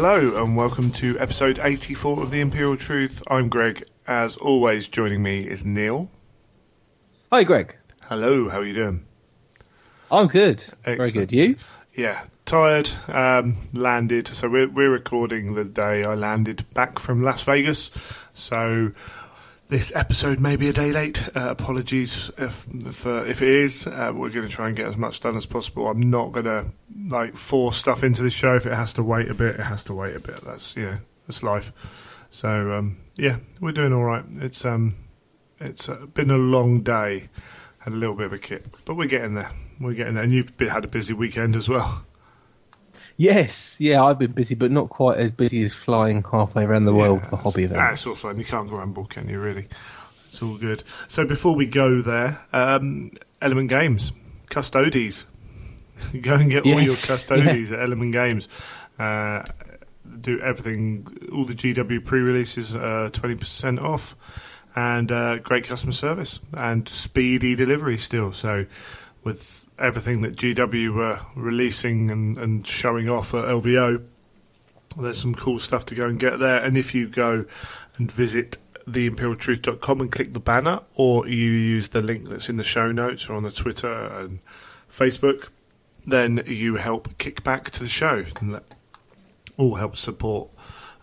Hello and welcome to episode 84 of The Imperial Truth. I'm Greg. As always, joining me is Neil. Hi, Greg. Hello, how are you doing? I'm good. Excellent. Very good. You? Yeah, tired. Landed. So we're recording the day I landed back from Las Vegas. So this episode may be a day late. Apologies if it is. We're going to try and get as much done as possible. I'm not going to force stuff into the show. If it has to wait a bit, it has to wait a bit. That's life. So we're doing all right. It's been a long day. Had a little bit of a kick, but we're getting there. And you've had a busy weekend as well. Yes, yeah, I've been busy, but not quite as busy as flying halfway around the world for hobby events. That's all fun. You can't grumble, can you, really? It's all good. So before we go there, Element Games, Custodies. Go and get all your Custodies at Element Games. Do everything, all the GW pre-releases, 20% off, and great customer service and speedy delivery still. So with everything that GW were releasing and showing off at LVO, there's some cool stuff to go and get there. And if you go and visit theimperialtruth.com and click the banner, or you use the link that's in the show notes or on the Twitter and Facebook, then you help kick back to the show, and that all helps support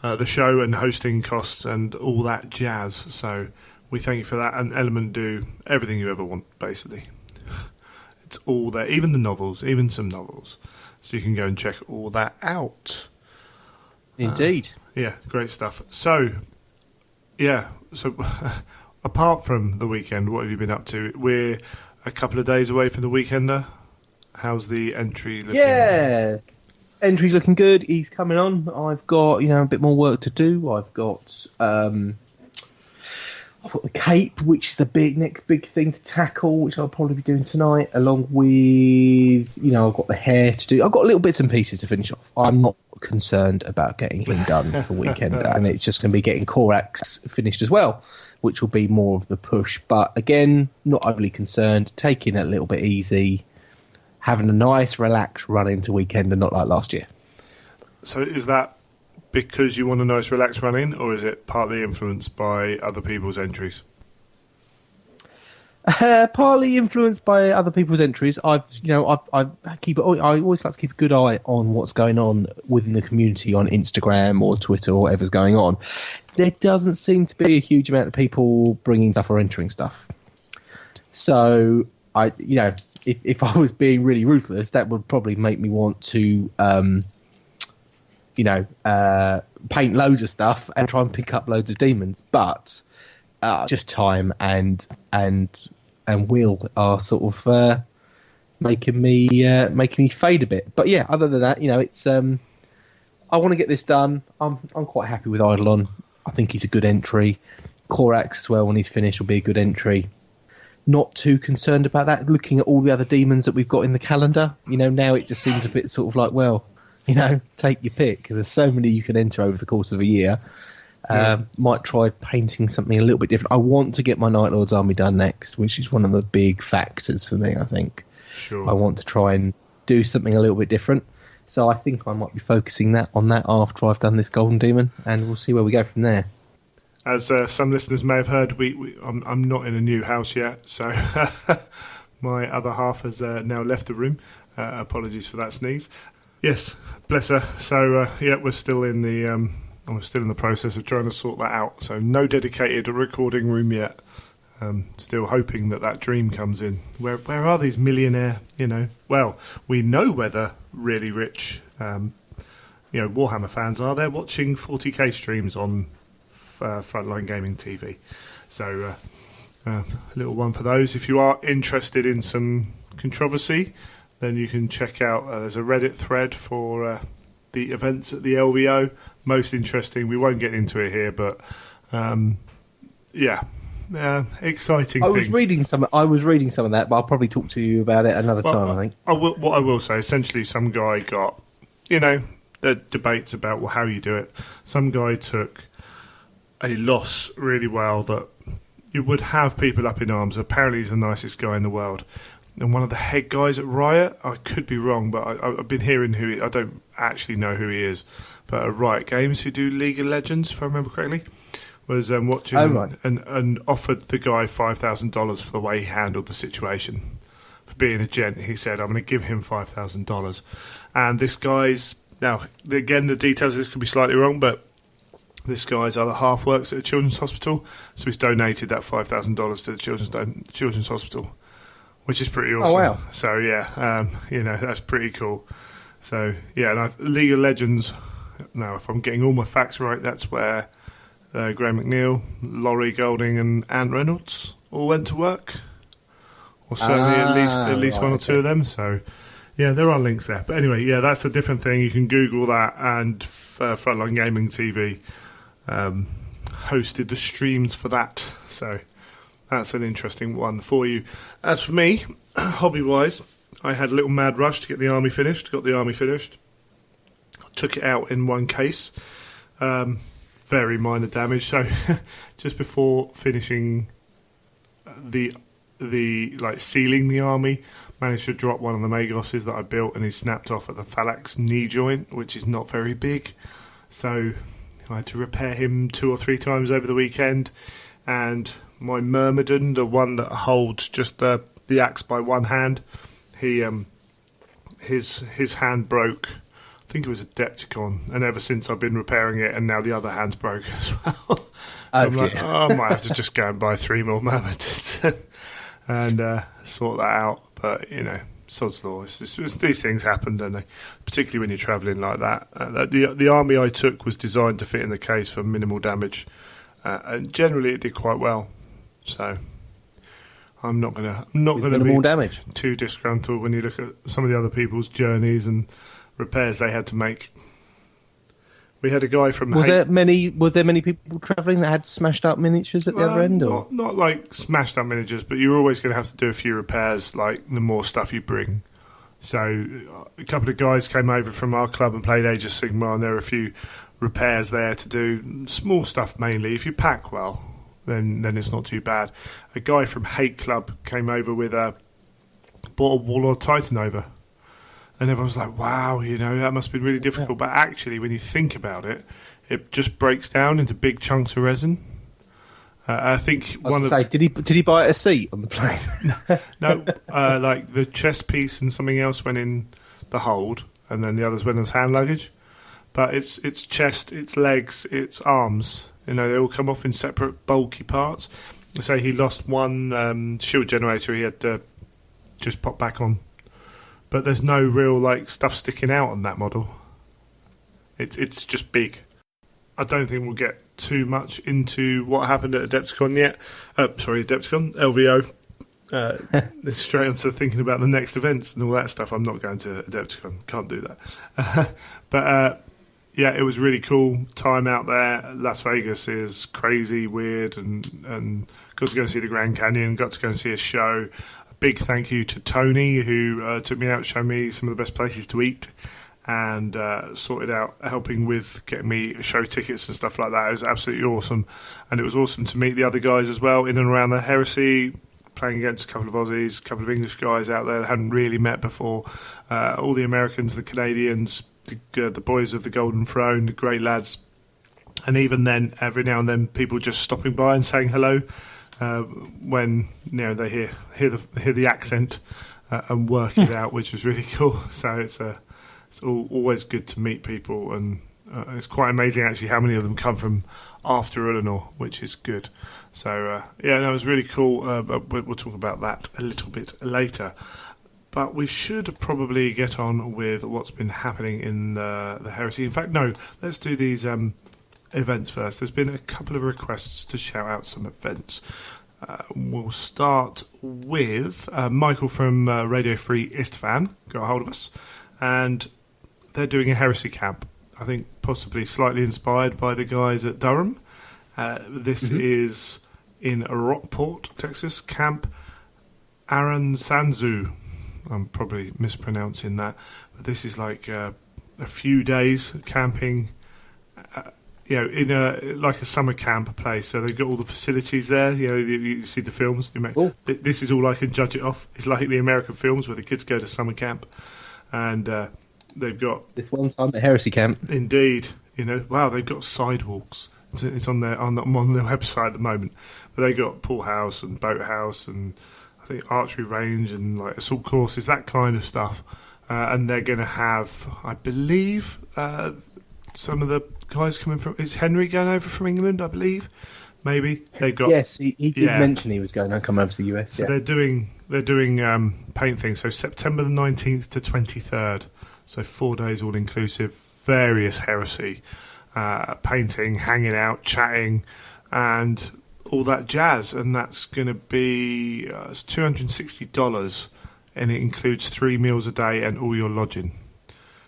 the show and hosting costs and all that jazz. So we thank you for that, and Element do everything you ever want, basically. It's all there, even the novels, even some novels. So you can go and check all that out. Indeed. Great stuff. So apart from the weekend, what have you been up to? We're a couple of days away from the Weekender. How's the entry looking? Yeah, entry's looking good. He's coming on. I've got a bit more work to do. I've got the cape, which is the next big thing to tackle, which I'll probably be doing tonight, along with I've got the hair to do. I've got little bits and pieces to finish off. I'm not concerned about getting him done for weekend, and it's just going to be getting Korax finished as well, which will be more of the push. But again, not overly concerned. Taking it a little bit easy. Having a nice, relaxed run into weekend and not like last year. So is that because you want a nice, relaxed run in, or is it partly influenced by other people's entries? Partly influenced by other people's entries. I always like to keep a good eye on what's going on within the community on Instagram or Twitter or whatever's going on. There doesn't seem to be a huge amount of people bringing stuff or entering stuff. So if I was being really ruthless, that would probably make me want to, paint loads of stuff and try and pick up loads of demons. But just time and will are sort of making me fade a bit. But yeah, other than that, it's I want to get this done. I'm quite happy with Eidolon. I think he's a good entry. Korax as well, when he's finished, will be a good entry. Not too concerned about that. Looking at all the other demons that we've got in the calendar, now it just seems a bit sort of like, well, take your pick. There's so many you can enter over the course of a year. Might try painting something a little bit different. I want to get my Night Lord's army done next, which is one of the big factors for me, I think. Sure. I want to try and do something a little bit different. So I think I might be focusing on that after I've done this Golden Demon, and we'll see where we go from there. As some listeners may have heard, I'm not in a new house yet, so my other half has now left the room. Apologies for that sneeze. Yes, bless her. So we're still in the process of trying to sort that out. So no dedicated recording room yet. Still hoping that dream comes in. Where are these millionaire? Well, we know where the really rich, Warhammer fans are. They're watching 40k streams on Frontline Gaming TV. So a little one for those. If you are interested in some controversy, then you can check out, there's a Reddit thread for the events at the LVO. Most interesting. We won't get into it here, but exciting I things. I was reading some of that, but I'll probably talk to you about it another time, I think. What I will say, essentially, some guy got, the debates about how you do it. Some guy took a loss really well that you would have people up in arms. Apparently he's the nicest guy in the world. And one of the head guys at Riot, I could be wrong, but I've been hearing who I don't actually know who he is, but Riot Games, who do League of Legends, if I remember correctly, was watching and offered the guy $5,000 for the way he handled the situation. For being a gent, he said, I'm going to give him $5,000. And this guy's, now, again, the details of this could be slightly wrong, but this guy's other half works at a children's hospital, so he's donated that $5,000 to the children's hospital, which is pretty awesome. Oh, wow. So, yeah, that's pretty cool. So, yeah, and League of Legends, now, if I'm getting all my facts right, that's where Graham McNeil, Laurie Golding and Ant Reynolds all went to work. Or certainly at least one or two of them. So, yeah, there are links there. But anyway, yeah, that's a different thing. You can Google that, and Frontline Gaming TV hosted the streams for that. So that's an interesting one for you. As for me, hobby-wise, I had a little mad rush to get the army finished. Got the army finished. Took it out in one case. Very minor damage. So just before finishing the sealing the army, managed to drop one of the Magosses that I built, and he snapped off at the thorax knee joint, which is not very big. So I had to repair him 2 or 3 times over the weekend. And my Myrmidon, the one that holds just the axe by one hand, his hand broke. I think it was a Depticon, and ever since I've been repairing it, and now the other hand's broke as well. So I'm like, I might have to just go and buy 3 more Myrmidons and sort that out. But, sod's law. These things happen, don't they? Particularly when you're travelling like that. The army I took was designed to fit in the case for minimal damage, and generally it did quite well. So I'm not gonna be too disgruntled when you look at some of the other people's journeys and repairs they had to make. We had a guy from... Was there many people travelling that had smashed up miniatures at the other end? Or? Not like smashed up miniatures, but you're always going to have to do a few repairs, like the more stuff you bring. So a couple of guys came over from our club and played Age of Sigmar, and there are a few repairs there to do. Small stuff mainly. If you pack well, then it's not too bad. A guy from Hate Club came over with brought a Warlord Titan over. And everyone was like, wow, that must have been really difficult. Yeah. But actually, when you think about it, it just breaks down into big chunks of resin. I think did he buy a seat on the plane? No, like the chest piece and something else went in the hold, and then the others went as hand luggage. But it's chest, it's legs, it's arms. They all come off in separate bulky parts. So he lost one shield generator he had to just pop back on. But there's no real stuff sticking out on that model. It's just big. I don't think we'll get too much into what happened at Adepticon yet. Adepticon, LVO. Straight onto thinking about the next events and all that stuff. I'm not going to Adepticon. Can't do that. But it was really cool time out there. Las Vegas is crazy, weird, and got to go and see the Grand Canyon. Got to go and see a show. Big thank you to Tony, who took me out, showed me some of the best places to eat, and sorted out helping with getting me show tickets and stuff like that. It was absolutely awesome, and it was awesome to meet the other guys as well in and around the Heresy, playing against a couple of Aussies, a couple of English guys out there that I hadn't really met before, all the Americans, the Canadians, the boys of the Golden Throne, the great lads, and even then, every now and then, people just stopping by and saying hello. When they hear the accent and work it out, which was really cool. So it's always good to meet people, and it's quite amazing actually how many of them come from after Eleanor, which is good. So it was really cool. But we'll talk about that a little bit later. But we should probably get on with what's been happening in the Heresy. In fact, no, let's do these events first. There's been a couple of requests to shout out some events. We'll start with Michael from Radio Free Istvan got a hold of us, and they're doing a Heresy camp. I think possibly slightly inspired by the guys at Durham. This is in Rockport, Texas, Camp Aaron Sanzu. I'm probably mispronouncing that, but this is like a few days camping, in a summer camp place. So they've got all the facilities there. You see the films. This is all I can judge it off. It's like the American films where the kids go to summer camp, and They've got this one time at Heresy Camp. indeed, wow, they've got sidewalks. It's on their website at the moment, but they got pool house and boat house and I think archery range and like assault courses, that kind of stuff. And they're going to have, I believe, some of the guys coming from. Is Henry going over from England? I believe, maybe they've got. Yes, he did mention he was going to come over to the US. So they're doing paint things. So September the 19th to 23rd. So 4 days all inclusive. Various heresy, painting, hanging out, chatting, and all that jazz. And that's going to be it's $260. And it includes 3 meals a day and all your lodging.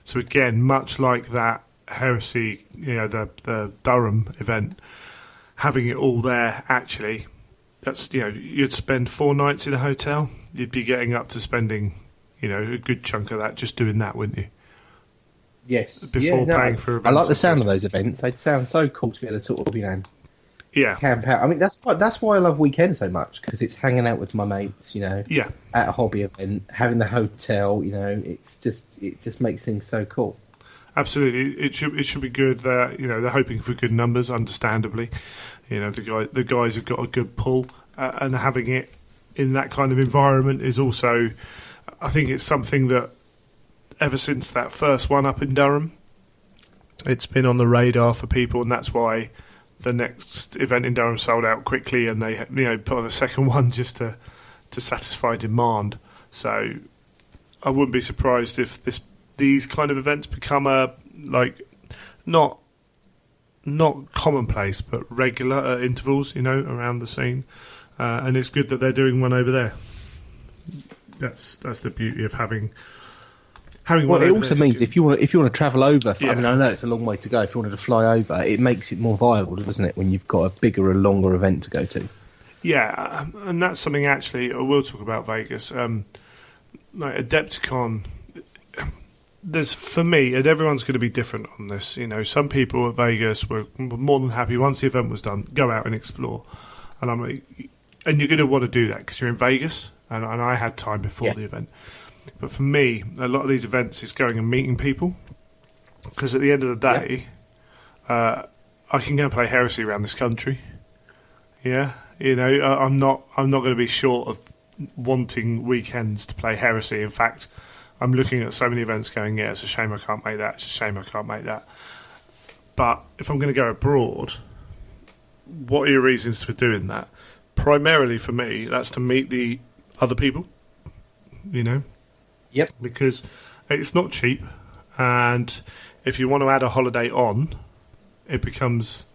So again, much like that Heresy, the Durham event, having it all there, actually, that's, you'd spend 4 nights in a hotel, you'd be getting up to spending, a good chunk of that just doing that, wouldn't you? Yes. Before paying for events. I like the sound of those events. They'd sound so cool to be able to sort of, camp out. I mean, that's why I love weekends so much, because it's hanging out with my mates, at a hobby event, having the hotel, it just makes things so cool. Absolutely, it should be good. They're hoping for good numbers, understandably. The guys have got a good pull, and having it in that kind of environment is also, I think it's something that ever since that first one up in Durham, it's been on the radar for people, and that's why the next event in Durham sold out quickly, and they put on a second one just to satisfy demand. So I wouldn't be surprised if these kind of events become not commonplace but regular at intervals, around the scene. And it's good that they're doing one over there. That's the beauty of having. Well, it also means if you want to travel over, I mean, I know it's a long way to go. If you wanted to fly over, it makes it more viable, doesn't it? When you've got a bigger and longer event to go to. Yeah, and that's something actually I will talk about Vegas. Like Adepticon, for me, and everyone's going to be different on this. Some people at Vegas were more than happy once the event was done, go out and explore, and I'm like, and you're going to want to do that because you're in Vegas, and I had time before the event. But for me, a lot of these events is going and meeting people, because at the end of the day, I can go and play Heresy around this country. Yeah, I'm not going to be short of wanting weekends to play Heresy. In fact, I'm looking at so many events going, it's a shame I can't make that. It's a shame I can't make that. But if I'm going to go abroad, what are your reasons for doing that? Primarily for me, that's to meet the other people. Yep. Because it's not cheap, and if you want to add a holiday on, it becomes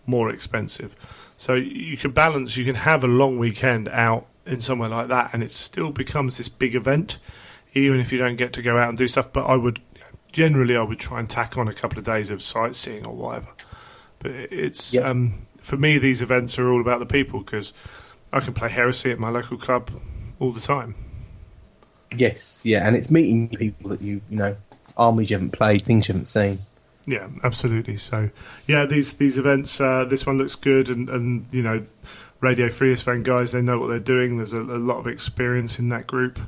more expensive. So you can have a long weekend out in somewhere like that, and it still becomes this big event, even if you don't get to go out and do stuff. But I would try and tack on a couple of days of sightseeing or whatever. But it's for me, these events are all about the people, because I can play Heresy at my local club all the time. Yes, and it's meeting people that armies you haven't played, things you haven't seen. Yeah, absolutely. So, these events, this one looks good, and Radio Free fan guys, they know what they're doing. There's a lot of experience in that group,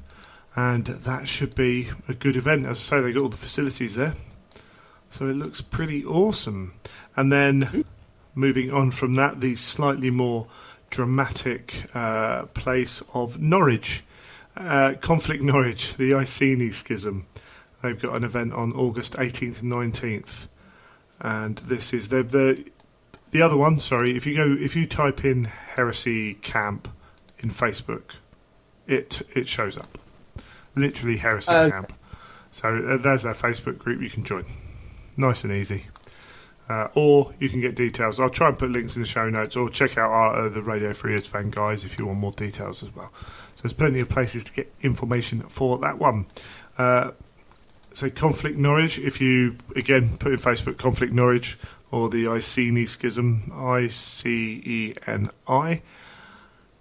and that should be a good event. As I say, they got all the facilities there, so it looks pretty awesome. And then moving on from that, the slightly more dramatic place of Norwich. Conflict Norwich, the Iceni Schism. They've got an event on August 18th and 19th, and this is the other one. Sorry, if you type in Heresy Camp in Facebook, it shows up. Literally Heresy Camp. So there's their Facebook group you can join. Nice and easy. Or you can get details. I'll try and put links in the show notes, or check out the Radio Free fan guys if you want more details as well. So there's plenty of places to get information for that one. So Conflict Norwich, if you, again, put in Facebook Conflict Norwich or the Iceni Schism, ICENI,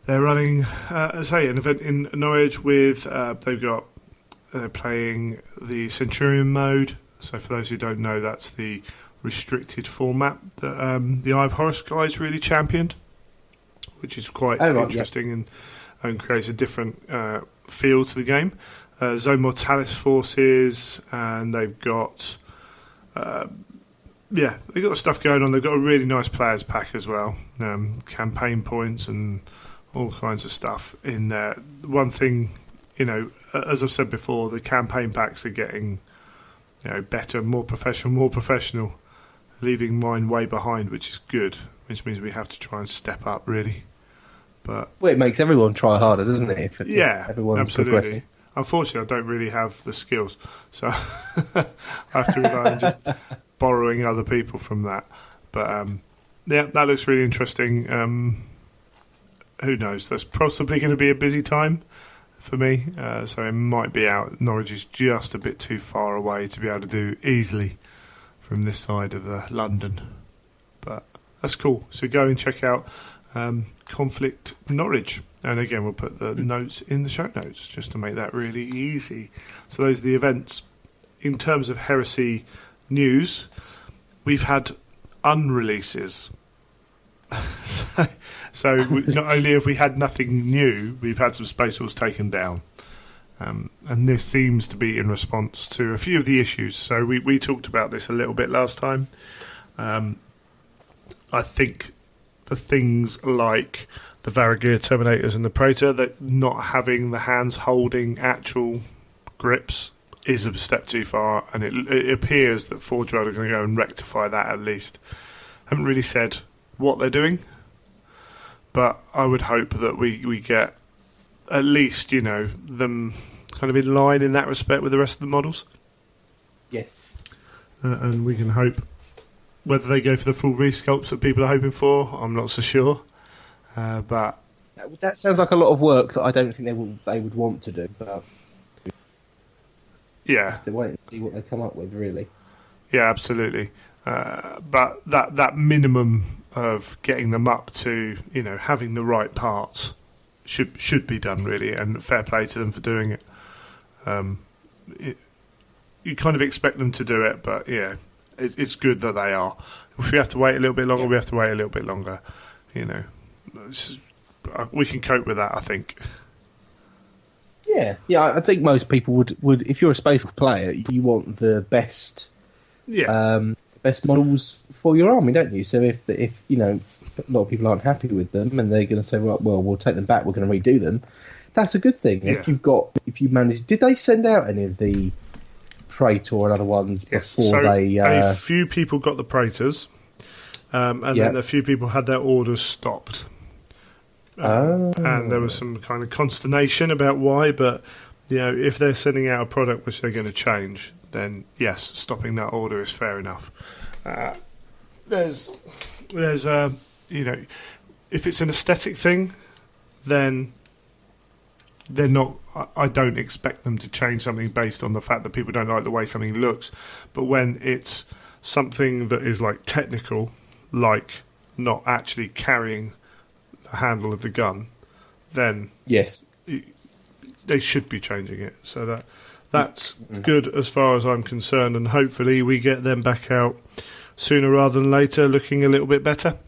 they're running, an event in Norwich with, they're playing the Centurion mode. So for those who don't know, that's the restricted format that the Eye of Horus guys really championed, which is quite interesting and creates a different feel to the game. Zone Mortalis forces, and they've got they've got stuff going on. They've got a really nice players pack as well, campaign points and all kinds of stuff in there. One thing, as I've said before, the campaign packs are getting better, more professional, leaving mine way behind, which is good, which means we have to try and step up, really. But it makes everyone try harder, doesn't it? If everyone's absolutely. progressing. Unfortunately, I don't really have the skills, so I have to rely on just borrowing other people from that. But that looks really interesting. Who knows? That's possibly going to be a busy time for me, so it might be out. Norwich is just a bit too far away to be able to do easily from this side of London. But that's cool. So go and check out Conflict Norwich. And again, we'll put the notes in the show notes just to make that really easy. So those are the events. In terms of Heresy news, we've had unreleases. So not only have we had nothing new, we've had some Space Wolves taken down. And this seems to be in response to a few of the issues. So we talked about this a little bit last time. I think the things like the Varagir Terminators and the Praetor, that not having the hands holding actual grips is a step too far, and it appears that Forge World are going to go and rectify that at least. Haven't really said what they're doing, but I would hope that we get at least, them kind of in line in that respect with the rest of the models. Yes. And we can hope. Whether they go for the full resculpts that people are hoping for, I'm not so sure. But that sounds like a lot of work that I don't think they would want to do. But yeah, to wait and see what they come up with, really. Yeah, absolutely. But that minimum of getting them up to having the right parts should be done, really, and fair play to them for doing it. You kind of expect them to do it, but yeah. It's good that they are. If we have to wait a little bit longer, we have to wait a little bit longer. We can cope with that, I think. Yeah. I think most people would. If you're a Space Wolf player, you want the best, best models for your army, don't you? So if a lot of people aren't happy with them and they're going to say, well, we'll take them back, we're going to redo them. That's a good thing. Yeah. If you manage, did they send out any of the Praetor and other ones before they... a few people got the Praetors, and then a few people had their orders stopped. And there was some kind of consternation about why, but if they're sending out a product which they're going to change, then yes, stopping that order is fair enough. There's if it's an aesthetic thing, then they're not. I don't expect them to change something based on the fact that people don't like the way something looks. But when it's something that is like technical, like not actually carrying the handle of the gun, then yes, they should be changing it. So that's good as far as I'm concerned, and hopefully we get them back out sooner rather than later, looking a little bit better.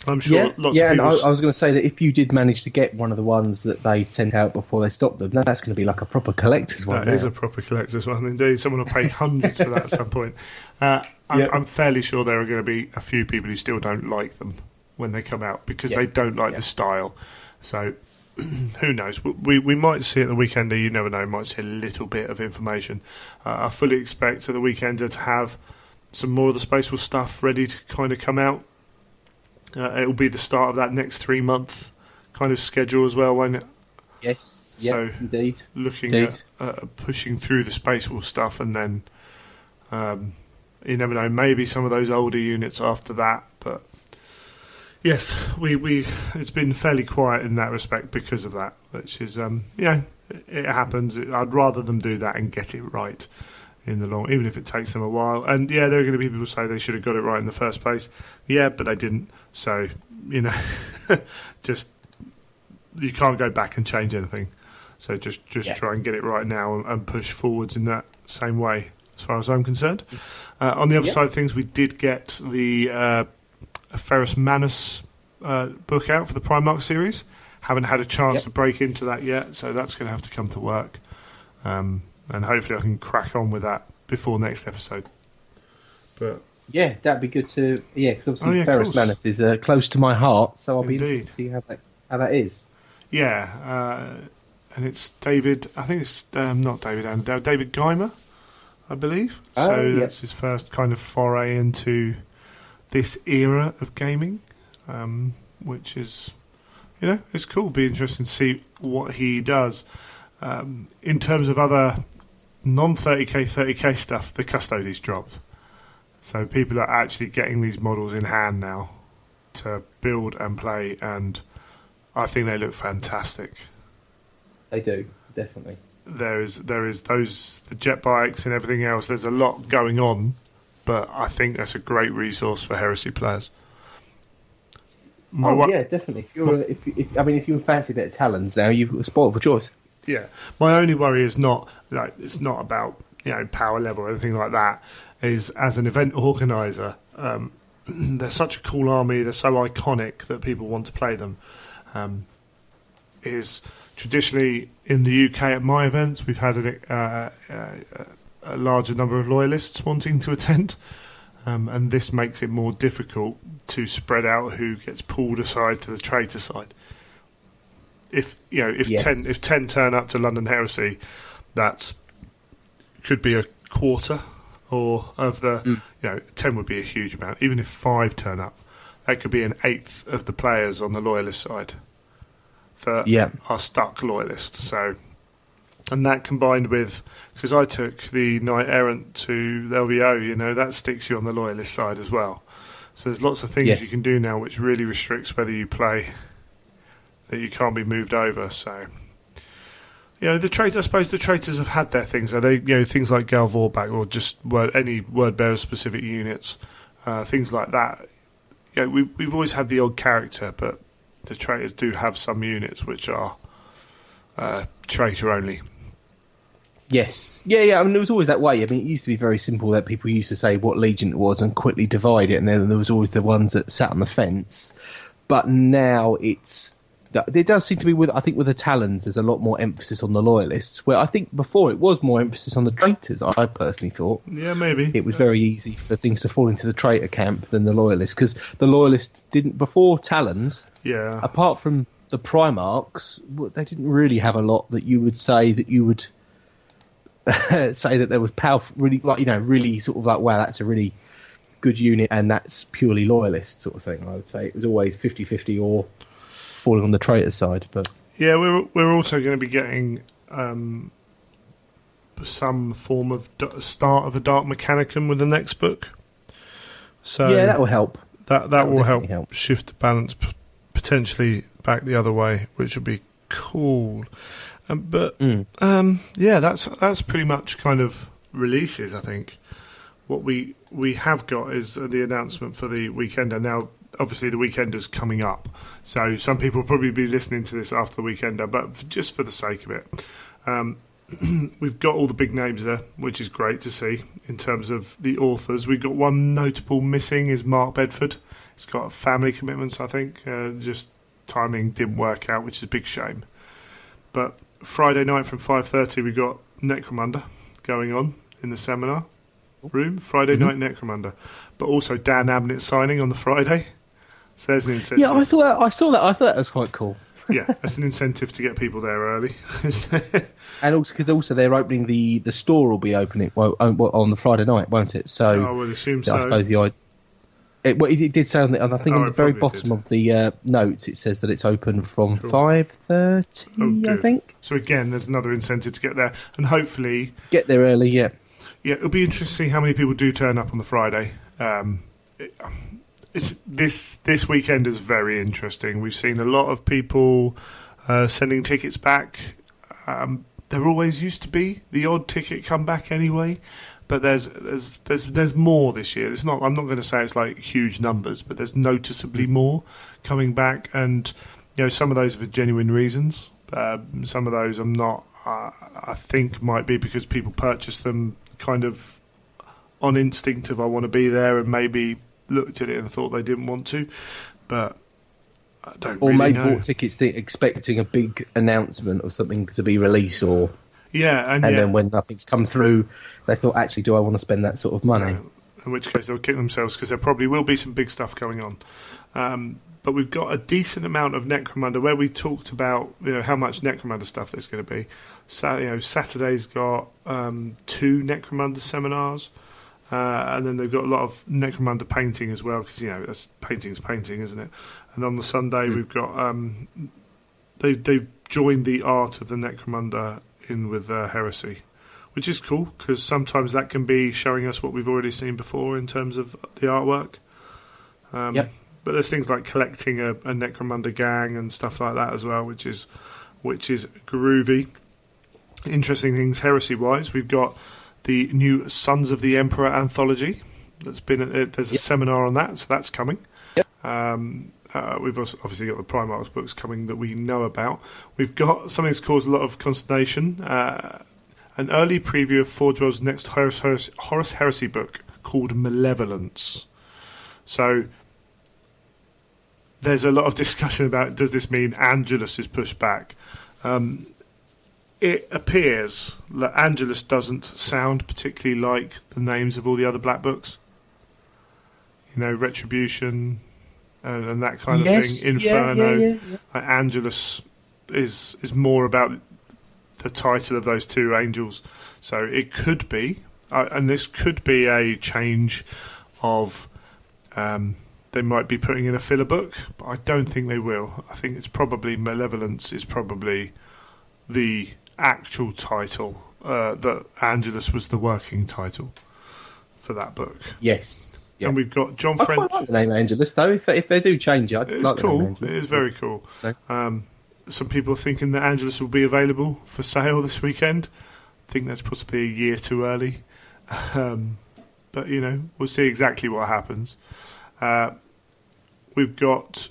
I'm sure lots of people... and I was going to say that if you did manage to get one of the ones that they sent out before they stopped them, that's going to be like a proper collector's one. That is a proper collector's one, indeed. Someone will pay hundreds for that at some point. I'm fairly sure there are going to be a few people who still don't like them when they come out because they don't like the style. So, who knows? We might see at the Weekender, you never know, might see a little bit of information. I fully expect at the Weekender to have some more of the Space Wolf stuff ready to kind of come out. It'll be the start of that next 3-month kind of schedule as well, won't it? Yes, so indeed. Looking at pushing through the Space Wolf stuff, and then you never know, maybe some of those older units after that. But yes, we it's been fairly quiet in that respect because of that, which is it happens. I'd rather them do that and get it right in the long, even if it takes them a while. And there are going to be people who say they should have got it right in the first place. Yeah, but they didn't. So just you can't go back and change anything. So just try and get it right now and push forwards in that same way, as far as I'm concerned. On the other side of things, we did get the Ferrus Manus book out for the Primarch series. Haven't had a chance to break into that yet, so that's going to have to come to work. and hopefully I can crack on with that before next episode. But yeah, that'd be good to. Yeah, because obviously of Ferrous course. Manus is close to my heart, so I'll be Indeed. interested to see how that is. Yeah, and it's David. I think it's not David Andel, David Geimer, I believe. So yeah. that's his first kind of foray into this era of gaming, which is, it's cool. Be interesting to see what he does. In terms of other non-30k, 30k stuff, the Custodes dropped. So people are actually getting these models in hand now to build and play, and I think they look fantastic. They do, definitely. There is the jet bikes and everything else. There's a lot going on, but I think that's a great resource for Heresy players. Yeah, definitely. If you fancy a bit of Talons now, you've spoiled for choice. Yeah, my only worry is not it's not about power level or anything like that. Is as an event organizer, they're such a cool army. They're so iconic that people want to play them. Is traditionally in the UK at my events, we've had a larger number of loyalists wanting to attend, and this makes it more difficult to spread out who gets pulled aside to the traitor side. If 10 turn up to London Heresy, that could be a quarter, or of the 10 would be a huge amount. Even if 5 turn up, that could be an eighth of the players on the loyalist side that are stuck loyalists. So, and that combined with, because I took the Knight Errant to the LVO, that sticks you on the loyalist side as well. So there's lots of things you can do now which really restricts whether you play, that you can't be moved over. So, I suppose the traitors have had their things. Are they, things like Gal Vorbak or just any word bearer specific units, things like that. We've always had the odd character, but the traitors do have some units which are traitor only. Yes. Yeah. I mean, there was always that way. I mean, it used to be very simple that people used to say what legion it was and quickly divide it, and then there was always the ones that sat on the fence. But now there does seem to be, with the Talons, there's a lot more emphasis on the loyalists, where I think before it was more emphasis on the traitors, I personally thought. Yeah, maybe. It was very easy for things to fall into the traitor camp than the loyalists, because the loyalists didn't, before Talons, apart from the Primarchs, they didn't really have a lot that you would say that you would say that there was powerful, really, really sort of like, wow, that's a really good unit, and that's purely loyalist sort of thing. I would say it was always 50-50 or falling on the traitor side. But yeah, we're also going to be getting some form of start of a Dark Mechanicum with the next book. So yeah, that will help. That will help shift the balance potentially back the other way, which would be cool. That's pretty much kind of releases. I think what we have got is the announcement for the Weekender. Now, obviously, the Weekender's coming up, so some people will probably be listening to this after the Weekender, but just for the sake of it, we've got all the big names there, which is great to see. In terms of the authors, we've got one notable missing, is Mark Bedford. He's got family commitments, I think. Just timing didn't work out, which is a big shame. But Friday night from 5:30, we've got Necromunda going on in the seminar room. Friday night Necromunda. But also Dan Abnett signing on the Friday. So there's an incentive. Yeah, I saw that. I thought that was quite cool. Yeah, that's an incentive to get people there early. And also, because they're opening the store will be opening on the Friday night, won't it? So I would assume so. I suppose it did say on I think on the very bottom of the notes it says that it's open from 5:30. I think. So again, there's another incentive to get there, and hopefully get there early. Yeah. Yeah, it'll be interesting to see how many people do turn up on the Friday. This weekend is very interesting. We've seen a lot of people sending tickets back. There always used to be the odd ticket come back anyway, but there's more this year. It's not. I'm not going to say it's like huge numbers, but there's noticeably more coming back, and some of those are for genuine reasons. Some of those I'm not. I think might be because people purchase them kind of on instinct of I want to be there, and maybe looked at it and thought they didn't want to, but I don't really know. Or maybe bought tickets expecting a big announcement of something to be released, or Yeah, and then when nothing's come through, they thought, actually, do I want to spend that sort of money? In which case they'll kick themselves, because there probably will be some big stuff going on. But we've got a decent amount of Necromunda, where we talked about how much Necromunda stuff there's going to be. So Saturday's got 2 Necromunda seminars, and then they've got a lot of Necromunda painting as well, because that's painting, isn't it? And on the Sunday we've got they've joined the art of the Necromunda in with Heresy, which is cool, because sometimes that can be showing us what we've already seen before in terms of the artwork. But there's things like collecting a Necromunda gang and stuff like that as well, which is groovy. Interesting things Heresy-wise, we've got the new Sons of the Emperor anthology. There's a seminar on that, so that's coming. We've obviously got the Primarch's books coming that we know about. We've got something that's caused a lot of consternation. An early preview of Forgewell's next Horus Heresy book called Malevolence. So there's a lot of discussion about, does this mean Angelus is pushed back? It appears that Angelus doesn't sound particularly like the names of all the other Black books. Retribution and that kind of thing. Inferno. Yeah. Like Angelus is more about the title of those 2 angels. So it could be, and this could be a change of... they might be putting in a filler book, but I don't think they will. I think it's probably Malevolence is probably the actual title, that Angelus was the working title for that book. Yes. Yeah. And we've got John French. I quite like the name Angelus, though. If they do change it, it's like cool. The name Angelus. It is very cool. No? Some people are thinking that Angelus will be available for sale this weekend. I think that's possibly a year too early. But, we'll see exactly what happens. We've got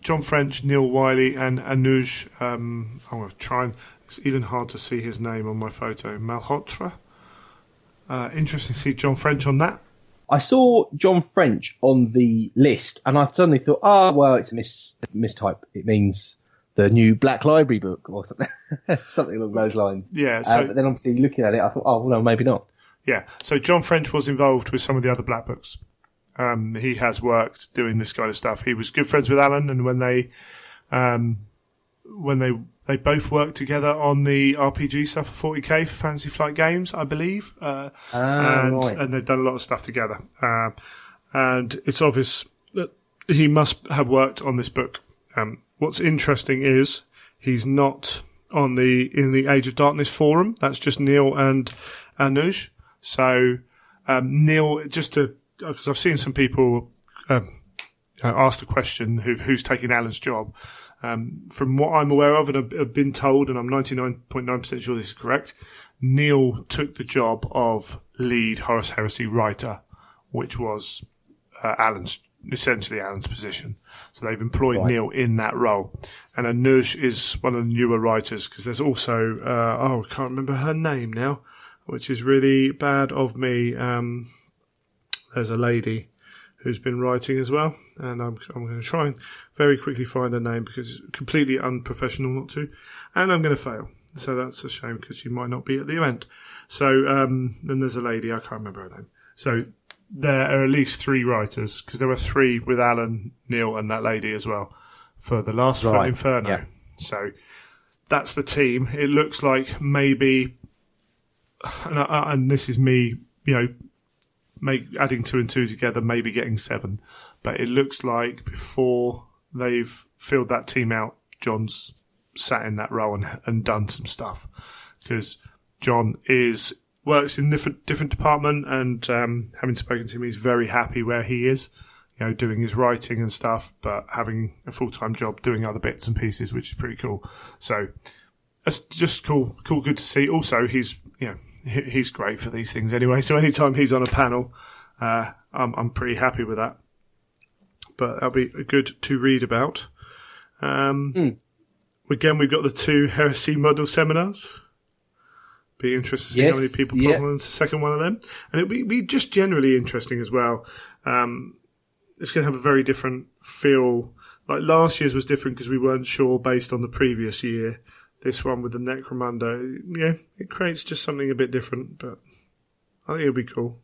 John French, Neil Wiley, and Anuj. I'm going to try and... It's even hard to see his name on my photo. Malhotra. Interesting to see John French on that. I saw John French on the list, and I suddenly thought, it's a mistype. It means the new Black Library book or something, something along those lines. Yeah. But then obviously looking at it, I thought, no, maybe not. Yeah. So John French was involved with some of the other Black books. He has worked doing this kind of stuff. He was good friends with Alan, and when they both worked together on the RPG stuff for 40k for Fantasy Flight Games, I believe, and they've done a lot of stuff together. And it's obvious that he must have worked on this book. What's interesting is he's not in the Age of Darkness forum. That's just Neil and Anuj. So Neil, because I've seen some people ask the question, who's taking Alan's job. From what I'm aware of and have been told, and I'm 99.9% sure this is correct, Neil took the job of lead Horus Heresy writer, which was essentially Alan's position. So they've employed Neil in that role. And Anuj is one of the newer writers, because there's also, I can't remember her name now, which is really bad of me. There's a lady who's been writing as well, and I'm going to try and very quickly find her name, because it's completely unprofessional not to, and I'm going to fail. So that's a shame, because she might not be at the event. So then there's a lady, I can't remember her name. So there are at least 3 writers, because there were 3 with Alan, Neil, and that lady as well for the last Inferno. Yeah. So that's the team. It looks like maybe, and this is me, adding 2 and 2 together, maybe getting 7. But it looks like before they've filled that team out, John's sat in that role and done some stuff. Because John works in different department, and having spoken to him, he's very happy where he is, doing his writing and stuff, but having a full-time job doing other bits and pieces, which is pretty cool. So it's just cool, good to see. Also, he's great for these things anyway. So anytime he's on a panel, I'm pretty happy with that. But that'll be good to read about. Again, we've got the 2 Heresy model seminars. Be interested to see how many people put on the second one of them. And it'll be just generally interesting as well. It's going to have a very different feel. Like last year's was different because we weren't sure based on the previous year this one with the Necromunda, yeah, it creates just something a bit different, but I think it'll be cool.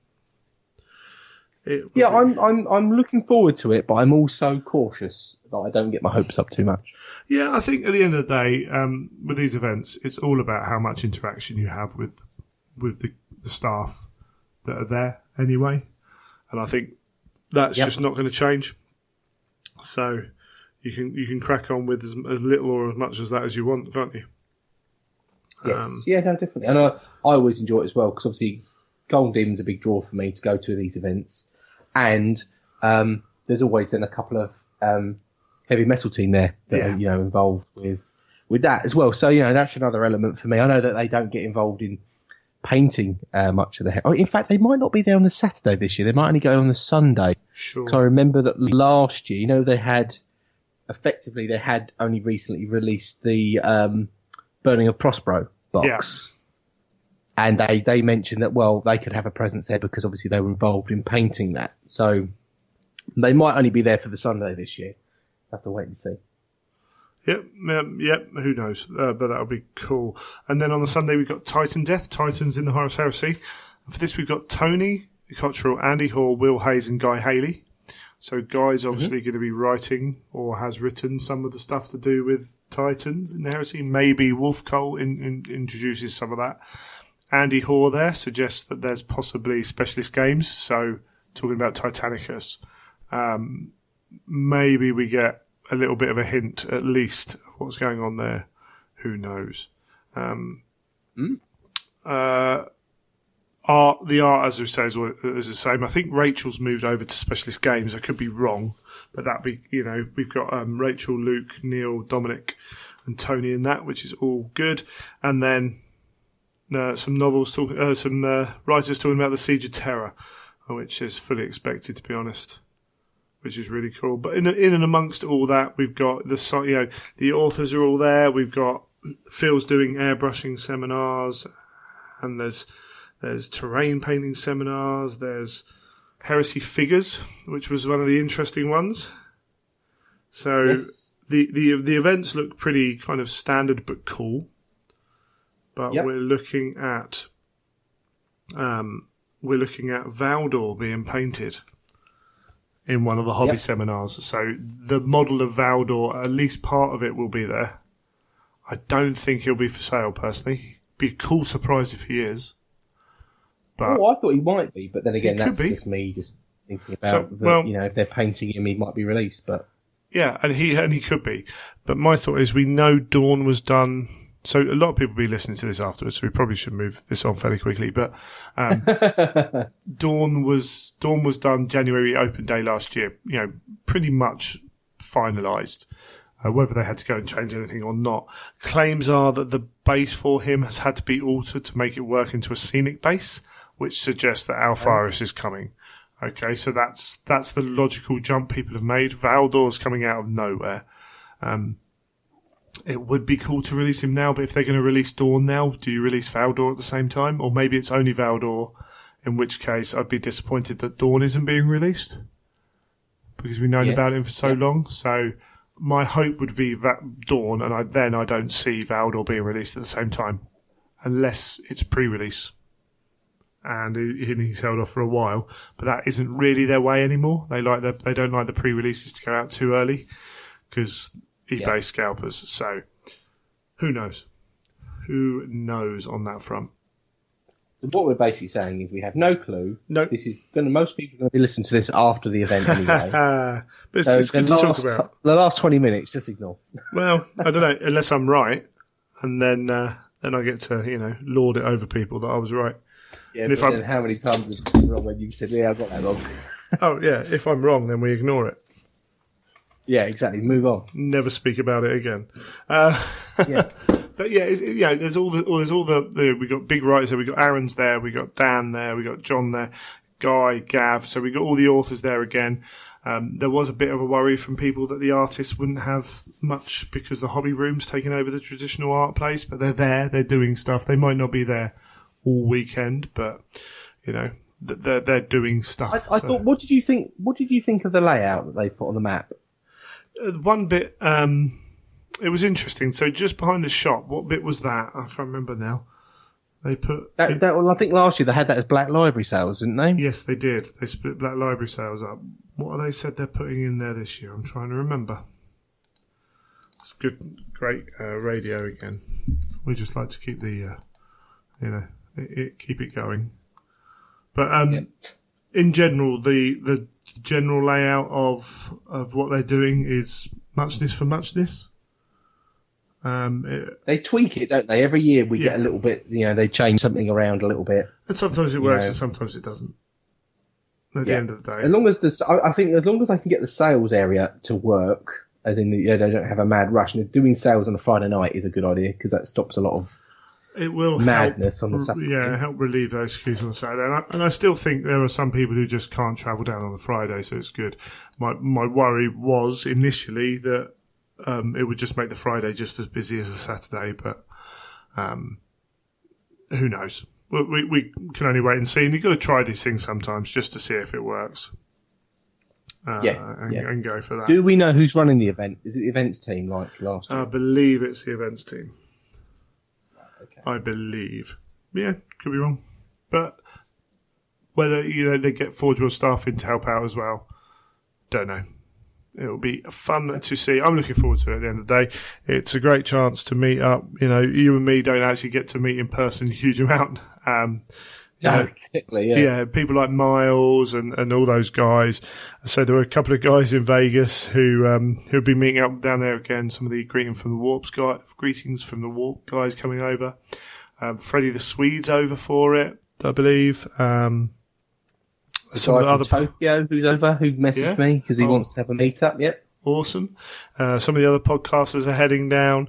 I'm looking forward to it, but I'm also cautious that I don't get my hopes up too much. Yeah, I think at the end of the day, with these events, it's all about how much interaction you have with the staff that are there anyway, and I think that's just not going to change. So you can crack on with as little or as much as that as you want, can't you? Yes, no, definitely, and I always enjoy it as well because obviously Golden Demon's a big draw for me to go to these events, and there's always then a couple of heavy metal team there that are involved with that as well. So that's another element for me. I know that they don't get involved in painting much of the. In fact, they might not be there on the Saturday this year. They might only go on the Sunday. Sure. So I remember that last year, they had only recently released the Burning of Prospero box. Yeah. And they mentioned that, well, they could have a presence there because obviously they were involved in painting that. So they might only be there for the Sunday this year. Have to wait and see. Yep, who knows? But that'll be cool. And then on the Sunday we've got Titan Death, Titans in the Horus Heresy. And for this we've got Tony Cottrell, Andy Hall, Will Hayes and Guy Haley. So Guy's obviously going to be writing or has written some of the stuff to do with Titans in the Heresy. Maybe Wolf Cole introduces some of that. Andy Hoare there suggests that there's possibly specialist games. So talking about Titanicus, maybe we get a little bit of a hint, at least, of what's going on there. Who knows? The art, as we say, is the same. I think Rachel's moved over to specialist games. I could be wrong, but that'd be, we've got Rachel, Luke, Neil, Dominic, and Tony in that, which is all good. And then some novels talking, some writers talking about the Siege of Terror, which is fully expected, to be honest. Which is really cool. But in and amongst all that, we've got the authors are all there. We've got Phil's doing airbrushing seminars, and there's terrain painting seminars. There's Heresy Figures, which was one of the interesting ones. So yes. the events look pretty kind of standard but cool. But we're looking at Valdor being painted in one of the hobby seminars. So the model of Valdor, at least part of it will be there. I don't think he'll be for sale, personally. Be a cool surprise if he is. But I thought he might be, but then again, that's just me just thinking about if they're painting him, he might be released. But yeah, and he could be. But my thought is, we know Dawn was done. So a lot of people will be listening to this afterwards, so we probably should move this on fairly quickly. But Dawn was done January open day last year. Pretty much finalised. Whether they had to go and change anything or not. Claims are that the base for him has had to be altered to make it work into a scenic base, which suggests that Alpharis is coming. Okay, so that's the logical jump people have made. Valdor's coming out of nowhere. It would be cool to release him now, but if they're going to release Dawn now, do you release Valdor at the same time? Or maybe it's only Valdor, in which case I'd be disappointed that Dawn isn't being released, because we've known about him for so long. So my hope would be Dawn, and I don't see Valdor being released at the same time, unless it's pre-release, and he's held off for a while. But that isn't really their way anymore. They don't like the pre-releases to go out too early, because eBay scalpers. So who knows? Who knows on that front? So what we're basically saying is we have no clue. No, most people are going to be listening to this after the event anyway. But it's good to talk about. The last 20 minutes, just ignore. Well, I don't know, unless I'm right, and then I get to lord it over people that I was right. Yeah, but then how many times have you been wrong when you said, "Yeah, I got that wrong"? Oh yeah, if I'm wrong, then we ignore it. Yeah, exactly. Move on. Never speak about it again. But there's all the we got big writers there. We got Aaron's there. We got Dan there. We got John there. Guy, Gav. So we got all the authors there again. There was a bit of a worry from people that the artists wouldn't have much because the hobby room's taken over the traditional art place. But they're there. They're doing stuff. They might not be there all weekend, but they're doing stuff. I thought. What did you think? What did you think of the layout that they put on the map? One bit it was interesting. So just behind the shop, what bit was that? I can't remember now. They put well, I think last year they had that as Black Library sales, didn't they? Yes, they did. They split Black Library sales up. What have they said they're putting in there this year? I'm trying to remember. It's good, great radio again. We just like to keep the, keep it going. But in general, the general layout of what they're doing is muchness for muchness. They tweak it, don't they? Every year we get a little bit, they change something around a little bit. And sometimes it works and sometimes it doesn't. At the end of the day. As long as I think as long as I can get the sales area to work, as in they don't have a mad rush, and doing sales on a Friday night is a good idea because that stops a lot of madness on the Saturday. Yeah, help relieve those queues on the Saturday. And I still think there are some people who just can't travel down on the Friday, so it's good. My worry was initially that it would just make the Friday just as busy as the Saturday, but who knows? We can only wait and see, and you've got to try these things sometimes just to see if it works. And go for that. Do we know who's running the event? Is it the events team like last year? I believe it's the events team. Okay. I believe. Yeah, could be wrong. But whether they get Forge World staff in to help out as well, don't know. It'll be fun to see. I'm looking forward to it at the end of the day. It's a great chance to meet up. You and me don't actually get to meet in person a huge amount. Exactly, yeah, people like Miles and all those guys. So there were a couple of guys in Vegas who'll be meeting up down there again. Some of the greetings from the Warp guys coming over. Freddie the Swede's over for it, I believe. Some of the other Tokyo who's over, who messaged me because he wants to have a meet-up. Yep. Awesome. Some of the other podcasters are heading down.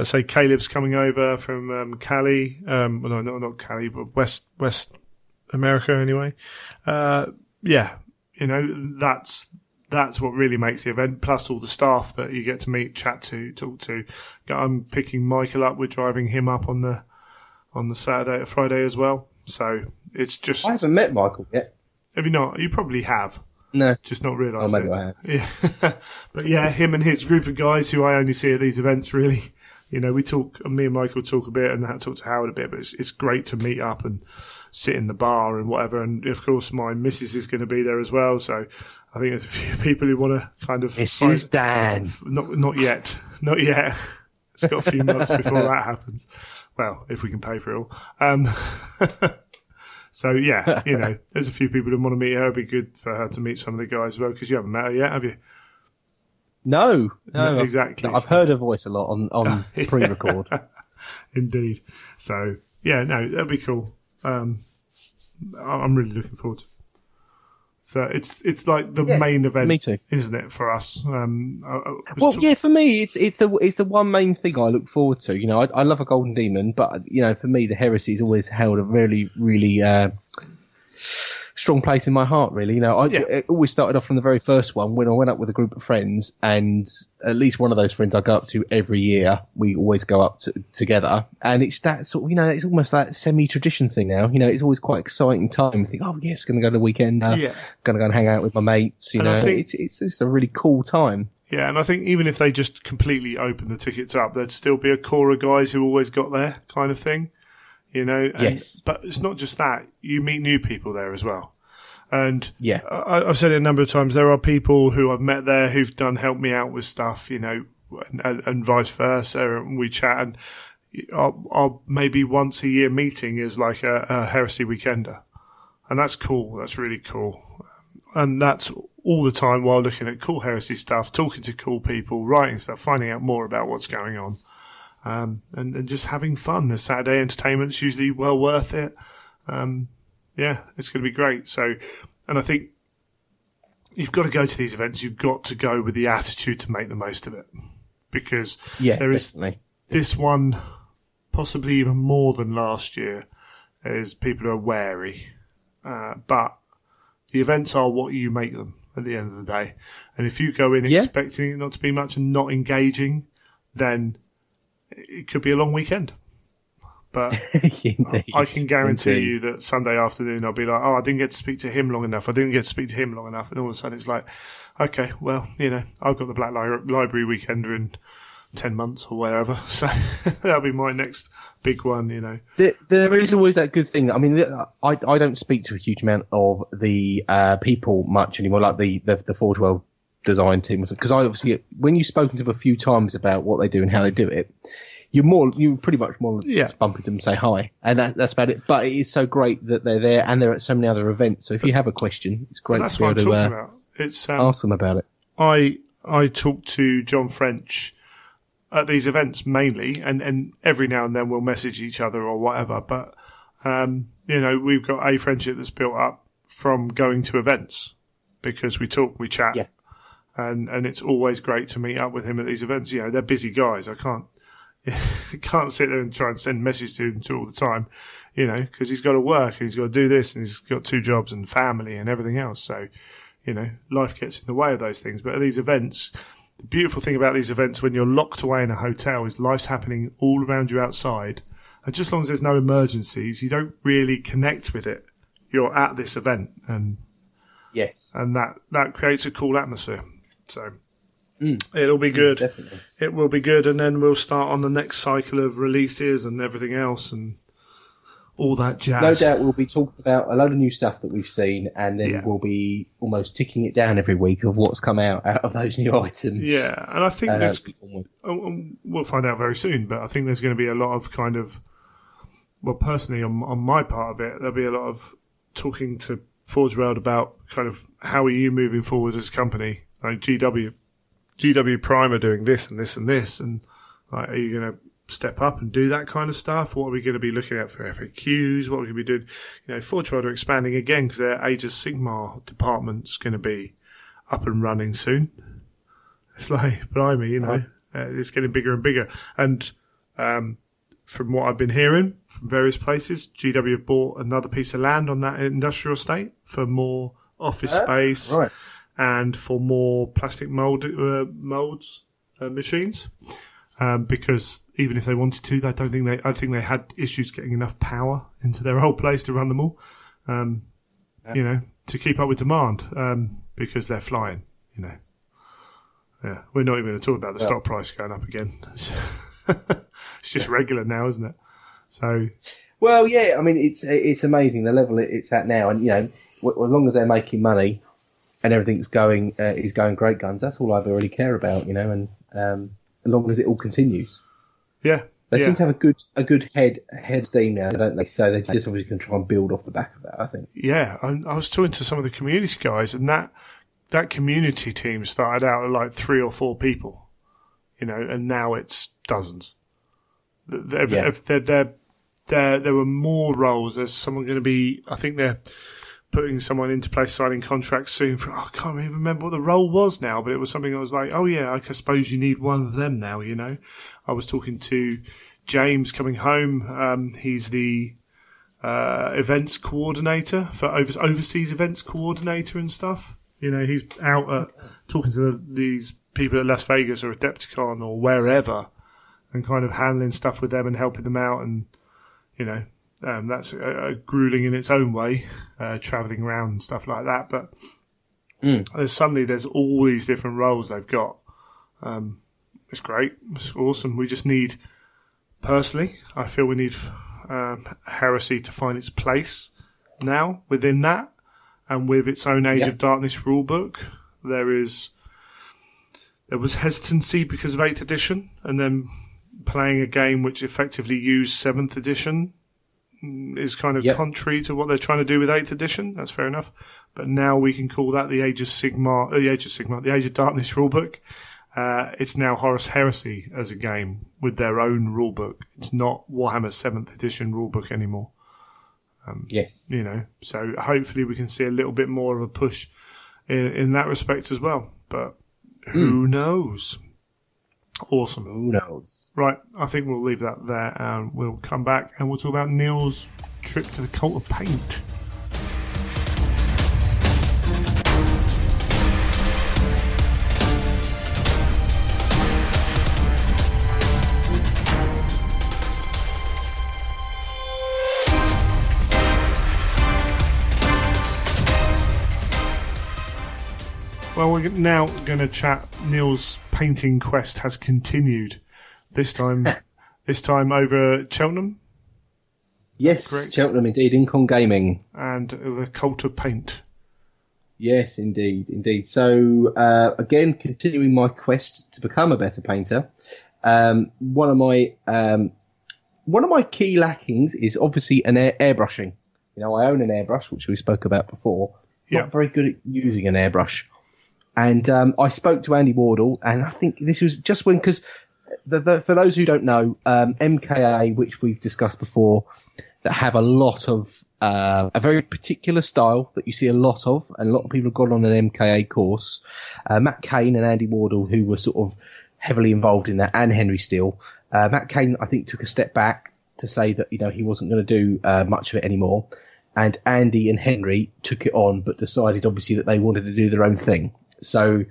Say Caleb's coming over from Cali. No, not Cali, but West America anyway. That's what really makes the event. Plus all the staff that you get to meet, chat to, talk to. I'm picking Michael up. We're driving him up on the Saturday or Friday as well. So it's just. I haven't met Michael yet. Have you not? You probably have. No. Just not realised maybe I have. Yeah. But yeah, him and his group of guys who I only see at these events, really. We talk, me and Michael talk a bit and talk to Howard a bit, but it's great to meet up and sit in the bar and whatever. And of course, my missus is going to be there as well. So I think there's a few people who want to kind of. Mrs. Dan. Not yet. Not yet. It's got a few months before that happens. Well, if we can pay for it all. So, yeah, there's a few people who want to meet her. It'd be good for her to meet some of the guys as well, because you haven't met her yet, have you? No, exactly. I've heard her voice a lot on pre-record. Indeed. So, yeah, no, that'd be cool. I'm really looking forward to it. So it's like the main event, me too, isn't it, for us? For me, it's the one main thing I look forward to. I love a Golden Demon, but for me, the Heresy's always held a really, really strong place in my heart. Really, it always started off from the very first one when I went up with a group of friends, and at least one of those friends I go up to every year. We always go up together, and it's that sort of, it's almost that semi-tradition thing now. It's always quite exciting time. You think, oh yes, going to go to the weekend, going to go and hang out with my mates. It's just a really cool time. Yeah, and I think even if they just completely open the tickets up, there'd still be a core of guys who always got there, kind of thing. Yes. But it's not just that. You meet new people there as well. And yeah, I've said it a number of times, there are people who I've met there who've helped me out with stuff, and vice versa. And we chat, and our maybe once a year meeting is like a Heresy Weekender. And that's cool. That's really cool. And that's all the time while looking at cool Heresy stuff, talking to cool people, writing stuff, finding out more about what's going on. And just having fun. The Saturday entertainment's usually well worth it. Yeah, it's going to be great. So, and I think you've got to go to these events. You've got to go with the attitude to make the most of it, because there is this one, possibly even more than last year, is people are wary. But the events are what you make them at the end of the day. And if you go in expecting it not to be much and not engaging, then it could be a long weekend. But I can guarantee you that Sunday afternoon I'll be like, I didn't get to speak to him long enough. And all of a sudden it's like, okay, well, I've got the Black Library Weekender in 10 months or wherever. So that'll be my next big one, you know. There is always that good thing. I mean, I don't speak to a huge amount of the people much anymore, like the Forge World design team, because I obviously, when you've spoken to them a few times about what they do and how they do it, you're pretty much more just bump into them and say hi, and that's about it. But it is so great that they're there, and they're at so many other events. So if you have a question, it's great to be able to ask them about it. I talk to John French at these events mainly, and every now and then we'll message each other or whatever. But you know, we've got a friendship that's built up from going to events because we talk, we chat. Yeah. And it's always great to meet up with him at these events. You know, they're busy guys. I can't sit there and try and send messages to him all the time, you know, because he's got to work and he's got to do this and he's got 2 jobs and family and everything else. So, you know, life gets in the way of those things. But at these events, the beautiful thing about these events when you're locked away in a hotel is life's happening all around you outside. And just as long as there's no emergencies, you don't really connect with it. You're at this event and yes, and that creates a cool atmosphere. So it'll be good. Definitely. It will be good, and then we'll start on the next cycle of releases and everything else and all that jazz. No doubt we'll be talking about a load of new stuff that we've seen, and then we'll be almost ticking it down every week of what's come out of those new items. Yeah, and I think we'll find out very soon, but I think there's going to be a lot of kind of, well, personally on my part of it, there'll be a lot of talking to Forge World about kind of how are you moving forward as a company. Like GW Prime are doing this and this and this, and like, are you going to step up and do that kind of stuff? What are we going to be looking at for FAQs? What are we going to be doing? You know, Forge World are expanding again because their Age of Sigmar department's going to be up and running soon. It's like, blimey, you know, it's getting bigger and bigger. And from what I've been hearing from various places, GW have bought another piece of land on that industrial estate for more office space. Right. And for more plastic molds machines, because even if they wanted to, I think they had issues getting enough power into their old place to run them all, you know, to keep up with demand, because they're flying, you know. Yeah, we're not even going to talk about the stock price going up again. It's just regular now, isn't it? So, well, yeah, I mean, it's amazing the level it's at now, and you know, as long as they're making money and everything's going great guns, that's all I really care about, you know, and as long as it all continues. Yeah. They seem to have a good head steam now, don't they? So they just obviously can try and build off the back of that, I think. Yeah, I was talking to some of the community guys, and that community team started out at like 3 or 4 people, you know, and now it's dozens. There were more roles. There's someone going to be, I think they're putting someone into place signing contracts soon for, I can't even remember what the role was now, but it was something I was like, oh yeah, I suppose you need one of them now, you know. I was talking to James coming home. He's the events coordinator for overseas events coordinator and stuff. You know, he's out talking to these people at Las Vegas or Adepticon or wherever and kind of handling stuff with them and helping them out. And, you know, that's grueling in its own way, traveling around and stuff like that. But there's all these different roles they've got. It's great. It's awesome. We just need, personally, I feel we need Heresy to find its place now within that. And with its own Age of Darkness rulebook, there was hesitancy because of 8th edition, and then playing a game which effectively used 7th edition is kind of contrary to what they're trying to do with 8th edition. That's fair enough. But now we can call that the Age of Darkness rulebook. It's now Horus Heresy as a game with their own rulebook. It's not Warhammer 7th edition rulebook anymore. Yes. You know, so hopefully we can see a little bit more of a push in that respect as well. But who knows? Awesome. Who knows? Right, I think we'll leave that there and we'll come back and we'll talk about Neil's trip to the Cult of Paint. Well, we're now going to chat. Neil's painting quest has continued. This time over at Cheltenham. Yes, correct. Cheltenham indeed, Incon Gaming. And the Cult of Paint. Yes, indeed. So, again, continuing my quest to become a better painter. One of my key lackings is obviously an airbrushing. I own an airbrush, which we spoke about before. Not very good at using an airbrush. And I spoke to Andy Wardle, and I think this was just when, because for those who don't know, MKA, which we've discussed before, that have a lot of a very particular style that you see a lot of, and a lot of people have gone on an MKA course. Matt Kane and Andy Wardle, who were sort of heavily involved in that, and Henry Steele. Matt Kane, I think, took a step back to say that he wasn't going to do much of it anymore, and Andy and Henry took it on, but decided obviously that they wanted to do their own thing. So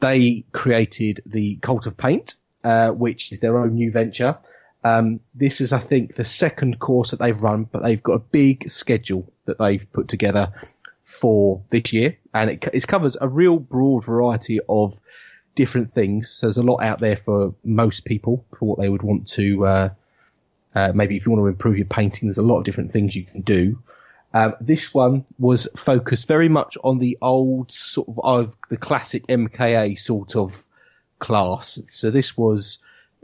they created the Cult of Paint, which is their own new venture. This is, I think, the second course that they've run, but they've got a big schedule that they've put together for this year, and it covers a real broad variety of different things. So there's a lot out there for most people for what they would want to, maybe if you want to improve your painting, there's a lot of different things you can do. This one was focused very much on the old sort of the classic MKA sort of class. So this was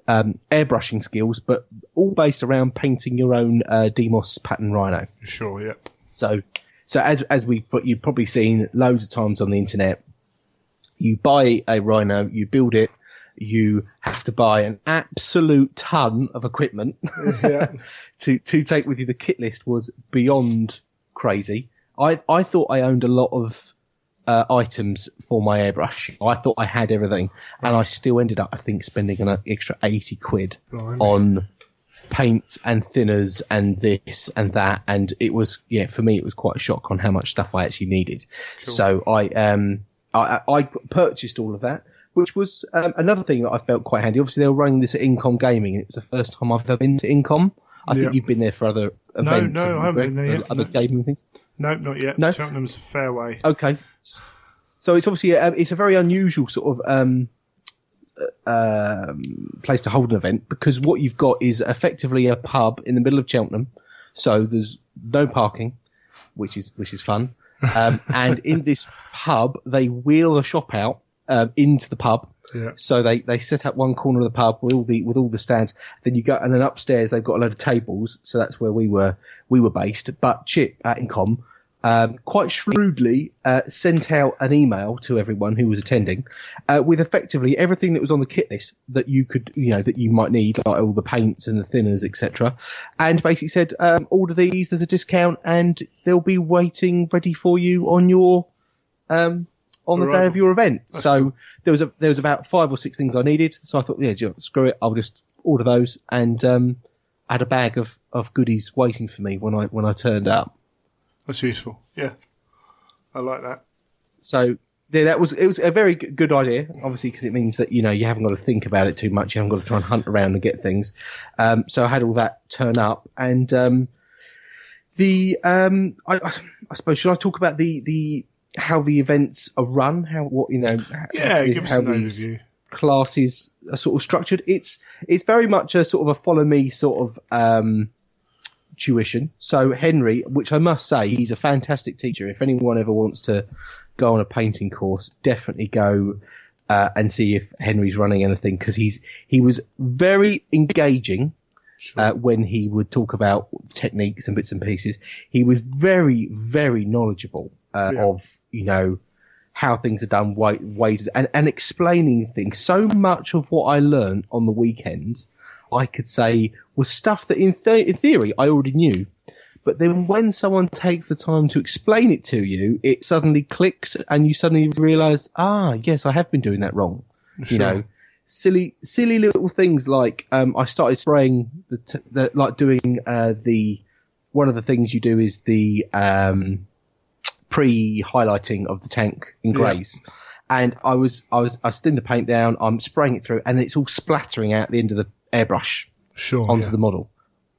airbrushing skills, but all based around painting your own Demos pattern rhino. Sure, yeah. So as you've probably seen loads of times on the internet, you buy a rhino, you build it, you have to buy an absolute ton of equipment to take with you. The kit list was beyond crazy. I thought I owned a lot of items for my airbrush. I thought I had everything, and I still ended up, I think, spending an extra 80 quid on paint and thinners and this and that, and it was, for me, it was quite a shock on how much stuff I actually needed. Cool. So I purchased all of that, which was another thing that I felt quite handy. Obviously, they were running this at Incom Gaming, and it was the first time I've ever been to Incom. I think you've been there for other events. No, I haven't been there yet. Other gaming things? No, not yet. No? Cheltenham's a fair way. Okay. So it's obviously it's a very unusual sort of place to hold an event, because what you've got is effectively a pub in the middle of Cheltenham. So there's no parking, which is fun. And in this pub, they wheel a shop out into the pub. Yeah. So they set up one corner of the pub with all the stands. Then you go, and then upstairs they've got a load of tables. So that's where we were based. But Chip at Incom quite shrewdly sent out an email to everyone who was attending with effectively everything that was on the kit list that you could, that you might need, like all the paints and the thinners, etc. And basically said, order these. There's a discount, and they'll be waiting ready for you on your on the day of your event. That's so cool. There was about 5 or 6 things I needed. So I thought, screw it, I'll just order those, and I had a bag of goodies waiting for me when I turned up. That's useful. Yeah, I like that. So it was a very good idea, obviously, because it means that you haven't got to think about it too much. You haven't got to try and hunt around and get things. So I had all that turn up, and I suppose, should I talk about the how the events are run? Give us an overview. Classes are sort of structured. It's very much a sort of a follow me sort of tuition. So Henry, which I must say, he's a fantastic teacher. If anyone ever wants to go on a painting course, definitely go and see if Henry's running anything, because he was very engaging. Sure. When he would talk about techniques and bits and pieces. He was very, very knowledgeable of how things are done, ways, and explaining things. So much of what I learned on the weekend, I could say, was stuff that in theory I already knew. But then when someone takes the time to explain it to you, it suddenly clicked, and you suddenly realise, yes, I have been doing that wrong. Sure. Silly little things like I started spraying one of the things you do is the pre-highlighting of the tank in greys. Yeah. And I thinned the paint down, I'm spraying it through, and it's all splattering out the end of the airbrush onto the model.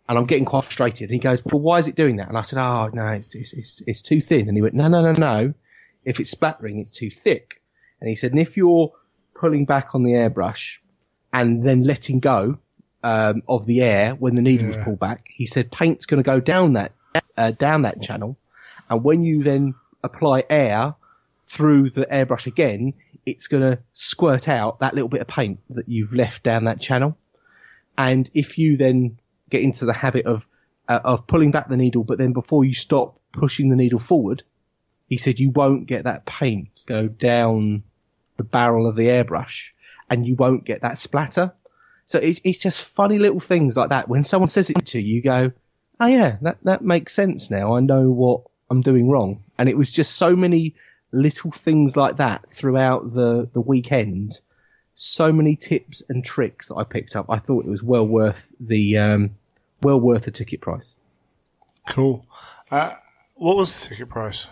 And I'm getting quite frustrated. And he goes, well, why is it doing that? And I said, no, it's too thin. And he went, no. If it's splattering, it's too thick. And he said, and if you're pulling back on the airbrush and then letting go of the air when the needle was pulled back, he said paint's going to go down that channel, and when you then apply air through the airbrush again, it's going to squirt out that little bit of paint that you've left down that channel. And if you then get into the habit of pulling back the needle, but then before you stop pushing the needle forward, he said you won't get that paint go down the barrel of the airbrush, and you won't get that splatter. So it's just funny little things like that. When someone says it to you, you go, oh yeah, that makes sense now. I know what I'm doing wrong. And it was just so many little things like that throughout the weekend. So many tips and tricks that I picked up. I thought it was well worth the ticket price. Cool. What was the ticket price?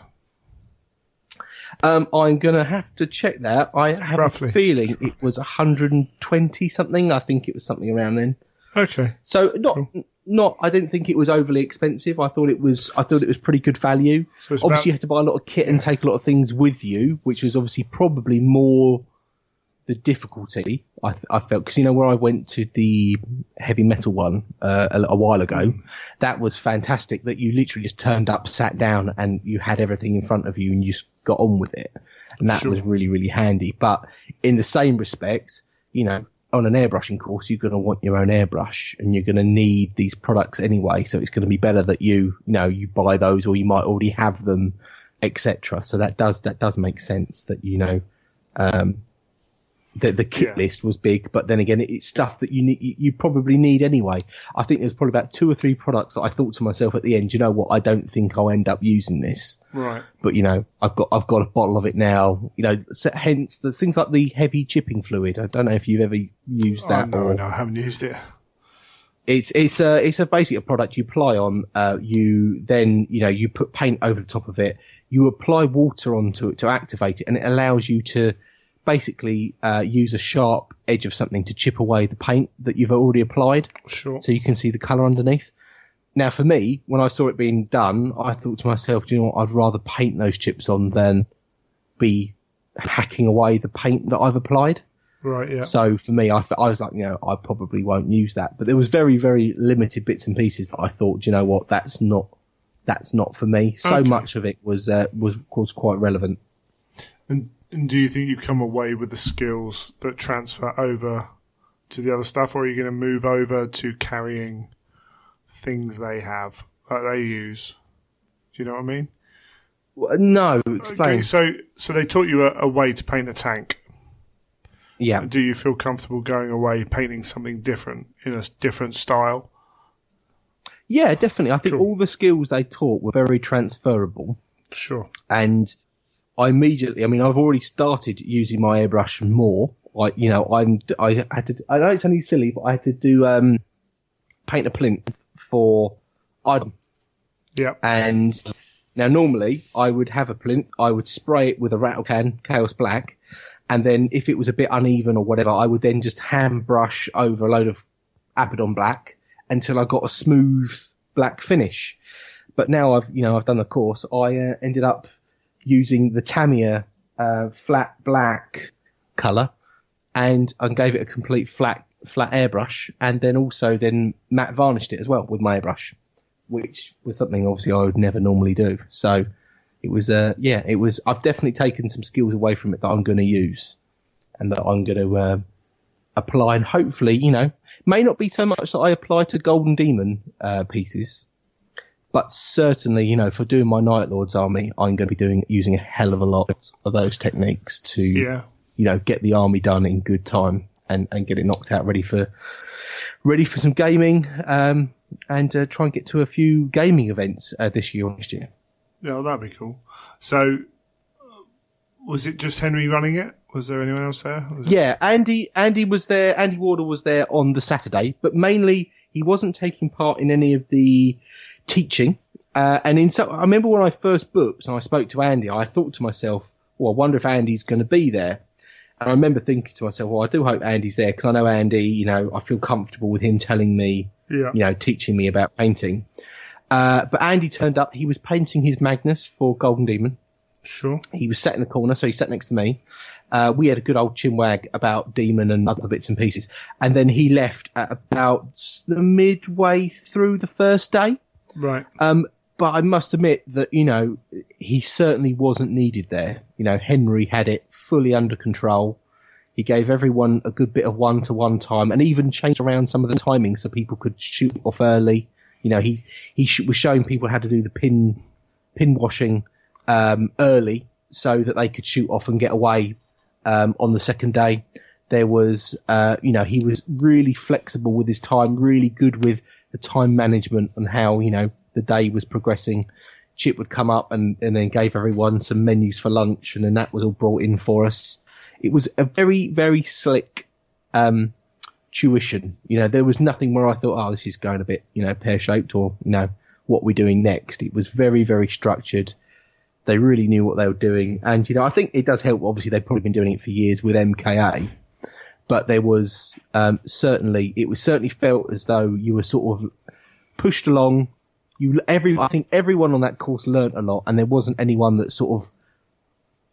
I'm going to have to check that. I have Roughly. a feeling it was 120 something. I think it was something around then. Okay. So not. I didn't think it was overly expensive. I thought it was pretty good value. So obviously, you had to buy a lot of kit and take a lot of things with you, which was obviously probably more the difficulty. I felt, because where I went to the heavy metal one a while ago, that was fantastic. That you literally just turned up, sat down, and you had everything in front of you, and you just got on with it, and that was really, really handy. But in the same respect, on an airbrushing course, you're going to want your own airbrush, and you're going to need these products anyway. So it's going to be better that you buy those, or you might already have them, etc. So that does make sense that the kit list was big, but then again, it's stuff that you probably need anyway. I think there's probably about 2 or 3 products that I thought to myself at the end, you know what, I don't think I'll end up using this. Right. But I've got a bottle of it now. So hence the things like the heavy chipping fluid. I don't know if you've ever used that. No, I haven't used it. It's basically a product you apply on. You then you put paint over the top of it. You apply water onto it to activate it, and it allows you to basically use a sharp edge of something to chip away the paint that you've already applied. Sure. So you can see the colour underneath. Now, for me, when I saw it being done, I thought to myself, do you know what, I'd rather paint those chips on than be hacking away the paint that I've applied. Right, yeah. So for me, I was like, I probably won't use that. But there was very, very limited bits and pieces that I thought, do you know what, that's not for me. So much of it was quite relevant. And do you think you come away with the skills that transfer over to the other stuff, or are you going to move over to carrying things they have, that they use? Do you know what I mean? Well, no, explain. Okay, so they taught you a way to paint a tank. Yeah. Do you feel comfortable going away painting something different in a different style? Yeah, definitely. I think all the skills they taught were very transferable. Sure. And I've already started using my airbrush more. I had to. I know it's only silly, but I had to do paint a plinth for Item. Yeah. And now normally I would have a plinth, I would spray it with a rattle can, Chaos Black, and then if it was a bit uneven or whatever, I would then just hand brush over a load of Abaddon Black until I got a smooth black finish. But now I've done the course, I ended up using the Tamiya flat black colour, and I gave it a complete flat airbrush, and then matte varnished it as well with my airbrush, which was something obviously I would never normally do. So it was I've definitely taken some skills away from it that I'm going to use and that I'm going to apply, and hopefully may not be so much that I apply to Golden Demon pieces. But certainly, for doing my Night Lord's army, I'm going to be using a hell of a lot of those techniques to, get the army done in good time and get it knocked out ready for some gaming, and try and get to a few gaming events this year or next year. Yeah, that'd be cool. So, was it just Henry running it? Was there anyone else there? Yeah, Andy was there. Andy Warder was there on the Saturday, but mainly he wasn't taking part in any of the teaching. I remember when I first booked and I spoke to Andy, I thought to myself, I wonder if Andy's going to be there. And I remember thinking to myself, I do hope Andy's there, because I know Andy, I feel comfortable with him telling me, teaching me about painting. But Andy turned up. He was painting his Magnus for Golden Demon. Sure. He was sat in the corner, so he sat next to me. We had a good old chinwag about Demon and other bits and pieces. And then he left at about the midway through the first day. Right. But I must admit that, he certainly wasn't needed there. Henry had it fully under control. He gave everyone a good bit of one-to-one time and even changed around some of the timings so people could shoot off early. He was showing people how to do the pin washing early so that they could shoot off and get away on the second day. There was, he was really flexible with his time, really good with the time management and how, the day was progressing. Chip would come up and then gave everyone some menus for lunch, and then that was all brought in for us. It was a very, very slick tuition. There was nothing where I thought, this is going a bit, pear-shaped or, what we're doing next. It was very, very structured. They really knew what they were doing. And, I think it does help. Obviously, they've probably been doing it for years with MKA. But there was it certainly felt as though you were sort of pushed along. I think everyone on that course learnt a lot, and there wasn't anyone that sort of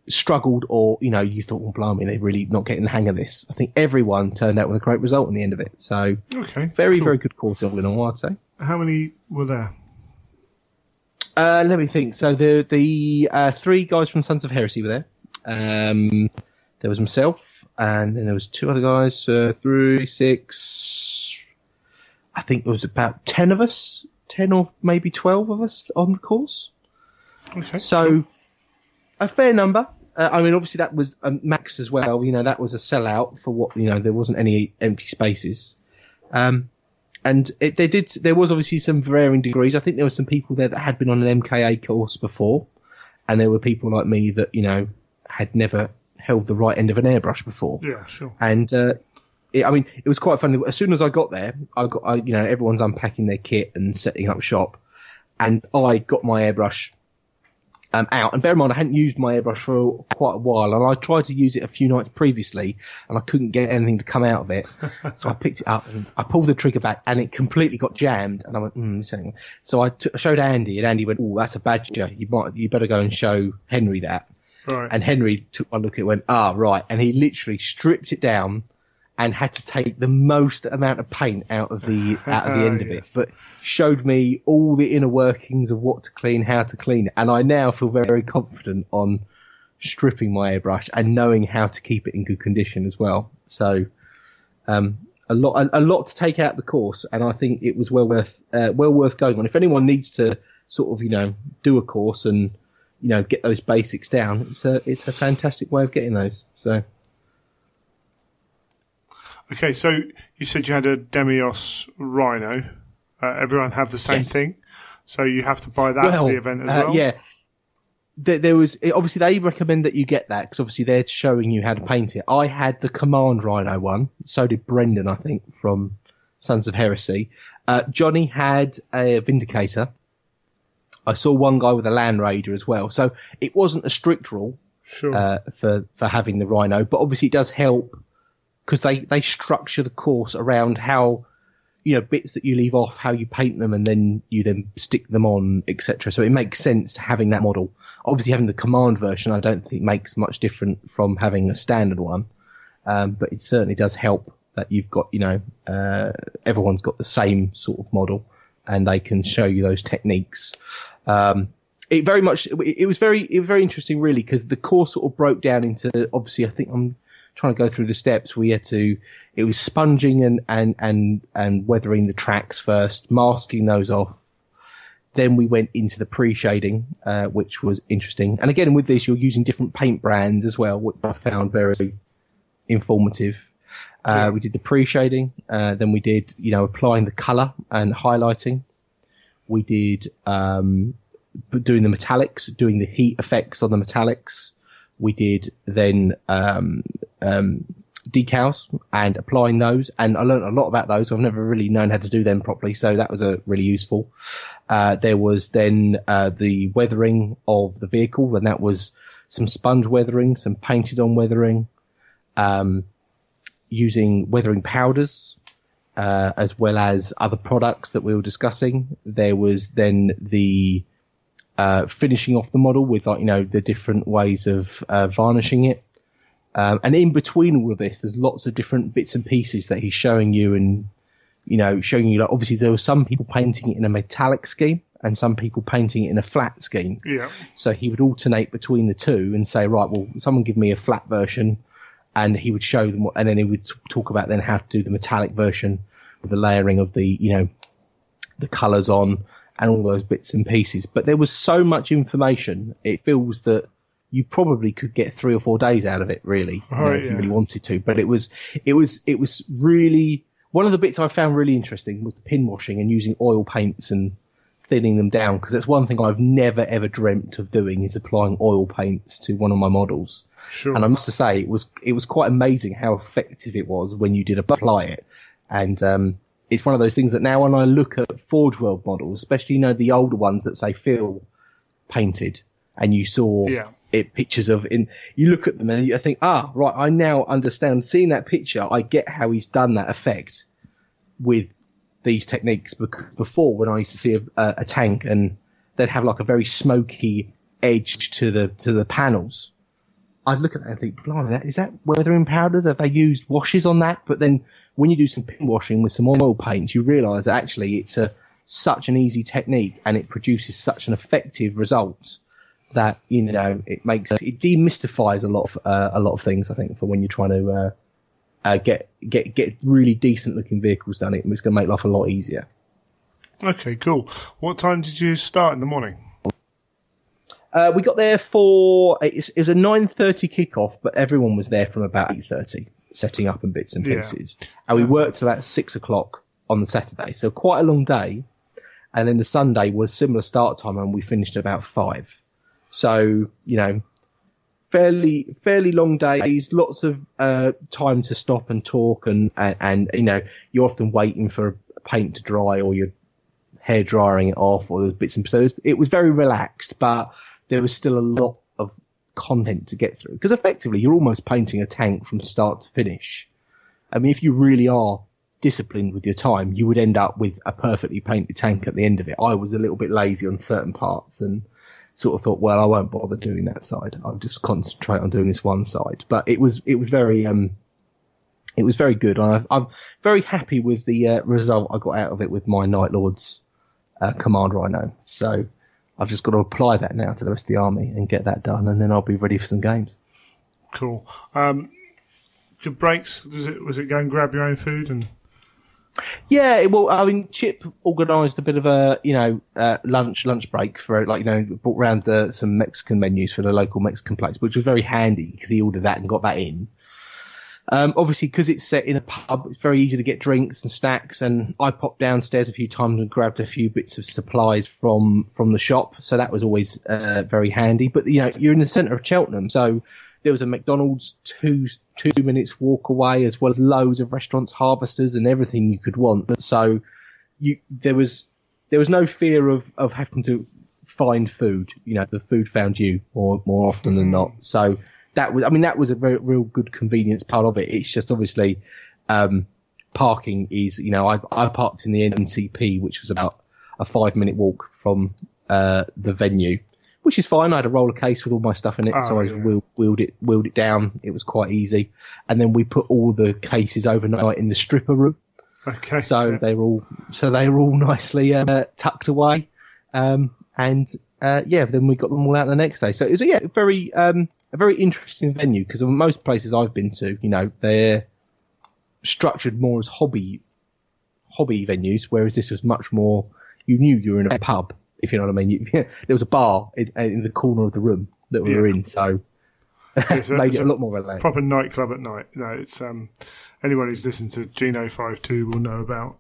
struggled or, you thought, well, blimey, they're really not getting the hang of this. I think everyone turned out with a great result in the end of it. So, very, cool. Very good course all in all, I'd say. How many were there? Let me think. So the 3 guys from Sons of Heresy were there. There was myself, and then there was 2 other guys, 3, 6. I think there was about 10 of us, 10 or maybe 12 of us on the course. Okay. So a fair number. Obviously that was Max as well. That was a sellout for what, there wasn't any empty spaces. And there was obviously some varying degrees. I think there were some people there that had been on an MKA course before, and there were people like me that, had never held the right end of an airbrush before. Yeah, sure. And, it was quite funny. As soon as I got there, everyone's unpacking their kit and setting up shop, and I got my airbrush out. And bear in mind, I hadn't used my airbrush for quite a while, and I tried to use it a few nights previously, and I couldn't get anything to come out of it. So I picked it up and I pulled the trigger back, and it completely got jammed. And I went, this ain't. So I showed Andy, and Andy went, "Oh, that's a badger. You better go and show Henry that." Right. And Henry took one look at it, and went, right, and he literally stripped it down and had to take the most amount of paint out of the end of it, but showed me all the inner workings of what to clean, how to clean it, and I now feel very, very confident on stripping my airbrush and knowing how to keep it in good condition as well. So, a lot to take out the course, and I think it was well worth going on. If anyone needs to sort of do a course and get those basics down, it's a fantastic way of getting those. So. Okay, so you said you had a Demios Rhino. Everyone have the same thing, so you have to buy that for the event as well. Yeah, there was obviously they recommend that you get that because obviously they're showing you how to paint it. I had the Command Rhino one. So did Brendan, I think, from Sons of Heresy. Johnny had a Vindicator. I saw one guy with a Land Raider as well. So it wasn't a strict rule for having the Rhino, but obviously it does help. Because they structure the course around how, bits that you leave off, how you paint them, and then you stick them on, etc. So it makes sense having that model. Obviously, having the Command version, I don't think makes much different from having the standard one. But it certainly does help that you've got, everyone's got the same sort of model, and they can show you those techniques. It was very interesting, really, because the course sort of broke down into, obviously, I think I'm trying to go through the steps. It was sponging and weathering the tracks first, masking those off. Then we went into the pre-shading, which was interesting. And again, with this, you're using different paint brands as well, which I found very informative. We did the pre-shading, then we did, applying the colour and highlighting. We did, doing the metallics, doing the heat effects on the metallics. We did then, decals and applying those, and I learned a lot about those. I've never really known how to do them properly, so that was really useful. There was then the weathering of the vehicle, and that was some sponge weathering, some painted on weathering, using weathering powders, as well as other products that we were discussing. There was then the finishing off the model with the different ways of varnishing it. And in between all of this, there's lots of different bits and pieces that he's showing you, and showing you, like, obviously there were some people painting it in a metallic scheme and some people painting it in a flat scheme. Yeah. So he would alternate between the two and say, right, well, someone give me a flat version, and he would show them, and then he would talk about then how to do the metallic version with the layering of the, the colours on and all those bits and pieces. But there was so much information, it feels that you probably could get 3 or 4 days out of it, really, if you really wanted to. But it was really, one of the bits I found really interesting was the pin washing and using oil paints and thinning them down, because that's one thing I've never ever dreamt of doing, is applying oil paints to one of my models. Sure. And I must say, it was quite amazing how effective it was when you did apply it. And it's one of those things that now when I look at Forge World models, especially the older ones that say Phil painted, and you saw pictures of you look at them and you think, right, I now understand. Seeing that picture, I get how he's done that effect with these techniques. Before, when I used to see a tank and they'd have like a very smoky edge to the panels, I'd look at that and think, blimey, is that weathering powders? Have they used washes on that? But then when you do some pin washing with some oil paints, you realise that actually it's such an easy technique and it produces such an effective result that it demystifies a lot of things. I think for when you're trying to get really decent looking vehicles done, it's going to make life a lot easier. Okay, cool. What time did you start in the morning? We got there for it was a 9:30 kickoff, but everyone was there from about 8:30, setting up and bits and pieces. And we worked till about 6 o'clock on the Saturday, so quite a long day. And then the Sunday was similar start time, and we finished at about 5. So fairly long days, lots of time to stop and talk, and you're often waiting for paint to dry, or you're hair drying it off, or there's bits and pieces. It was very relaxed, but there was still a lot of content to get through, because effectively you're almost painting a tank from start to finish. I mean, if you really are disciplined with your time, you would end up with a perfectly painted tank at the end of it. I was a little bit lazy on certain parts and sort of thought, well, I won't bother doing that side. I'll just concentrate on doing this one side. But it was very good. I'm very happy with the result I got out of it with my Night Lords Command Rhino. So I've just got to apply that now to the rest of the army and get that done, and then I'll be ready for some games. Cool. Good breaks. Was it go and grab your own food and? Yeah, well, I mean, Chip organised a bit of a lunch break for brought round some Mexican menus for the local Mexican place, which was very handy because he ordered that and got that in. Obviously, because it's set in a pub, it's very easy to get drinks and snacks, and I popped downstairs a few times and grabbed a few bits of supplies from the shop, so that was always very handy. But you're in the centre of Cheltenham, so there was a McDonald's two minutes walk away, as well as loads of restaurants, Harvesters, and everything you could want. So there was no fear of having to find food. The food found you more often than not. So that was a very real good convenience part of it. It's just obviously parking is I parked in the NCP, which was about a 5-minute walk from the venue, which is fine. I had a roller case with all my stuff in it, so I just wheeled it down. It was quite easy, and then we put all the cases overnight in the stripper room. Okay. So they were all nicely tucked away, and then we got them all out the next day. So it was a very interesting venue, because most places I've been to, they're structured more as hobby venues, whereas this was much more. You knew you were in a pub, if you know what I mean. There was a bar in the corner of the room that we were in, so made it a lot more relaxed. Proper nightclub at night. No, it's anyone who's listened to Geno 5.2 will know about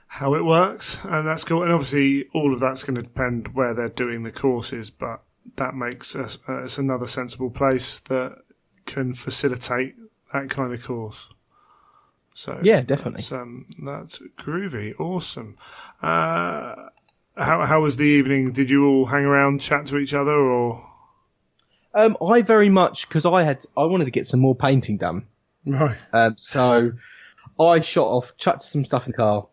how it works, and that's cool. And obviously, all of that's going to depend where they're doing the courses, but that makes us it's another sensible place that can facilitate that kind of course. So yeah, definitely. That's groovy, awesome. How was the evening? Did you all hang around, chat to each other, or? I very much, because I wanted to get some more painting done. Right. So I shot off, chucked some stuff in the car,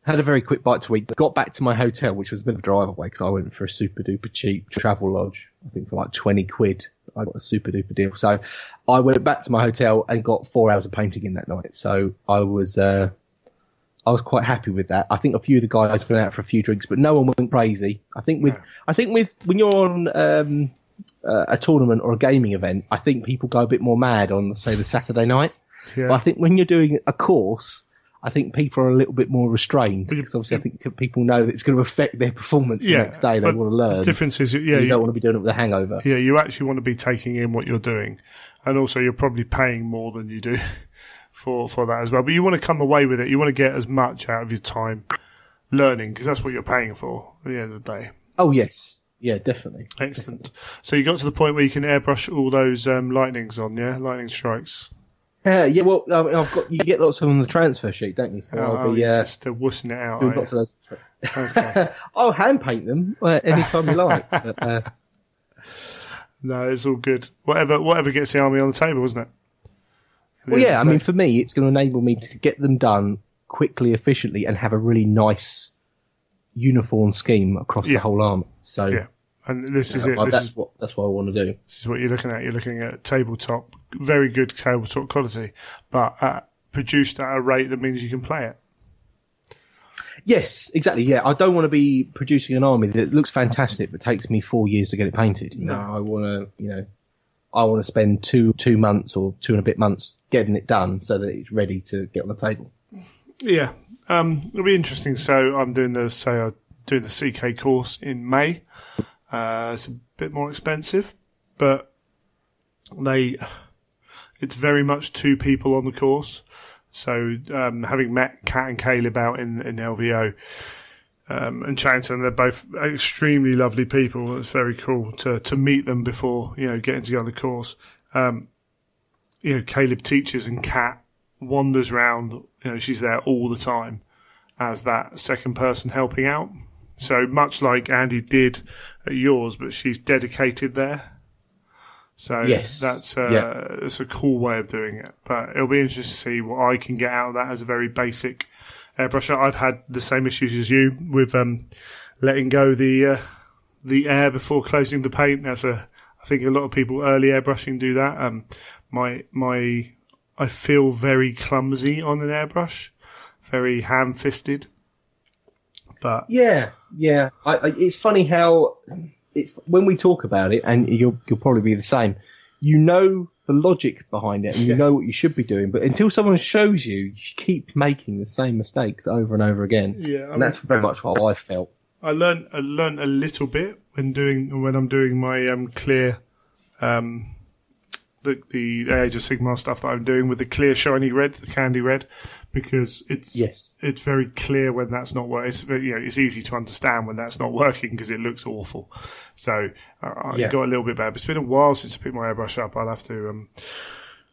had a very quick bite to eat, got back to my hotel, which was a bit of a drive away because I went for a super duper cheap travel lodge. I think for like 20 quid, I got a super duper deal. So I went back to my hotel and got 4 hours of painting in that night. So I was quite happy with that. I think a few of the guys went out for a few drinks, but no one went crazy. I think with when you're on a tournament or a gaming event, I think people go a bit more mad on, say, the Saturday night. Yeah. But I think when you're doing a course, I think people are a little bit more restrained, because obviously I think people know that it's going to affect their performance the next day. They want to learn. The difference is, you don't want to be doing it with a hangover. Yeah, you actually want to be taking in what you're doing, and also you're probably paying more than you do for that as well. But you want to come away with it. You want to get as much out of your time learning, because that's what you're paying for at the end of the day. Oh yes, yeah, definitely. Excellent. Definitely. So you got to the point where you can airbrush all those lightnings on, yeah, lightning strikes. Yeah, well, I mean, you get lots of them on the transfer sheet, don't you? So I'll be just wussing it out. doing lots of those. Okay. I'll hand paint them anytime you like. But, no, it's all good. Whatever gets the army on the table, isn't it? Well, yeah, I mean, for me, it's going to enable me to get them done quickly, efficiently, and have a really nice uniform scheme across the whole army. So, yeah, and this is it. That's what I want to do. This is what you're looking at. You're looking at tabletop, very good tabletop quality, but produced at a rate that means you can play it. Yes, exactly. Yeah, I don't want to be producing an army that looks fantastic but takes me 4 years to get it painted. You know, I want to spend two months or 2 and a bit months getting it done so that it's ready to get on the table. Yeah, it'll be interesting. So I'm doing the CK course in May. It's a bit more expensive, but it's very much 2 people on the course. So having met Kat and Caleb out in LVO and chatting to them, they're both extremely lovely people. It's very cool to meet them before getting to go on the course. Caleb teaches and Kat wanders around. She's there all the time as that second person helping out. So much like Andy did at yours, but she's dedicated there. So yes. That's it's a cool way of doing it. But it'll be interesting to see what I can get out of that as a very basic airbrush. I've had the same issues as you with letting go the air before closing the paint. I think a lot of people early airbrushing do that. I feel very clumsy on an airbrush, very ham-fisted. But yeah. It's funny how it's when we talk about it, and you'll probably be the same. You know the logic behind it, and you know what you should be doing, but until someone shows you, you keep making the same mistakes over and over again. Yeah, and that's very much what I felt. I learned a little bit when I'm doing my clear, the Age of Sigmar stuff that I'm doing with the clear shiny red, the candy red, because it's very clear when that's not working. It's easy to understand when that's not working because it looks awful. So I got a little bit bad. But it's been a while since I picked my airbrush up. I'll have to. I'm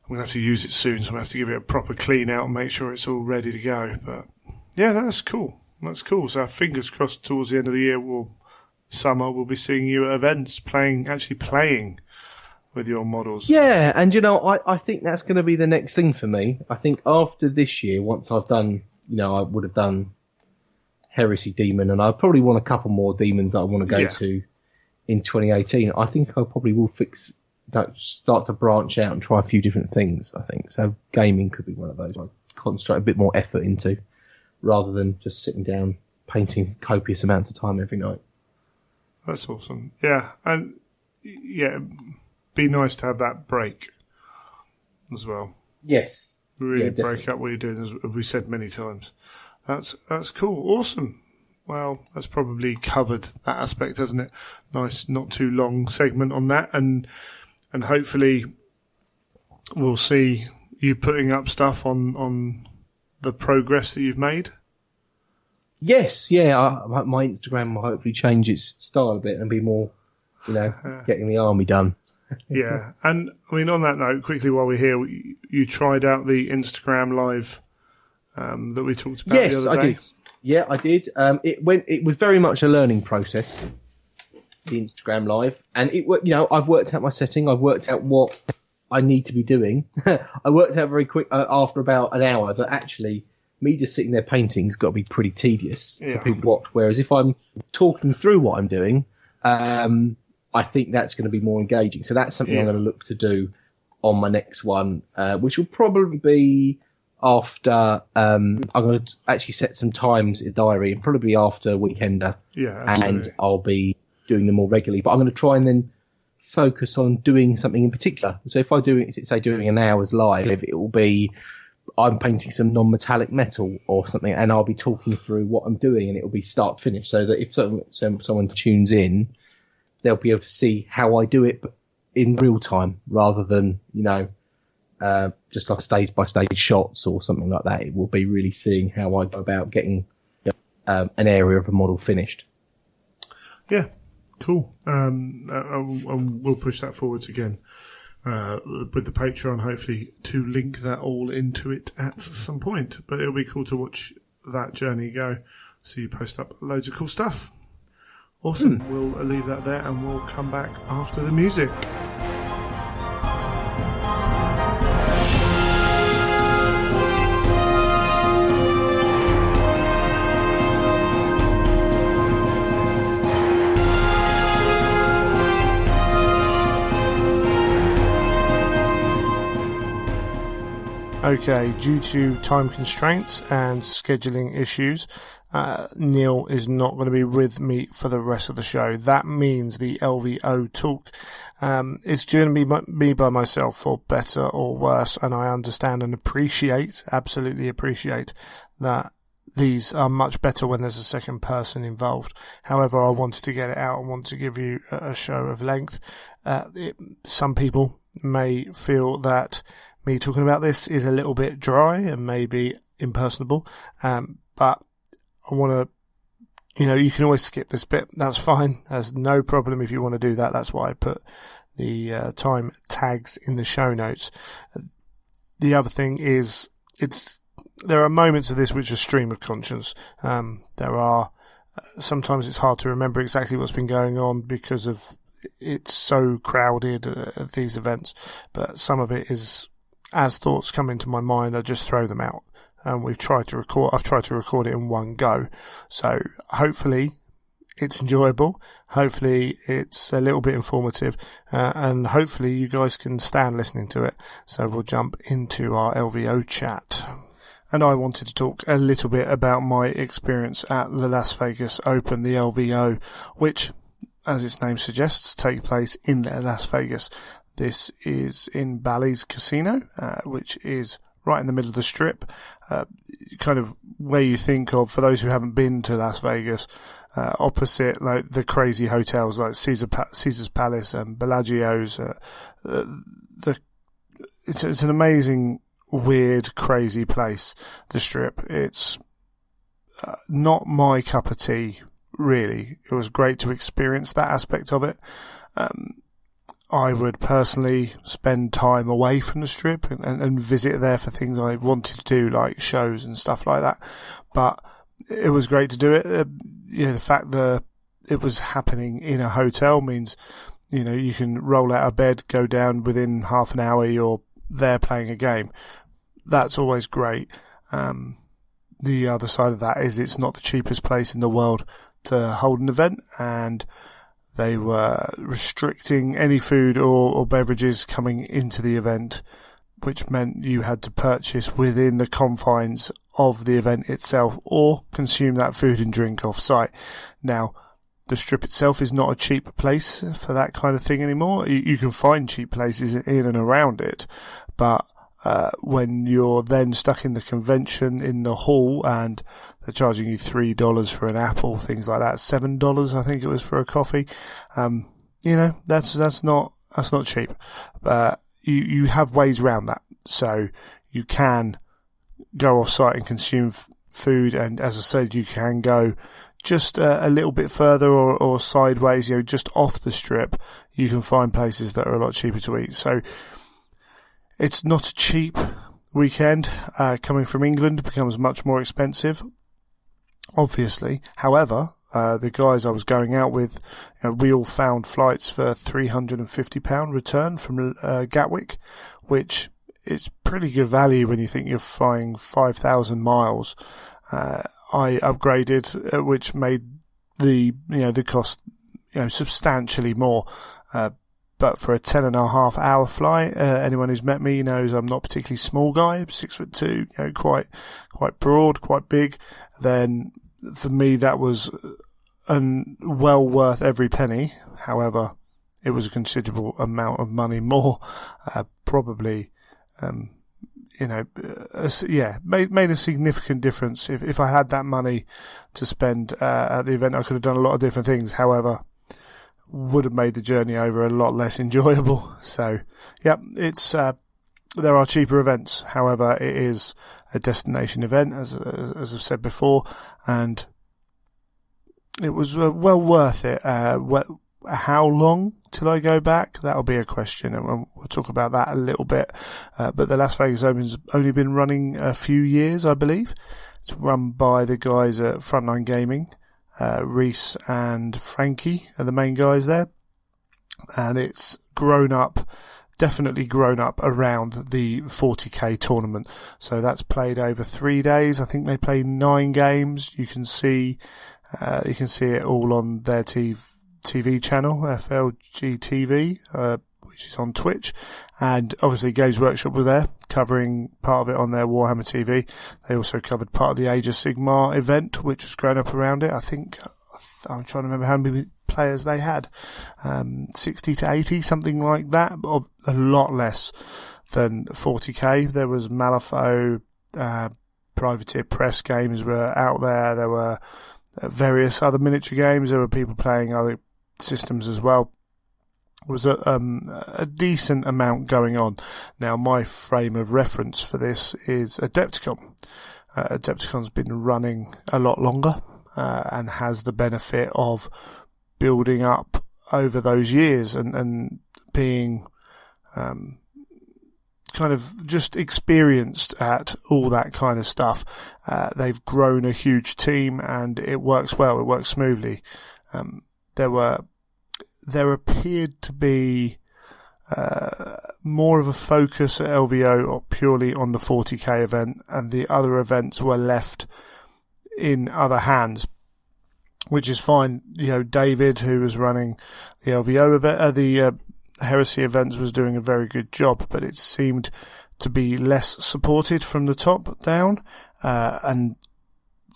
gonna have to use it soon, so I'm gonna have to give it a proper clean out and make sure it's all ready to go. But yeah, that's cool. That's cool. So fingers crossed towards the end of the year, summer, we'll be seeing you at events actually playing with your models. Yeah, and I think that's going to be the next thing for me. I think after this year, once I've done, I would have done Heresy Demon, and I probably want a couple more demons that I want to go to in 2018. I think I probably will start to branch out and try a few different things, I think. So gaming could be one of those I concentrate a bit more effort into, rather than just sitting down painting copious amounts of time every night. That's awesome. Yeah, and be nice to have that break as well. Yes. Really break up what you're doing, as we said many times. That's cool. Awesome. Well, that's probably covered that aspect, hasn't it? Nice, not too long segment on that, and hopefully we'll see you putting up stuff on the progress that you've made. Yes, my Instagram will hopefully change its style a bit and be more, getting the army done. Yeah, and I mean, on that note, quickly while we're here, you tried out the Instagram live that we talked about the other day. Yes, I did. Yeah, I did. It was very much a learning process, the Instagram live, and I've worked out my setting. I've worked out what I need to be doing. I worked out very quick after about an hour that actually me just sitting there painting's got to be pretty tedious for people to watch. Whereas if I'm talking through what I'm doing, I think that's going to be more engaging. So that's something I'm going to look to do on my next one, which will probably be after I'm going to actually set some times in the diary, probably after Weekender. Yeah, absolutely. And I'll be doing them more regularly. But I'm going to try and then focus on doing something in particular. So if I do, say, doing an hour's live, it will be I'm painting some non-metallic metal or something, and I'll be talking through what I'm doing, and it will be start to finish, so that if someone tunes in, they'll be able to see how I do it, but in real time, rather than, just like stage by stage shots or something like that. It will be really seeing how I go about getting an area of a model finished. Yeah, cool. We'll push that forwards again with the Patreon, hopefully, to link that all into it at some point. But it'll be cool to watch that journey go. So you post up loads of cool stuff. Awesome. We'll leave that there and we'll come back after the music. Okay, due to time constraints and scheduling issues, Neil is not going to be with me for the rest of the show. That means the LVO talk is going to be me by myself, for better or worse, and I understand and absolutely appreciate that these are much better when there's a second person involved. However, I wanted to get it out and want to give you a show of length. Some people may feel that me talking about this is a little bit dry and maybe impersonable, but I want to, you can always skip this bit. That's fine. There's no problem if you want to do that. That's why I put the time tags in the show notes. The other thing is, there are moments of this which are stream of conscience. Sometimes it's hard to remember exactly what's been going on because of it's so crowded at these events, but some of it is, as thoughts come into my mind, I just throw them out. And I've tried to record it in one go. So hopefully it's enjoyable. Hopefully it's a little bit informative. And hopefully you guys can stand listening to it. So we'll jump into our LVO chat. And I wanted to talk a little bit about my experience at the Las Vegas Open, the LVO, which, as its name suggests, take place in Las Vegas. This is in Bally's Casino, which is right in the middle of the Strip, kind of where you think of, for those who haven't been to Las Vegas, opposite like the crazy hotels like Caesar's Palace and Bellagio's. It's an amazing, weird, crazy place, the Strip. It's not my cup of tea, really. It was great to experience that aspect of it. I would personally spend time away from the Strip and visit there for things I wanted to do, like shows and stuff like that. But it was great to do it. The fact that it was happening in a hotel means, you can roll out of bed, go down within half an hour, you're there playing a game. That's always great. The other side of that is it's not the cheapest place in the world to hold an event, and they were restricting any food or beverages coming into the event, which meant you had to purchase within the confines of the event itself or consume that food and drink off site. Now, the Strip itself is not a cheap place for that kind of thing anymore. You can find cheap places in and around it, but when you're then stuck in the convention in the hall and they're charging you $3 for an apple, things like that, $7 I think it was for a coffee, that's not cheap. But you have ways around that, so you can go off site and consume food, and as I said, you can go just a little bit further or sideways, just off the Strip. You can find places that are a lot cheaper to eat. So it's not a cheap weekend. Coming from England becomes much more expensive, obviously. However, the guys I was going out with, we all found flights for £350 return from Gatwick, which is pretty good value when you think you're flying 5,000 miles. I upgraded, which made the cost, substantially more. but for a 10.5 hour flight, anyone who's met me knows I'm not a particularly small guy. I'm 6'2", quite broad, quite big. Then for me, that was well worth every penny. However, it was a considerable amount of money more, probably, made a significant difference. If I had that money to spend at the event, I could have done a lot of different things. However, would have made the journey over a lot less enjoyable. So, yeah, there are cheaper events. However, it is a destination event, as I've said before, and it was well worth it. How long till I go back? That'll be a question, and we'll talk about that a little bit. But the Las Vegas Open's only been running a few years, I believe. It's run by the guys at Frontline Gaming. Reese and Frankie are the main guys there. And it's definitely grown up around the 40k tournament. So that's played over 3 days. I think they play 9 games. You can see it all on their TV channel, FLG TV, which is on Twitch. And obviously Games Workshop were there, covering part of it on their Warhammer TV. They also covered part of the Age of Sigmar event, which has grown up around it. I think, I'm trying to remember how many players they had. 60 to 80, something like that, but a lot less than 40k. There was Malifaux, Privateer Press games were out there. There were various other miniature games. There were people playing other systems as well. Was a decent amount going on. Now, my frame of reference for this is Adepticon. Adepticon's been running a lot longer, and has the benefit of building up over those years and being, kind of just experienced at all that kind of stuff. They've grown a huge team and it works well. It works smoothly. There appeared to be more of a focus at LVO purely on the 40k event, and the other events were left in other hands, which is fine. David, who was running the LVO event, the Heresy events, was doing a very good job, but it seemed to be less supported from the top down, and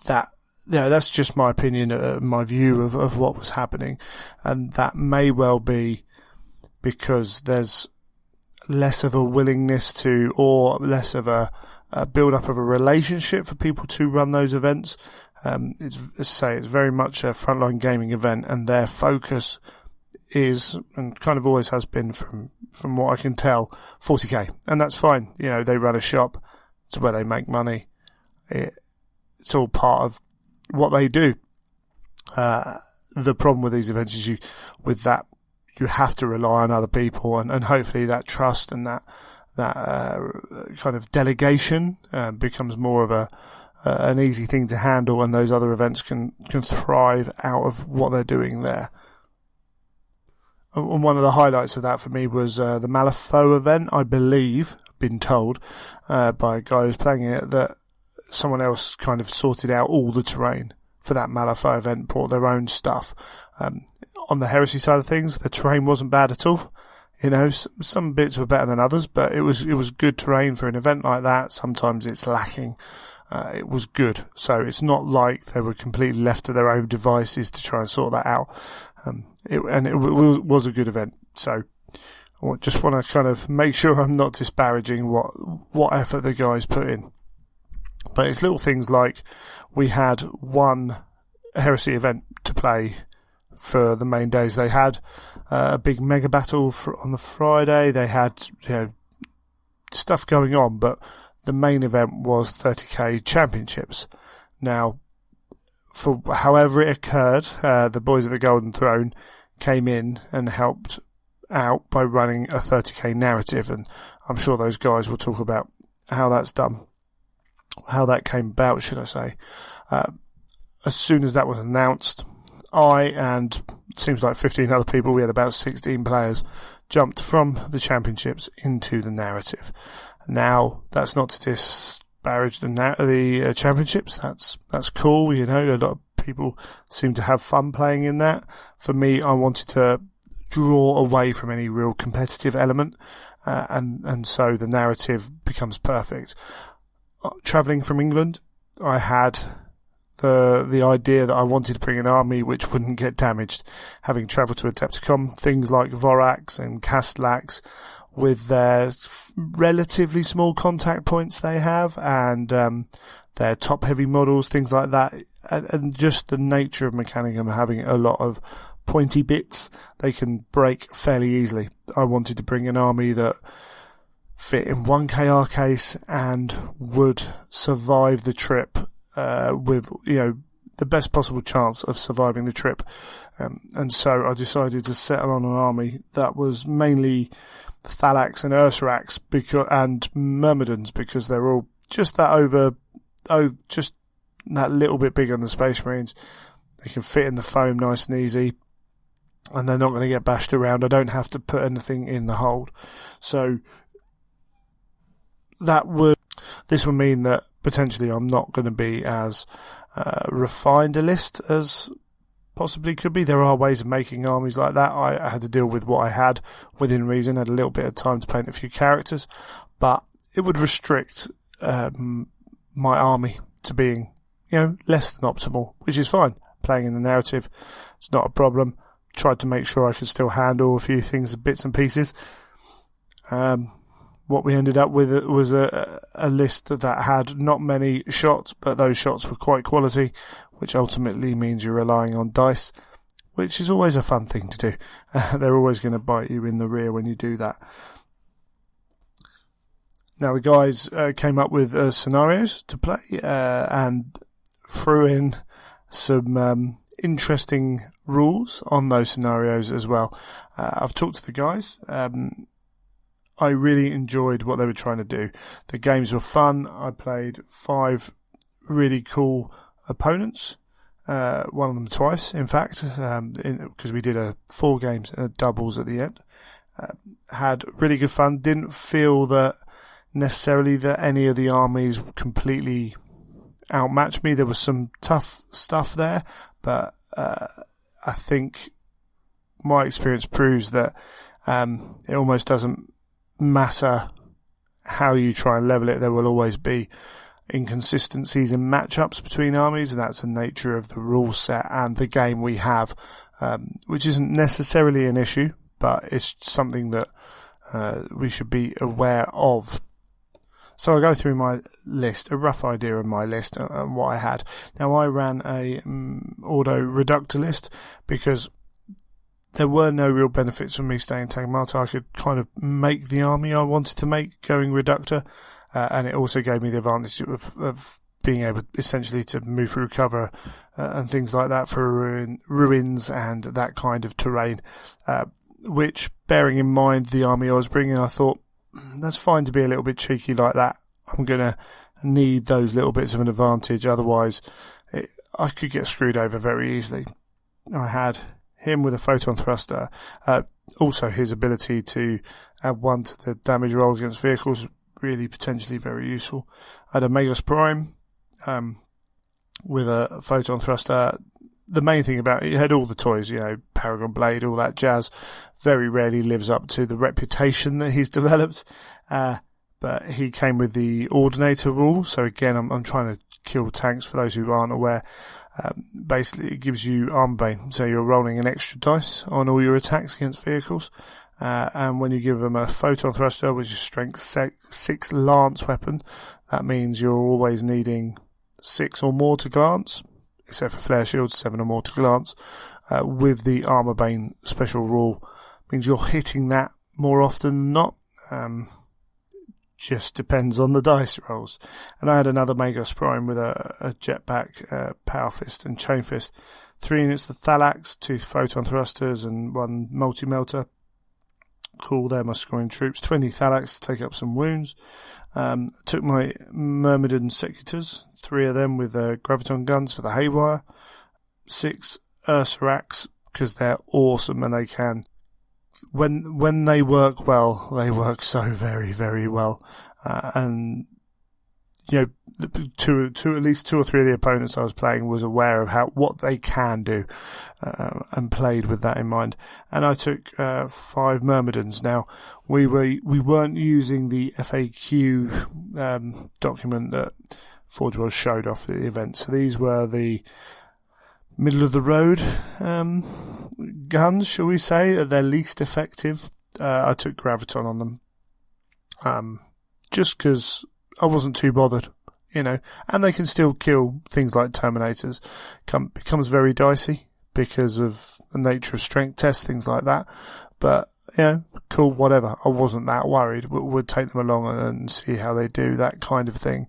that. That's just my opinion, my view of what was happening. And that may well be because there's less of a willingness to, or less of a build-up of a relationship for people to run those events. It's very much a Frontline Gaming event, and their focus is, and kind of always has been from what I can tell, 40k. And that's fine. They run a shop. It's where they make money. It's all part of what they do. The problem with these events is you have to rely on other people, and hopefully that trust and that kind of delegation becomes more of an easy thing to handle, and those other events can thrive out of what they're doing there. And one of the highlights of that for me was the Malifaux event. I believe, been told by a guy who's playing it, that someone else kind of sorted out all the terrain for that Malifaux event, brought their own stuff. On the Heresy side of things, the terrain wasn't bad at all. Some bits were better than others, but it was good terrain for an event like that. Sometimes it's lacking. It was good. So it's not like they were completely left to their own devices to try and sort that out. It was a good event. So I just want to kind of make sure I'm not disparaging what effort the guys put in. But it's little things like we had one Heresy event to play for the main days. They had a big mega battle on the Friday. They had stuff going on, but the main event was 30k championships. Now, for however it occurred, the boys at the Golden Throne came in and helped out by running a 30k narrative, and I'm sure those guys will talk about how that's done. How that came about, should I say. As soon as that was announced, I and it seems like 15 other people, we had about 16 players, jumped from the championships into the narrative. Now, that's not to disparage the championships. That's cool. A lot of people seem to have fun playing in that. For me, I wanted to draw away from any real competitive element, and so the narrative becomes perfect. Travelling from England, I had the idea that I wanted to bring an army which wouldn't get damaged. Having travelled to Adepticon, things like Vorax and Castellax, with their relatively small contact points they have, and their top-heavy models, things like that, and just the nature of Mechanicum having a lot of pointy bits, they can break fairly easily. I wanted to bring an army that fit in 1KR case and would survive the trip with, the best possible chance of surviving the trip. And so I decided to settle on an army that was mainly Thalax and Ursarax and Myrmidons, because they're all just just that little bit bigger than the Space Marines. They can fit in the foam nice and easy, and they're not going to get bashed around. I don't have to put anything in the hold. So this would mean that potentially I'm not going to be as refined a list as possibly could be. There are ways of making armies like that. I had to deal with what I had within reason, had a little bit of time to paint a few characters, but it would restrict my army to being, less than optimal, which is fine. Playing in the narrative, it's not a problem. Tried to make sure I could still handle a few things, bits and pieces. What we ended up with was a list that had not many shots, but those shots were quite quality, which ultimately means you're relying on dice, which is always a fun thing to do. They're always going to bite you in the rear when you do that. Now, the guys came up with scenarios to play and threw in some interesting rules on those scenarios as well. I've talked to the guys. I really enjoyed what they were trying to do. The games were fun. I played 5 really cool opponents. One of them twice, in fact, because we did 4 games and a doubles at the end. Had really good fun. Didn't feel that necessarily that any of the armies completely outmatched me. There was some tough stuff there, but I think my experience proves that it almost doesn't matter how you try and level it. There will always be inconsistencies in matchups between armies, and that's the nature of the rule set and the game we have, which isn't necessarily an issue, but it's something that we should be aware of. So I'll go through my list, a rough idea of my list and what I had. Now, I ran a auto reductor list because there were no real benefits from me staying Tagmata. I could kind of make the army I wanted to make going reductor, and it also gave me the advantage of being able essentially to move through cover and things like that for ruins and that kind of terrain, which, bearing in mind the army I was bringing, I thought, that's fine to be a little bit cheeky like that. I'm going to need those little bits of an advantage, otherwise I could get screwed over very easily. I had him with a photon thruster. Also, his ability to add 1 to the damage roll against vehicles, really potentially very useful. I had a Magos Prime with a photon thruster. The main thing about it, he had all the toys, Paragon Blade, all that jazz. Very rarely lives up to the reputation that he's developed. But he came with the Ordinator rule. So again, I'm trying to kill tanks for those who aren't aware. Basically, it gives you armor bane. So you're rolling an extra dice on all your attacks against vehicles. And when you give them a photon thruster, which is strength 6 lance weapon, that means you're always needing 6 or more to glance, except for flare shields, 7 or more to glance. With the armor bane special rule, means you're hitting that more often than not. Just depends on the dice rolls. And I had another Magos Prime with a jetpack, power fist and chain fist. 3 units of Thalax, 2 photon thrusters and 1 multi-melter. Cool, they're my scoring troops. 20 Thalax to take up some wounds. Took my Myrmidon Secutors, 3 of them with graviton guns for the haywire. 6 Ursarax, because they're awesome and they can, when they work well, they work so very, very well. And at least two or three of the opponents I was playing was aware of what they can do, and played with that in mind. And I took 5 Myrmidons. Now we weren't using the FAQ document that Forge World showed off at the event, so these were the middle of the road guns, shall we say, they're least effective. I took Graviton on them, just because I wasn't too bothered. And they can still kill things like Terminators. Becomes very dicey because of the nature of strength tests, things like that. But, cool, whatever. I wasn't that worried. We'd take them along and see how they do, that kind of thing.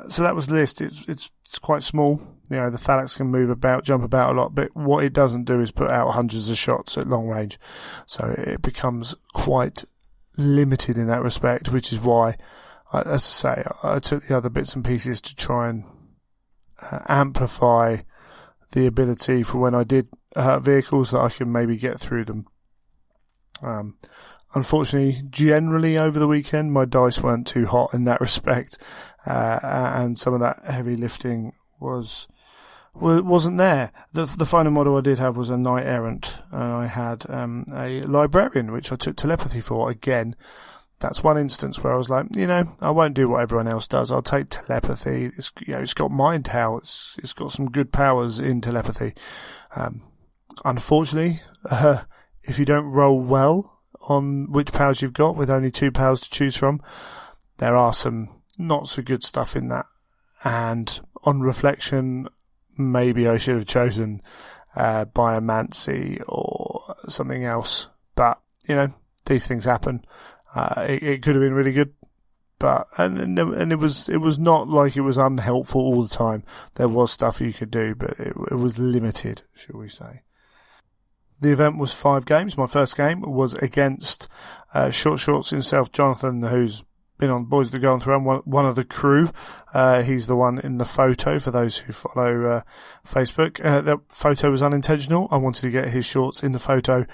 So that was the list. It's quite small. The Thalax can move about, jump about a lot, but what it doesn't do is put out hundreds of shots at long range. So it becomes quite limited in that respect, which is why, as I say, I took the other bits and pieces to try and amplify the ability for when I did hurt vehicles, that I can maybe get through them. Unfortunately, generally over the weekend, my dice weren't too hot in that respect, and some of that heavy lifting wasn't there. The final model I did have was a Knight Errant, and I had a Librarian, which I took telepathy for. Again, that's one instance where I was like, I won't do what everyone else does. I'll take telepathy. It's got mind how it's got some good powers in telepathy. Unfortunately, if you don't roll well on which powers you've got, with only 2 powers to choose from, there are some not so good stuff in that. And on reflection, maybe I should have chosen Biomancy or something else. But, these things happen. It could have been really good, but and it was not like it was unhelpful all the time. There was stuff you could do, but it was limited, shall we say. The event was 5 games. My first game was against Short Shorts himself, Jonathan, who's been on Boys That Go on Throne, one of the crew. He's the one in the photo for those who follow Facebook. That photo was unintentional. I wanted to get his shorts in the photo.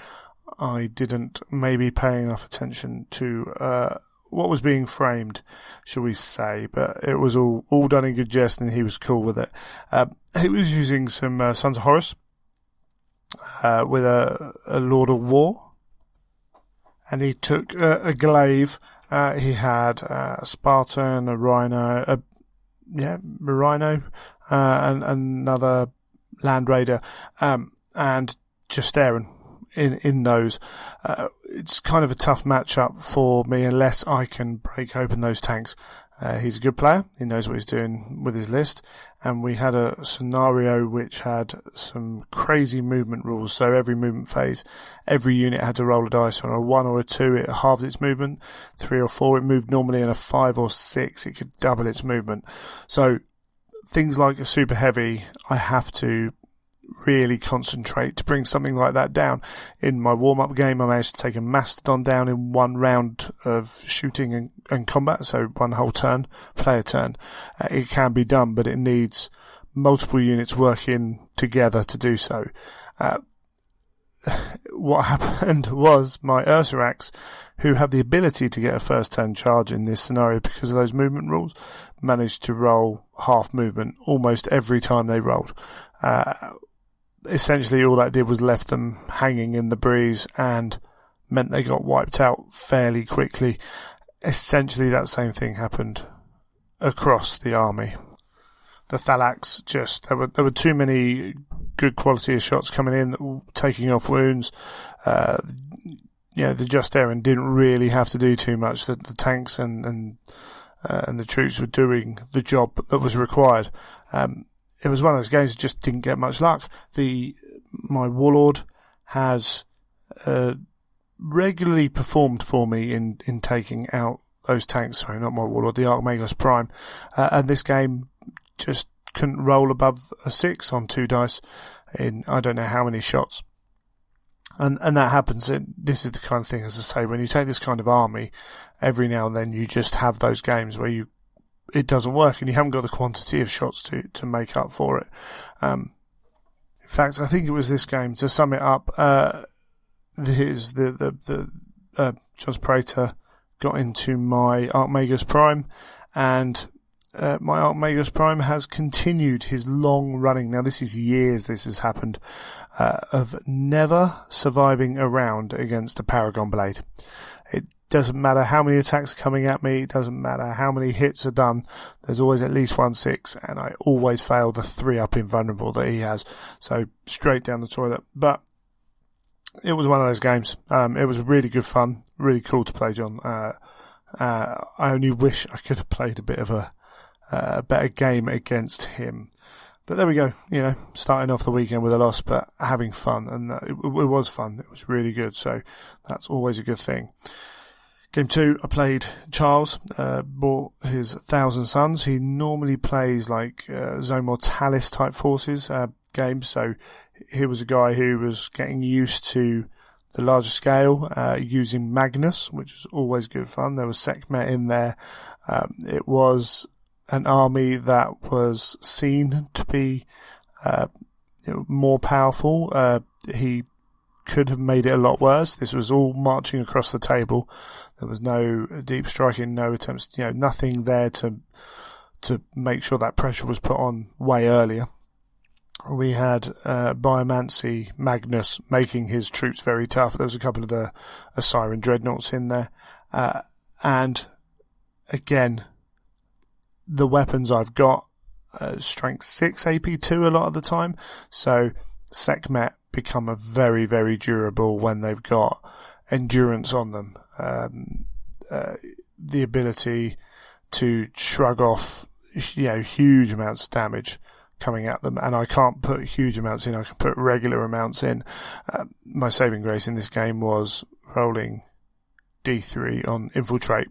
I didn't maybe pay enough attention to what was being framed, shall we say, but it was all done in good jest, and he was cool with it. He was using some Sons of Horus with a Lord of War, and he took a glaive. He had a Spartan, a Rhino, Rhino, and another Land Raider, and Justarin. In those, it's kind of a tough matchup for me unless I can break open those tanks. He's a good player. He knows what he's doing with his list. And we had a scenario which had some crazy movement rules. So every movement phase, every unit had to roll a dice. On a 1 or a 2, it halved its movement. 3 or 4, it moved normally. And a 5 or 6, it could double its movement. So things like a super heavy, I have to really concentrate to bring something like that down. In my warm-up game, I managed to take a Mastodon down in 1 round of shooting and combat, so 1 whole turn, player turn. It can be done, but it needs multiple units working together to do so. What happened was my Ursarax, who have the ability to get a first turn charge in this scenario because of those movement rules, managed to roll half movement almost every time they rolled. Essentially all that did was left them hanging in the breeze and meant they got wiped out fairly quickly. Essentially that same thing happened across the army. The Thalax there were too many good quality of shots coming in, taking off wounds. The Justarin didn't really have to do too much. The tanks and the troops were doing the job that was required. It was one of those games that just didn't get much luck. My Warlord has regularly performed for me in taking out those tanks. Sorry, not my Warlord, the Archmagos Prime. And this game just couldn't roll above a 6 on 2 dice in I don't know how many shots. And that happens. This is the kind of thing, as I say, when you take this kind of army, every now and then you just have those games where it doesn't work and you haven't got the quantity of shots to make up for it. In fact, I think it was this game, to sum it up, John Prater got into my Archmagos Prime, and my Arc Magus Prime has continued his long running. Now, this is years this has happened, of never surviving a round against a Paragon Blade. It doesn't matter how many attacks are coming at me, it doesn't matter how many hits are done, there's always at least 1/6, and I always fail the 3-up invulnerable that he has. So, straight down the toilet. But it was one of those games. It was really good fun, really cool to play, John. I only wish I could have played a bit of a better game against him. But there we go, starting off the weekend with a loss, but having fun, and it was fun. It was really good, so that's always a good thing. Game 2, I played Charles, bought his Thousand Suns. He normally plays like Zone Mortalis type forces games, so he was a guy who was getting used to the larger scale, using Magnus, which is always good fun. There was Sekhmet in there. It was an army that was seen to be more powerful. He could have made it a lot worse. This was all marching across the table. There was no deep striking, no attempts, nothing there to make sure that pressure was put on way earlier. We had Biomancy Magnus making his troops very tough. There was a couple of the Siren Dreadnoughts in there. And again, the weapons I've got, strength 6 AP2 a lot of the time. So Sekhmet become a very, very durable when they've got endurance on them. The ability to shrug off, huge amounts of damage coming at them, and I can't put huge amounts in, I can put regular amounts in. My saving grace in this game was rolling D3 on Infiltrate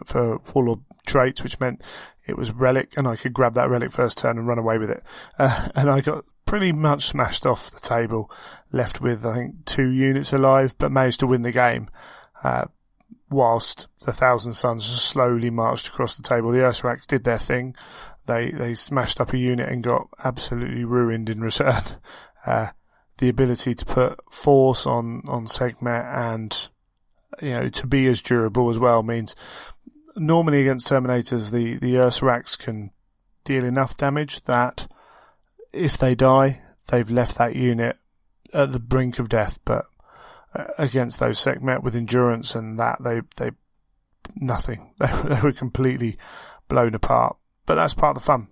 for Warlord traits, which meant it was Relic, and I could grab that Relic first turn and run away with it. And I got pretty much smashed off the table, left with, I think, 2 units alive, but managed to win the game. Whilst the Thousand Suns slowly marched across the table. The Ursaraks did their thing. They smashed up a unit and got absolutely ruined in return. The ability to put force on Sekhmet and, to be as durable as well means normally against Terminators, the Ursaraks can deal enough damage that if they die, they've left that unit at the brink of death. But against those Sekhmet with endurance and that, they nothing. They were completely blown apart. But that's part of the fun.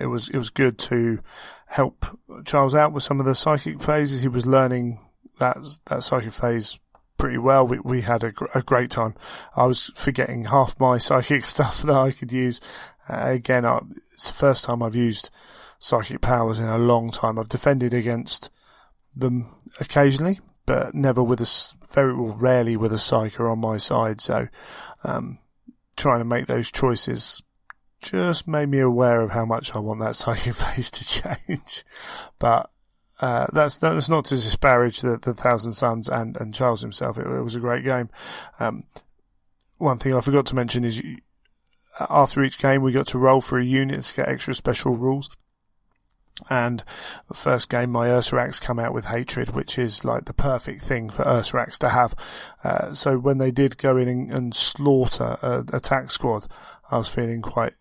It was good to help Charles out with some of the psychic phases. He was learning that psychic phase pretty well. We had a great time. I was forgetting half my psychic stuff that I could use. Again, it's the first time I've used psychic powers in a long time. I've defended against them occasionally, but never with rarely with a psyker on my side. So, trying to make those choices just made me aware of how much I want that psychic phase to change. But that's not to disparage the Thousand Suns and Charles himself. It was a great game. One thing I forgot to mention is after each game we got to roll for a unit to get extra special rules. And the first game, my Ursaraks come out with Hatred, which is like the perfect thing for Ursaraks to have. So when they did go in and slaughter a attack squad, I was feeling quite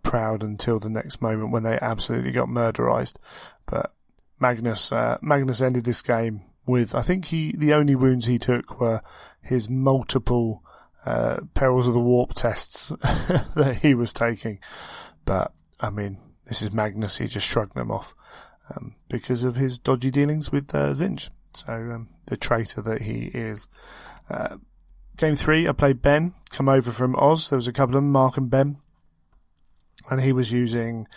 proud until the next moment when they absolutely got murderized. But Magnus ended this game with, I think the only wounds he took were his multiple Perils of the Warp tests that he was taking. But, I mean, this is Magnus, he just shrugged them off because of his dodgy dealings with Zinch. So, the traitor that he is. Game 3, I played Ben, come over from Oz. There was a couple of them, Mark and Ben. And he was using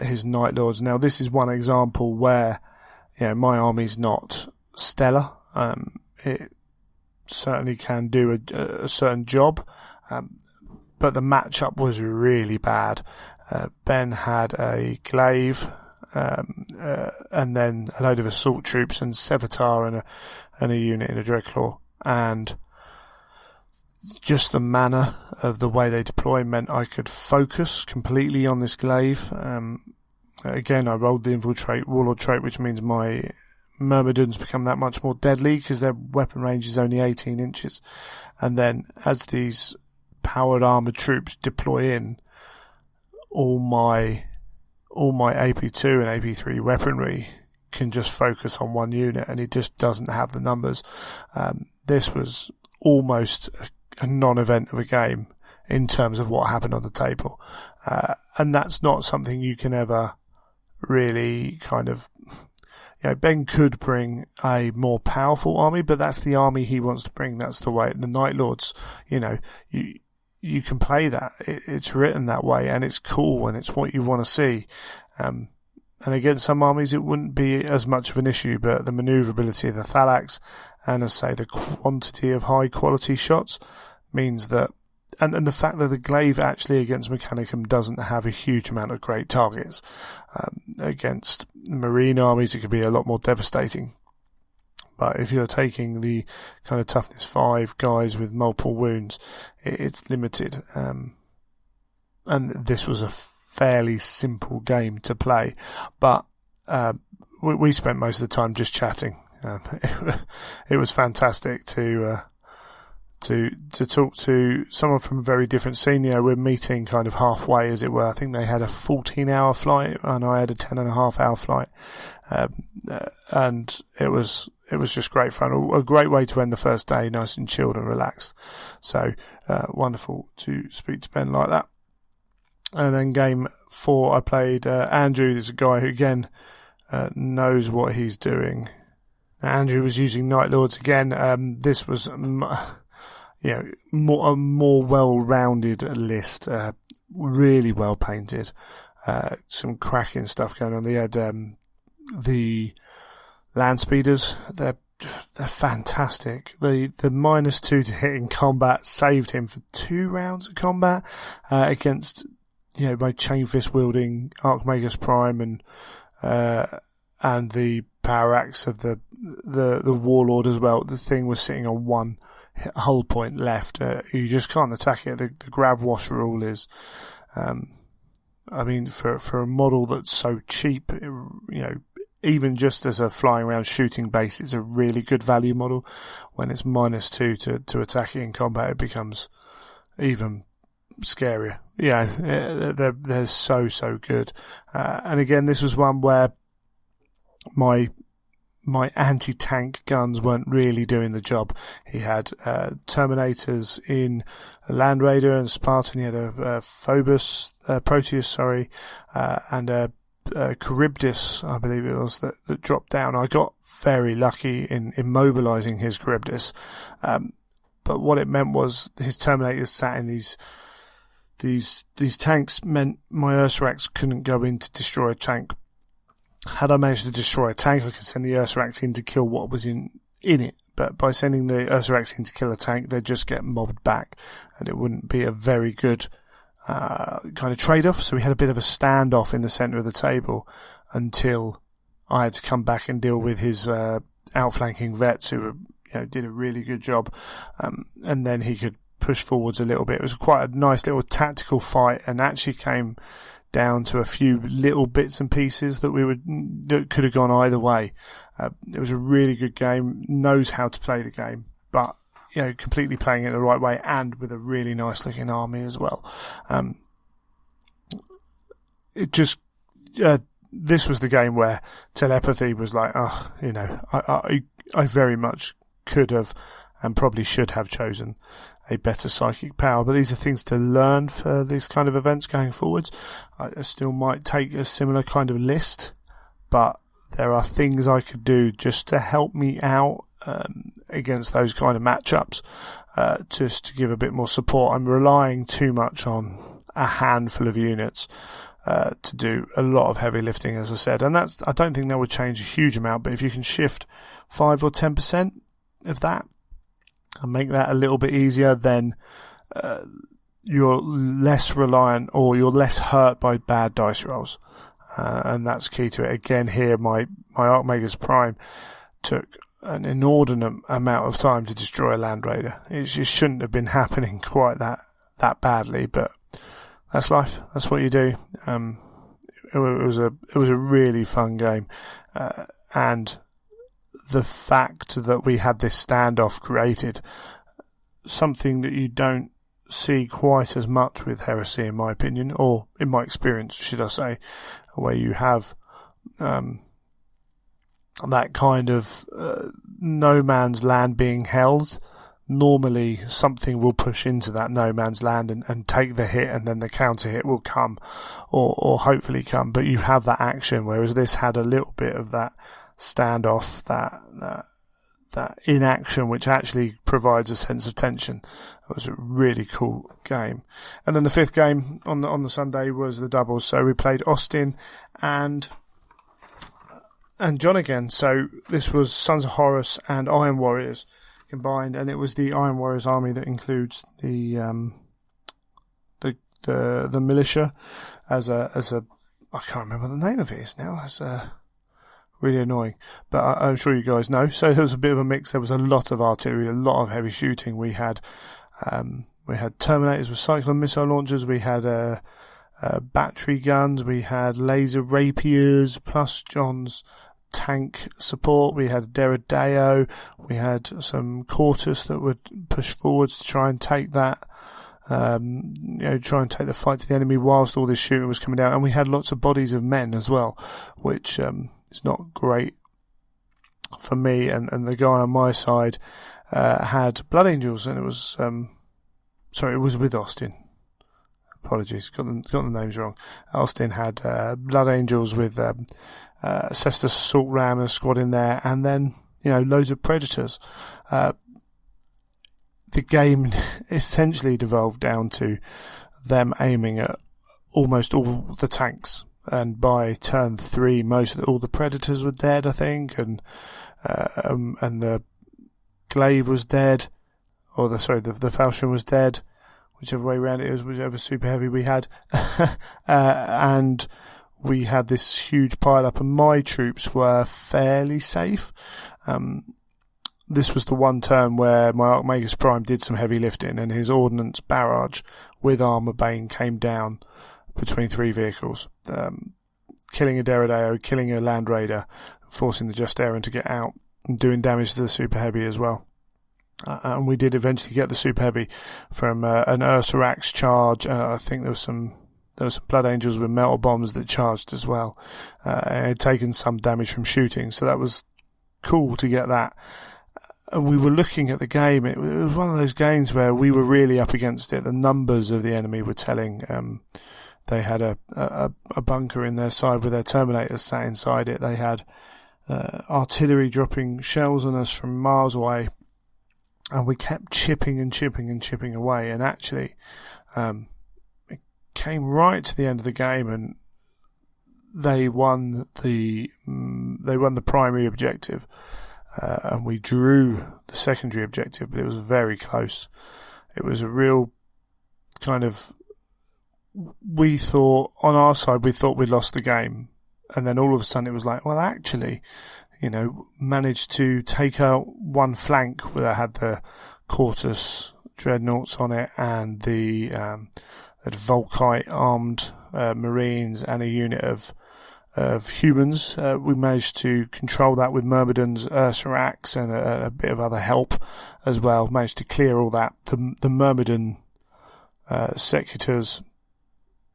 his Night Lords. Now, this is one example where, my army's not stellar. It certainly can do a certain job, but the matchup was really bad. Ben had a glaive, and then a load of assault troops and Sevatar and a unit in a Dreadclaw. And just the manner of the way they deploy meant I could focus completely on this glaive. Again, I rolled the Infiltrate Warlord trait, which means my Myrmidons become that much more deadly because their weapon range is only 18 inches. And then as these powered armoured troops deploy in, all my AP2 and AP3 weaponry can just focus on one unit, and it just doesn't have the numbers. This was almost a non-event of a game in terms of what happened on the table. And that's not something you can ever really kind of... Ben could bring a more powerful army, but that's the army he wants to bring. That's the way. The Night Lords, you can play that. It's written that way, and it's cool, and it's what you want to see. And against some armies, it wouldn't be as much of an issue, but the manoeuvrability of the Thalax and, as I say, the quantity of high-quality shots means that... And the fact that the Glaive actually against Mechanicum doesn't have a huge amount of great targets. Against Marine armies, it could be a lot more devastating. But if you're taking the kind of toughness 5 guys with multiple wounds, it's limited. And this was a fairly simple game to play. But we spent most of the time just chatting. It was fantastic to talk to someone from a very different scene. We're meeting kind of halfway, as it were. I think they had a 14-hour flight and I had a 10.5-hour flight. And it was just great fun. A great way to end the first day, nice and chilled and relaxed. So, wonderful to speak to Ben like that. And then game 4, I played, Andrew. There's a guy who again, knows what he's doing. Andrew was using Night Lords again. This was, a more well-rounded list, really well painted, some cracking stuff going on. They had the land speeders. They're fantastic. The -2 to hit in combat saved him for 2 rounds of combat against my chain fist wielding Archmagus Prime and the power axe of the Warlord as well. The thing was sitting on 1 hull point left. You just can't attack it. The grav wash rule is, for a model that's so cheap, even just as a flying around shooting base, it's a really good value model. When it's -2 to attack it in combat, it becomes even scarier. They're so good. And again, this was one where my anti-tank guns weren't really doing the job. He had Terminators in Land Raider and Spartan. He had a Proteus, and a Charybdis, I believe it was, that dropped down. I got very lucky in immobilizing his Charybdis. But what it meant was his Terminators sat in these tanks meant my Ursarax couldn't go in to destroy a tank. Had I managed to destroy a tank, I could send the Ursarax in to kill what was in it. But by sending the Ursarax in to kill a tank, they'd just get mobbed back, and it wouldn't be a very good kind of trade-off. So we had a bit of a standoff in the centre of the table until I had to come back and deal with his outflanking vets, who did a really good job. And then he could push forwards a little bit. It was quite a nice little tactical fight, and actually came down to a few little bits and pieces that could have gone either way. It was a really good game. Knows how to play the game, but completely playing it the right way, and with a really nice looking army as well. This was the game where telepathy was like, I very much could have and probably should have chosen a better psychic power, but these are things to learn for these kind of events going forwards. I still might take a similar kind of list, but there are things I could do just to help me out against those kind of matchups, just to give a bit more support. I'm relying too much on a handful of units to do a lot of heavy lifting, as I said, and I don't think that would change a huge amount, but if you can shift 5 or 10% of that and make that a little bit easier, then you're less reliant, or you're less hurt by bad dice rolls, and that's key to it. Again, here my Archmagus Prime took an inordinate amount of time to destroy a Land Raider. It just shouldn't have been happening quite that badly, but that's life. That's what you do. It was a really fun game, and the fact that we had this standoff created something that you don't see quite as much with Heresy, in my opinion, or in my experience, should I say, where you have that kind of no man's land being held. Normally something will push into that no man's land and take the hit, and then the counter hit will come or hopefully come, but you have that action, whereas this had a little bit of that standoff, that inaction, which actually provides a sense of tension. It was a really cool game. And then the fifth game on the Sunday was the doubles, so we played Austin and John again. So this was Sons of Horus and Iron Warriors combined, and it was the Iron Warriors army that includes the militia as a I can't remember what the name of it is now. That's really annoying, but I'm sure you guys know. So there was a bit of a mix. There was a lot of artillery, a lot of heavy shooting. We had Terminators with cyclone missile launchers. We had battery guns. We had laser rapiers plus John's tank support. We had Deredeo. We had some Quartus that would push forwards to try and take that, try and take the fight to the enemy whilst all this shooting was coming down. And we had lots of bodies of men as well, which is not great for me. And the guy on my side had Blood Angels, and it was it was with Austin. Apologies, got the names wrong. Austin had Blood Angels with Cestus Assault Ram and a squad in there, and then loads of Predators. The game essentially devolved down to them aiming at almost all the tanks, and by turn 3, all the Predators were dead, I think, and the Glaive was dead, or the Falchion was dead. Whichever way around it is, whichever super heavy we had. And we had this huge pile up, and my troops were fairly safe. This was the one turn where my Archmagus Prime did some heavy lifting, and his ordnance barrage with Armour Bane came down between 3 vehicles, killing a Deredeo, killing a Land Raider, forcing the Just Aaron to get out, and doing damage to the super heavy as well. And we did eventually get the super heavy from an Ursarax charge. I think there was some Blood Angels with metal bombs that charged as well. It had taken some damage from shooting, so that was cool to get that. And we were looking at the game. It was one of those games where we were really up against it. The numbers of the enemy were telling. They had a bunker in their side with their Terminators sat inside it. They had artillery dropping shells on us from miles away. And we kept chipping away, and actually, it came right to the end of the game, and they won the primary objective, and we drew the secondary objective, but it was very close. It was a real kind of, we thought on our side we'd lost the game, and then all of a sudden it was like, well, actually, managed to take out one flank where I had the Quartus dreadnoughts on it, and the Volkite armed Marines, and a unit of humans. We managed to control that with Myrmidon's Ursarax and a bit of other help as well. Managed to clear all that. The Myrmidon Secutors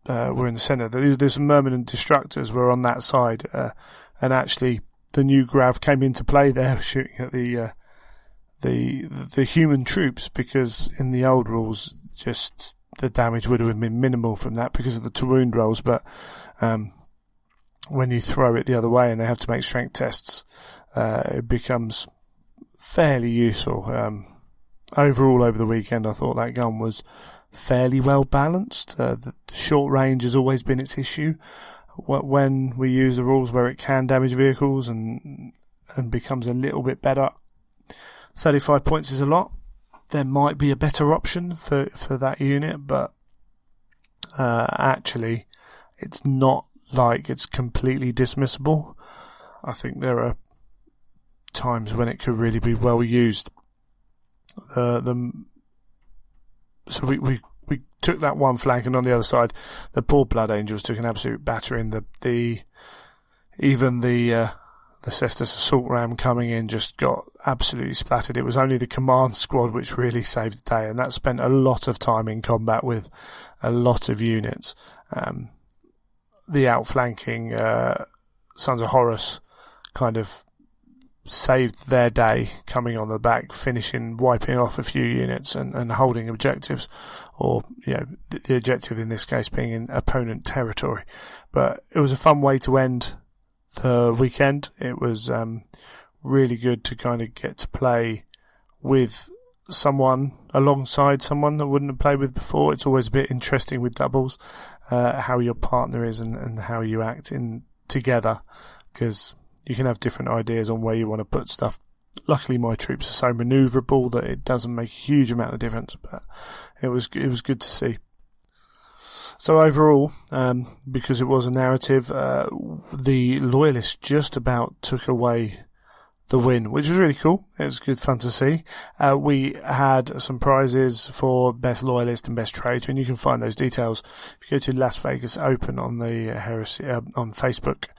were in the centre. There's some Myrmidon Destructors were on that side, and actually the new Grav came into play there, shooting at the human troops, because in the old rules, just the damage would have been minimal from that because of the to wound rolls. But when you throw it the other way and they have to make strength tests, it becomes fairly useful. Overall, over the weekend, I thought that gun was fairly well balanced. The short range has always been its issue. When we use the rules where it can damage vehicles and becomes a little bit better, 35 points is a lot. There might be a better option for that unit, but actually it's not like it's completely dismissible. I think there are times when it could really be well used. So we took that one flank, and on the other side, the poor Blood Angels took an absolute battering. Even the Cestus Assault Ram coming in just got absolutely splattered. It was only the command squad which really saved the day, and that spent a lot of time in combat with a lot of units. The outflanking Sons of Horus kind of saved their day, coming on the back, finishing, wiping off a few units and holding objectives, or the objective in this case being in opponent territory. But it was a fun way to end the weekend. It was really good to kind of get to play with someone alongside someone that wouldn't have played with before. It's always a bit interesting with doubles, how your partner is and how you act in together, because you can have different ideas on where you want to put stuff. Luckily my troops are so manoeuvrable that it doesn't make a huge amount of difference, but it was good to see. So overall, because it was a narrative, the Loyalists just about took away the win, which was really cool. It was good fun to see. We had some prizes for Best Loyalist and Best Traitor, and you can find those details if you go to Las Vegas Open on the Heresy on Facebook.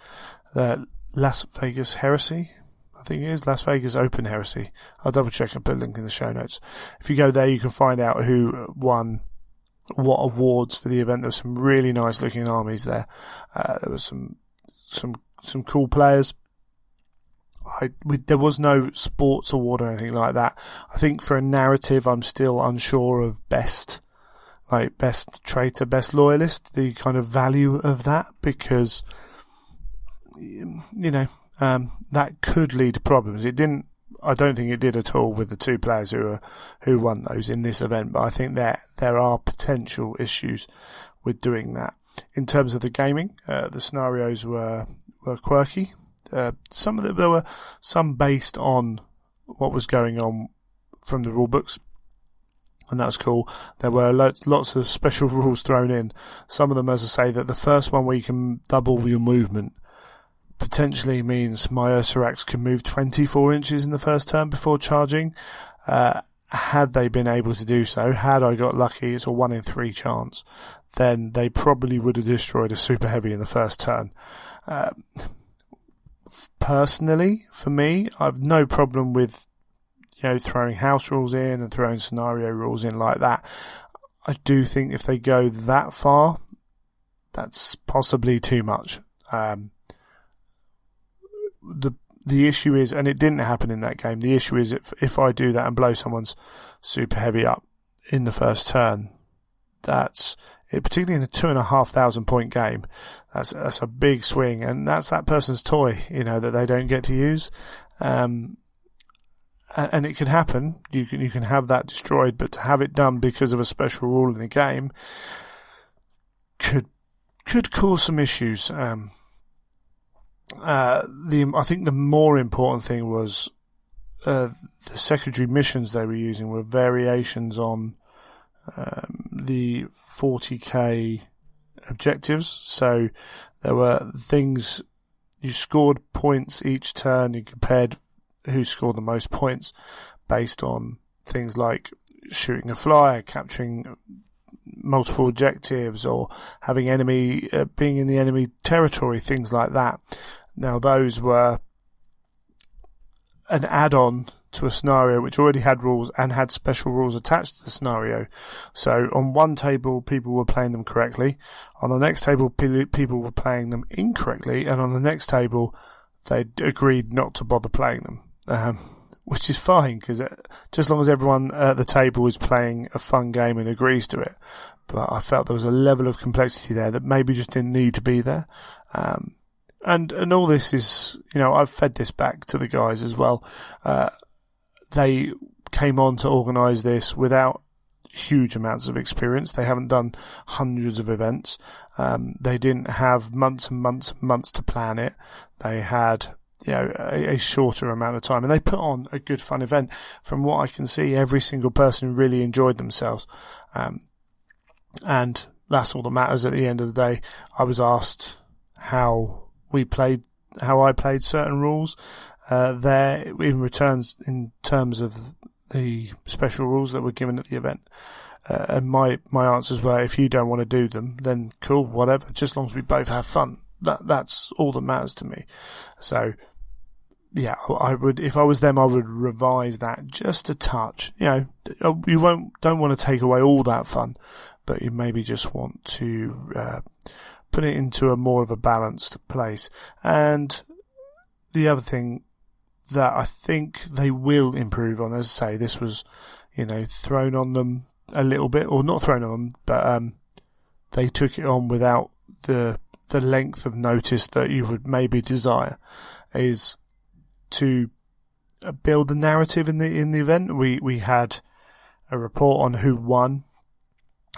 Las Vegas Heresy, I think it is Las Vegas Open Heresy. I'll double check and put a link in the show notes. If you go there, you can find out who won what awards for the event. There were some really nice looking armies there. There was some cool players. There was no sports award or anything like that. I think for a narrative, I'm still unsure of best traitor, best loyalist, the kind of value of that, because that could lead to problems. It didn't. I don't think it did at all with the two players who won those in this event. But I think that there are potential issues with doing that. In terms of the gaming, the scenarios were quirky. Some of them, there were some based on what was going on from the rule books, and that's cool. There were lots of special rules thrown in. Some of them, as I say, that the first one where you can double your movement potentially means my Ursarax can move 24 inches in the first turn before charging. Had they been able to do so, had I got lucky, it's a 1 in 3 chance, then they probably would have destroyed a super heavy in the first turn. Personally, for me, I've no problem with throwing house rules in and throwing scenario rules in like that. I do think if they go that far, that's possibly too much. The issue is, and it didn't happen in that game, the issue is if I do that and blow someone's super heavy up in the first turn, that's it, particularly in a 2,500 point game. That's a big swing, and that's that person's toy, that they don't get to use. And it can happen. You can have that destroyed, but to have it done because of a special rule in a game could cause some issues. I think the more important thing was the secondary missions they were using were variations on the 40k objectives. So there were things, you scored points each turn, you compared who scored the most points based on things like shooting a flyer, capturing multiple objectives, or having enemy being in the enemy territory, things like that. Now those were an add-on to a scenario which already had rules and had special rules attached to the scenario. So on one table people were playing them correctly, on the next table people were playing them incorrectly, and on the next table they agreed not to bother playing them, which is fine, because just as long as everyone at the table is playing a fun game and agrees to it. But I felt there was a level of complexity there that maybe just didn't need to be there. And all this is, I've fed this back to the guys as well. They came on to organise this without huge amounts of experience. They haven't done hundreds of events. They didn't have months and months and months to plan it. They had, a shorter amount of time, and they put on a good fun event. From what I can see, every single person really enjoyed themselves. And that's all that matters at the end of the day. I was asked how I played certain rules there in returns in terms of the special rules that were given at the event. And my answers were, if you don't want to do them, then cool, whatever, just as long as we both have fun. That's all that matters to me. So yeah, I would, if I was them, I would revise that just a touch. You know, you don't want to take away all that fun, but you maybe just want to put it into a more of a balanced place. And the other thing that I think they will improve on, as I say, this was, you know, thrown on them a little bit, or not thrown on them, but they took it on without the length of notice that you would maybe desire, is to build the narrative in the event. We had a report on who won,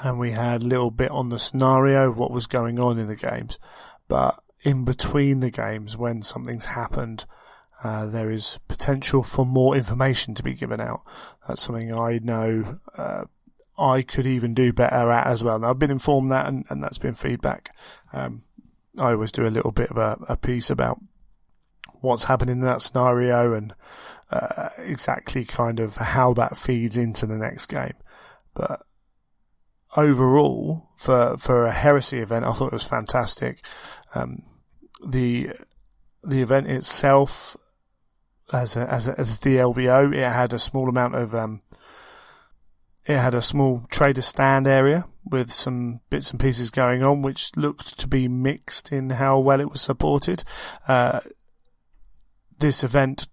and we had a little bit on the scenario of what was going on in the games. But in between the games, when something's happened, there is potential for more information to be given out. That's something I know I could even do better at as well. Now, I've been informed that, and that's been feedback. I always do a little bit of a piece about what's happening in that scenario and exactly kind of how that feeds into the next game. But overall, for a Heresy event, I thought it was fantastic. The event itself, as the LVO, it had a small amount of it had a small trader stand area with some bits and pieces going on, which looked to be mixed in how well it was supported. This event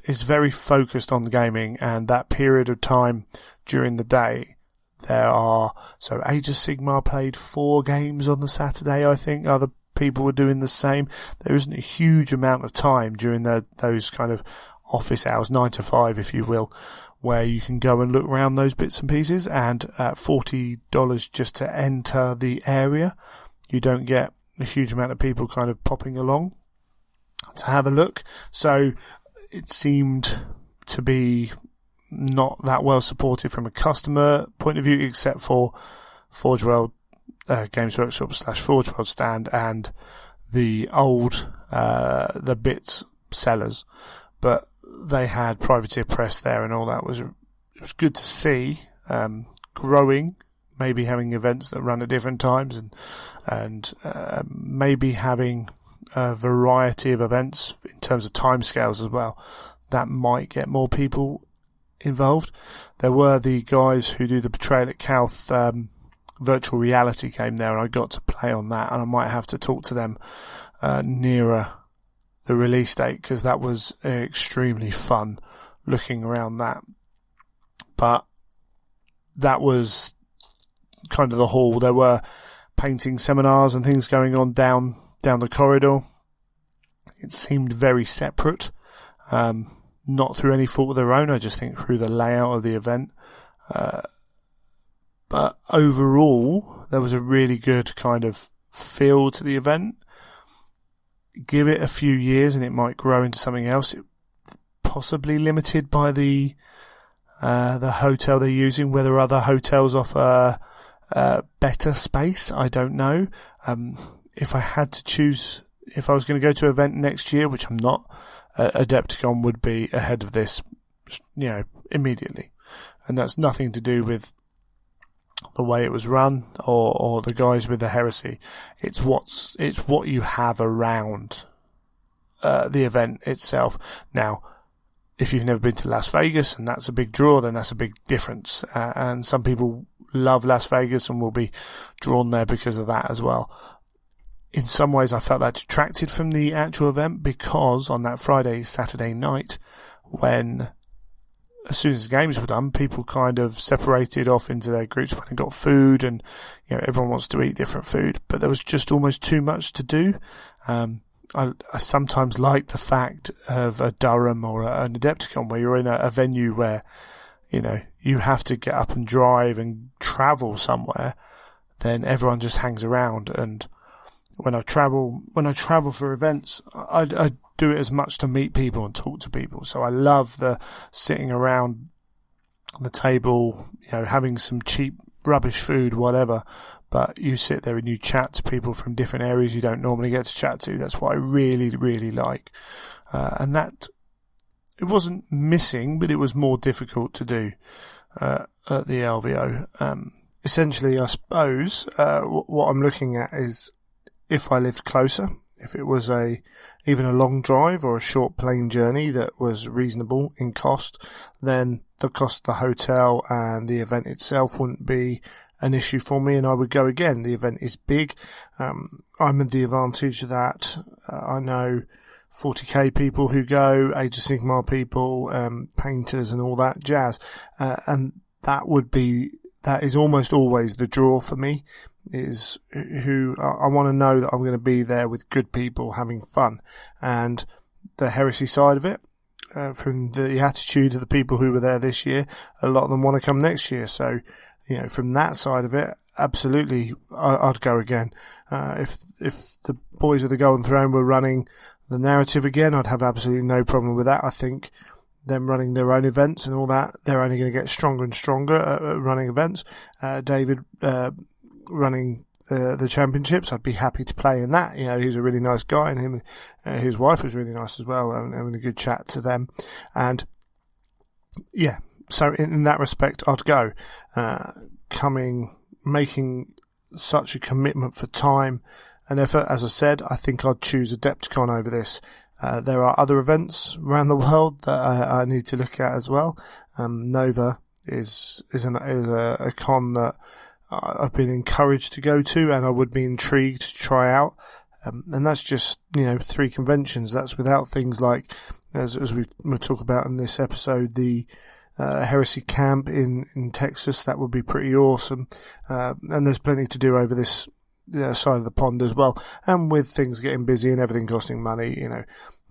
is very focused on the gaming, and that period of time during the day, so Age of Sigmar played 4 games on the Saturday, I think. Other people were doing the same. There isn't a huge amount of time during those kind of office hours, 9 to 5, if you will, where you can go and look around those bits and pieces. And at $40 just to enter the area, you don't get a huge amount of people kind of popping along to have a look. So it seemed to be not that well supported from a customer point of view, except for Forge World, Games Workshop / Forge World stand and the old, the bits sellers. But they had privateer press there, and all that it was good to see, growing, maybe having events that run at different times, and maybe having a variety of events in terms of timescales as well. That might get more people involved. There were the guys who do the Betrayal at Calth virtual reality game there, and I got to play on that, and I might have to talk to them nearer the release date, because that was extremely fun looking around that. But that was kind of the hall. There were painting seminars and things going on down the corridor. It seemed very separate, not through any fault of their own, I just think through the layout of the event. But overall, there was a really good kind of feel to the event. Give it a few years and it might grow into something else. It possibly limited by the hotel they're using. Whether other hotels offer better space, I don't know. If I had to choose, if I was going to go to an event next year, which I'm not, Adepticon would be ahead of this, you know, immediately. And that's nothing to do with the way it was run or the guys with the Heresy. It's what you have around the event itself. Now, if you've never been to Las Vegas and that's a big draw, then that's a big difference. And some people love Las Vegas and will be drawn there because of that as well. In some ways, I felt that detracted from the actual event, because on that Saturday night, when as soon as the games were done, people kind of separated off into their groups, went and got food, and you know, everyone wants to eat different food, but there was just almost too much to do. I sometimes like the fact of a Durham or an Adepticon where you're in a venue where, you know, you have to get up and drive and travel somewhere. Then everyone just hangs around. And when I travel for events, I do it as much to meet people and talk to people. So I love the sitting around the table, you know, having some cheap rubbish food, whatever, but you sit there and you chat to people from different areas you don't normally get to chat to. That's what I really, really like. And that, it wasn't missing, but it was more difficult to do at the LVO. Essentially, I suppose, what I'm looking at is, if I lived closer, If it was even a long drive or a short plane journey that was reasonable in cost, then the cost of the hotel and the event itself wouldn't be an issue for me, and I would go again. The event is big. I'm at the advantage that I know 40k people who go, Age of Sigmar people, painters and all that jazz, and that is almost always the draw for me, is who I want to know that I'm going to be there with good people having fun. And the heresy side of it, from the attitude of the people who were there this year, a lot of them want to come next year. So, from that side of it, absolutely, I'd go again. If the boys of the Golden Throne were running the narrative again, I'd have absolutely no problem with that. I think them running their own events and all that, they're only going to get stronger and stronger at running events. David running the championships, I'd be happy to play in that. He's a really nice guy, and his wife was really nice as well, and having a good chat to them. And yeah, so in that respect, I'd go. Making such a commitment for time and effort, as I said, I think I'd choose Adepticon over this. There are other events around the world that I need to look at as well. Nova is a con that I've been encouraged to go to, and I would be intrigued to try out. And that's just 3 conventions. That's without things like, as we'll talk about in this episode, the Heresy Camp in Texas. That would be pretty awesome. And there's plenty to do over this side of the pond as well. And with things getting busy and everything costing money,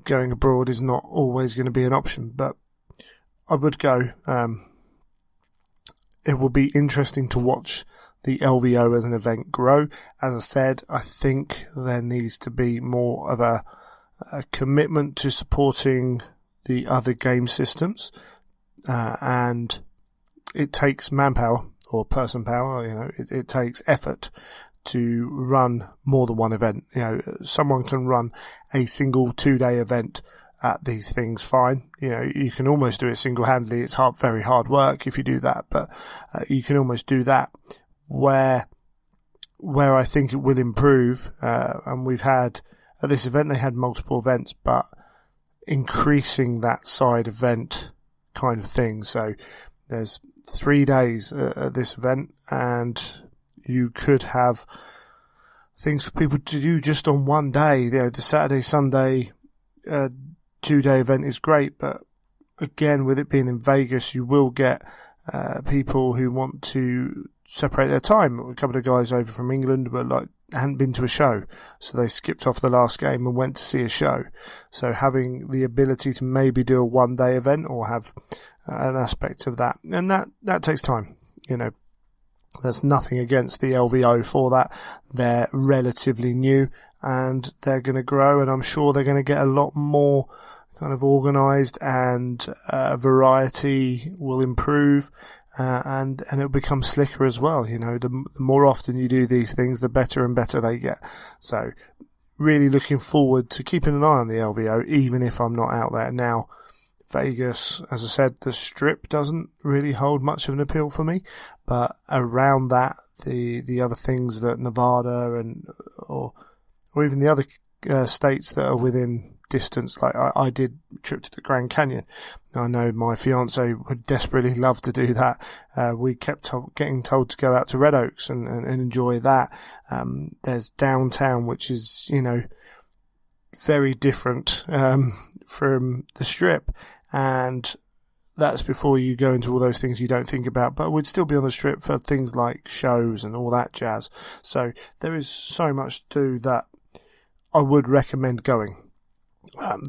going abroad is not always going to be an option. But I would go. It will be interesting to watch the LVO as an event grow. As I said, I think there needs to be more of a commitment to supporting the other game systems. And it takes manpower or person power, it takes effort to run more than one event. Someone can run a single 2-day event at these things fine. You can almost do it single-handedly. It's very hard work if you do that, but you can almost do that. Where I think it will improve, and we've had, at this event they had multiple events, but increasing that side event kind of thing. So there's 3 days at this event, and you could have things for people to do just on one day. The Saturday, Sunday, 2-day event is great, but again, with it being in Vegas, you will get people who want to separate their time. A couple of guys over from England were hadn't been to a show, so they skipped off the last game and went to see a show. So having the ability to maybe do a 1-day event or have an aspect of that, and that takes time. There's nothing against the LVO for that. They're relatively new and they're going to grow, and I'm sure they're going to get a lot more kind of organised, and variety will improve, and it'll become slicker as well. The more often you do these things, the better and better they get. So really looking forward to keeping an eye on the LVO, even if I'm not out there now. Vegas, as I said, the Strip doesn't really hold much of an appeal for me, but around that, the other things that Nevada or even the other states that are within distance, like I did a trip to the Grand Canyon. I know my fiance would desperately love to do that. We kept getting told to go out to Red Oaks and enjoy that. There's downtown, which is, very different from the Strip, and that's before you go into all those things you don't think about, but would still be on the Strip for things like shows and all that jazz. So there is so much to do that I would recommend going.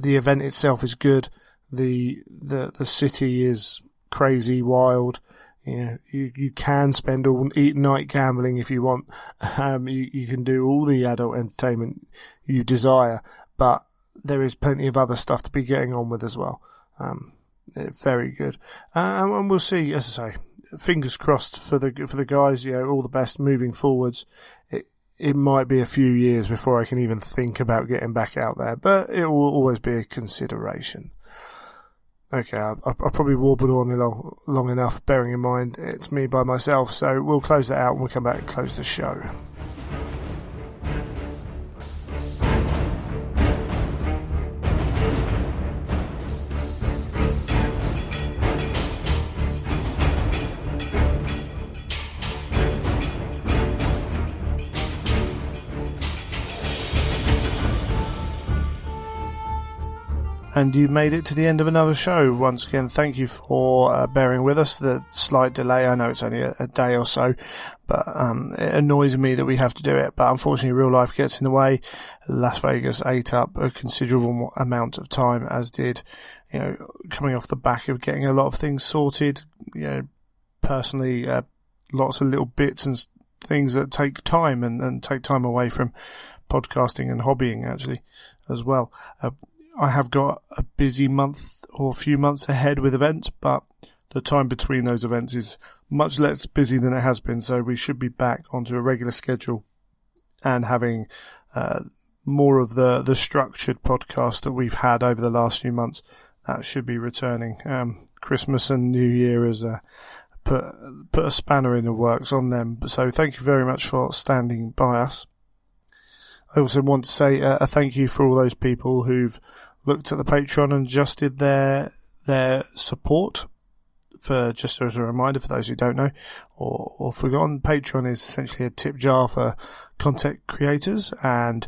The event itself is good. The city is crazy, wild. You can spend all night gambling if you want. You can do all the adult entertainment you desire, but there is plenty of other stuff to be getting on with as well. Very good. And we'll see, as I say, fingers crossed for the guys, all the best moving forwards. It might be a few years before I can even think about getting back out there, but it will always be a consideration. Okay, I probably warbled on long enough, bearing in mind it's me by myself, so we'll close that out and we'll come back and close the show. and you made it to the end of another show. Once again, thank you for bearing with us. The slight delay, I know it's only a day or so, but it annoys me that we have to do it. But unfortunately, real life gets in the way. Las Vegas ate up a considerable amount of time, as did, coming off the back of getting a lot of things sorted. Personally, lots of little bits and things that take time and take time away from podcasting and hobbying, actually, as well. I have got a busy month or a few months ahead with events, but the time between those events is much less busy than it has been, so we should be back onto a regular schedule and having more of the structured podcast that we've had over the last few months. That should be returning. Christmas and New Year has put a spanner in the works on them, so thank you very much for standing by us. I also want to say a thank you for all those people who've looked at the Patreon and adjusted their support. For just as a reminder, for those who don't know or forgotten, Patreon is essentially a tip jar for content creators, and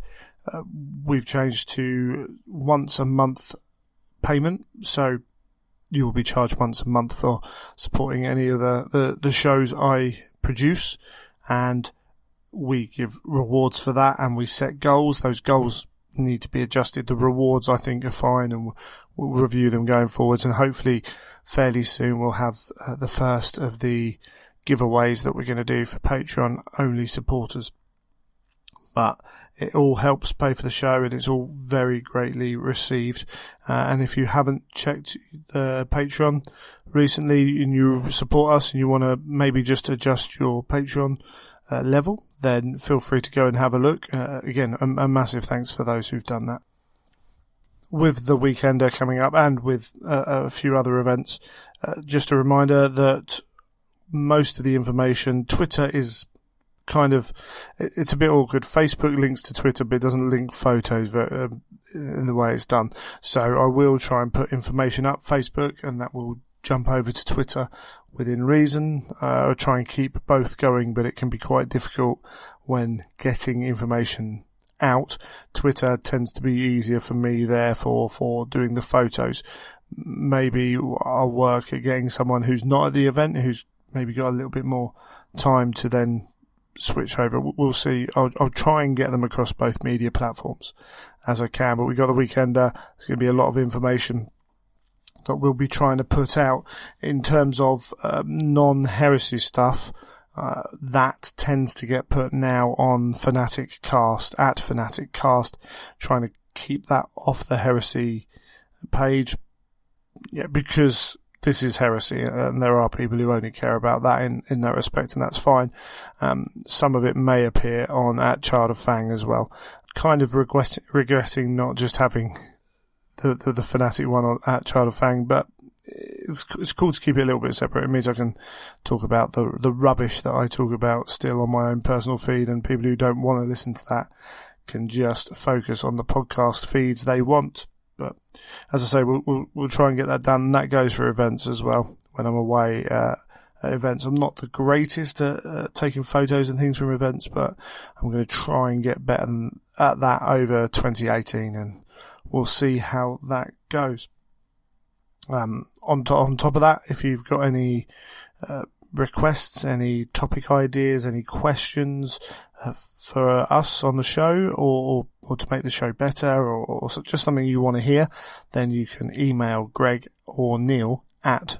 we've changed to once a month payment. So you will be charged once a month for supporting any of the shows I produce, and we give rewards for that, and we set goals. Those goals need to be adjusted. The rewards, I think, are fine, and we'll review them going forwards, and hopefully fairly soon we'll have the first of the giveaways that we're going to do for Patreon only supporters. But it all helps pay for the show, and it's all very greatly received. And if you haven't checked the Patreon recently and you support us and you want to maybe just adjust your Patreon level, then feel free to go and have a look. Again, a massive thanks for those who've done that. With the Weekender coming up and with a few other events, just a reminder that most of the information, Twitter is it's a bit awkward. Facebook links to Twitter, but it doesn't link photos in the way it's done. So I will try and put information up Facebook, and that will jump over to Twitter within reason. I'll try and keep both going, but it can be quite difficult when getting information out. Twitter tends to be easier for me, therefore, for doing the photos. Maybe I'll work at getting someone who's not at the event, who's maybe got a little bit more time to then switch over. We'll see. I'll try and get them across both media platforms as I can, but we got the Weekender. There's going to be a lot of information that we'll be trying to put out in terms of non-heresy stuff. That tends to get put now on Fanatic Cast, at Fanatic Cast, trying to keep that off the heresy page. Yeah, because this is heresy, and there are people who only care about that in that respect, and that's fine. Some of it may appear on at Child of Fang as well. Kind of regretting not just having the Fanatic one on at Child of Fang, but it's cool to keep it a little bit separate. It means I can talk about the rubbish that I talk about still on my own personal feed, and people who don't want to listen to that can just focus on the podcast feeds they want. But as I say, we'll try and get that done, and that goes for events as well. When I'm away at events, I'm not the greatest at taking photos and things from events, but I'm going to try and get better at that over 2018, and we'll see how that goes. On top of that, if you've got any requests, any topic ideas, any questions for us on the show, or to make the show better, or just something you want to hear, then you can email Greg or Neil at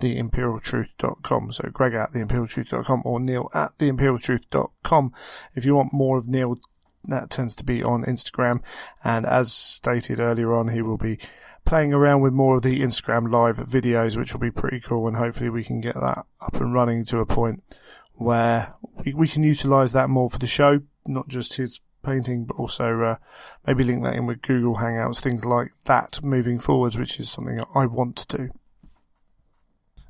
theimperialtruth.com. So Greg at theimperialtruth.com or Neil at theimperialtruth.com. If you want more of Neil, that tends to be on Instagram, and as stated earlier on, he will be playing around with more of the Instagram live videos, which will be pretty cool, and hopefully we can get that up and running to a point where we can utilise that more for the show, not just his painting, but also maybe link that in with Google Hangouts, things like that moving forwards, which is something I want to do.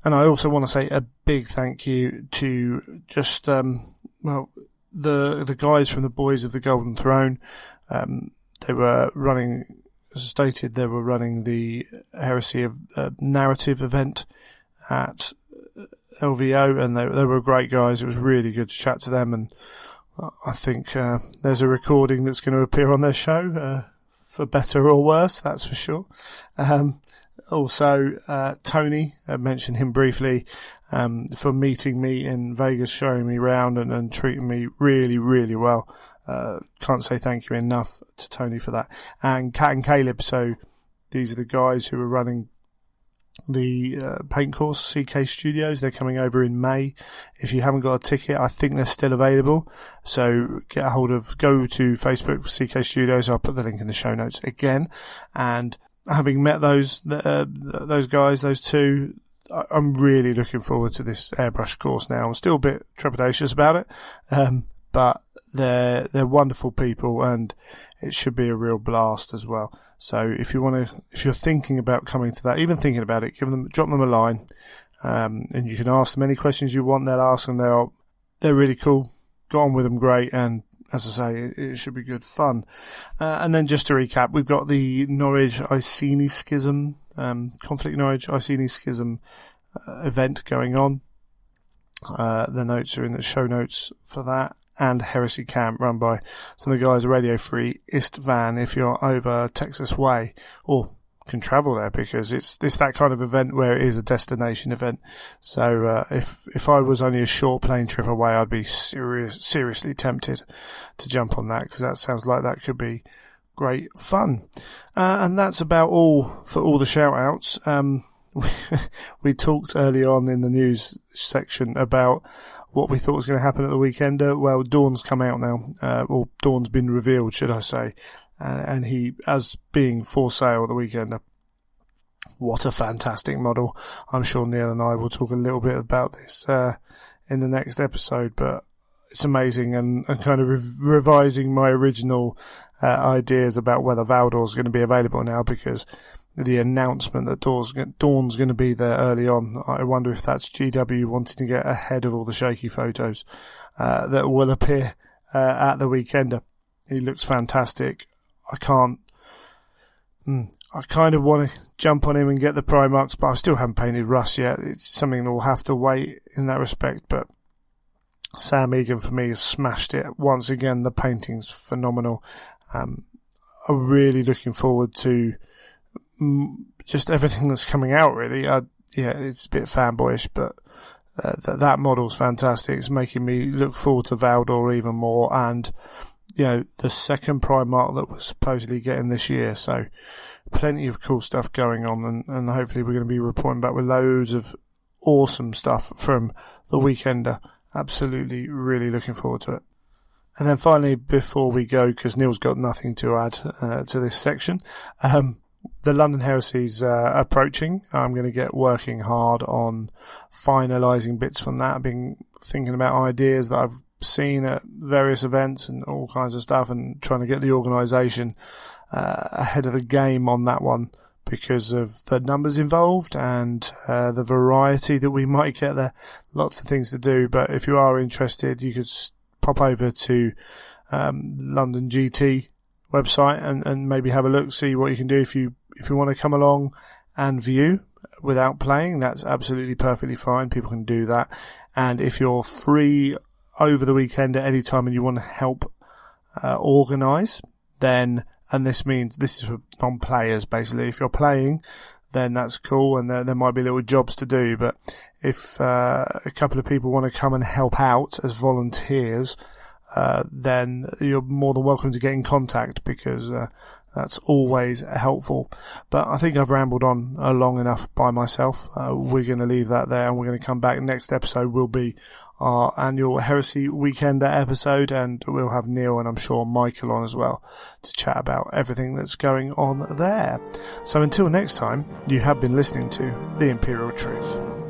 And I also want to say a big thank you to just the guys from the Boys of the Golden Throne. They were running, as stated, they were running the Heresy of Narrative event at LVO, and they were great guys. It was really good to chat to them, and I think there's a recording that's going to appear on their show for better or worse, that's for sure. Also, Tony, I mentioned him briefly, for meeting me in Vegas, showing me around and treating me really, really well. Can't say thank you enough to Tony for that. And Kat and Caleb, so these are the guys who are running the paint course, CK Studios. They're coming over in May. If you haven't got a ticket, I think they're still available. So go to Facebook for CK Studios. I'll put the link in the show notes again. And having met those guys, those two, I'm really looking forward to this airbrush course now. I'm still a bit trepidatious about it, but they're wonderful people, and it should be a real blast as well. So if you're thinking about coming to that, even thinking about it, drop them a line, and you can ask them any questions you want. They'll ask them. They're really cool. Got on with them great, and as I say, it should be good fun. And then just to recap, we've got the Norwich Iceni Schism, Conflict Norwich Iceni Schism event going on. The notes are in the show notes for that. And Heresy Camp, run by some of the guys at Radio Free Istvan, if you're over Texas Way, or can travel there, because it's that kind of event where it is a destination event. So if I was only a short plane trip away, I'd be seriously tempted to jump on that, because that sounds like that could be great fun. And that's about all for all the shout outs. We talked early on in the news section about what we thought was going to happen at the Weekender. Well, Dawn's come out now, or Dawn's been revealed, should I say, and he, as being for sale at the Weekender. What a fantastic model. I'm sure Neil and I will talk a little bit about this in the next episode, but it's amazing, and kind of revising my original ideas about whether Valdor's going to be available now, because the announcement that Dawn's going to be there early on. I wonder if that's GW wanting to get ahead of all the shaky photos that will appear at the Weekender. He looks fantastic. I kind of want to jump on him and get the Primarchs, but I still haven't painted Russ yet. It's something that will have to wait in that respect, but Sam Egan for me has smashed it. Once again, the painting's phenomenal. I'm really looking forward to just everything that's coming out, really. It's a bit fanboyish, but that model's fantastic. It's making me look forward to Valdor even more, and the second Primarch that we're supposedly getting this year. So plenty of cool stuff going on, and hopefully we're going to be reporting back with loads of awesome stuff from the Weekender. Absolutely, really looking forward to it. And then finally, before we go, because Neil's got nothing to add to this section, the London Heresy's approaching. I'm going to get working hard on finalising bits from that. I've been thinking about ideas that I've seen at various events and all kinds of stuff, and trying to get the organisation ahead of the game on that one, because of the numbers involved and the variety that we might get there. Lots of things to do, but if you are interested, you could pop over to London GT website and maybe have a look, see what you can do. If you want to come along and view without playing, that's absolutely perfectly fine. People can do that. And if you're free over the weekend at any time and you want to help organise, then, and this is for non-players basically, if you're playing, then that's cool, and there might be little jobs to do. But if a couple of people want to come and help out as volunteers, then you're more than welcome to get in contact, because that's always helpful. But I think I've rambled on long enough by myself. We're going to leave that there, and we're going to come back. Next episode will be our annual Heresy Weekender episode, and we'll have Neil and I'm sure Michael on as well to chat about everything that's going on there. So until next time, you have been listening to The Imperial Truth.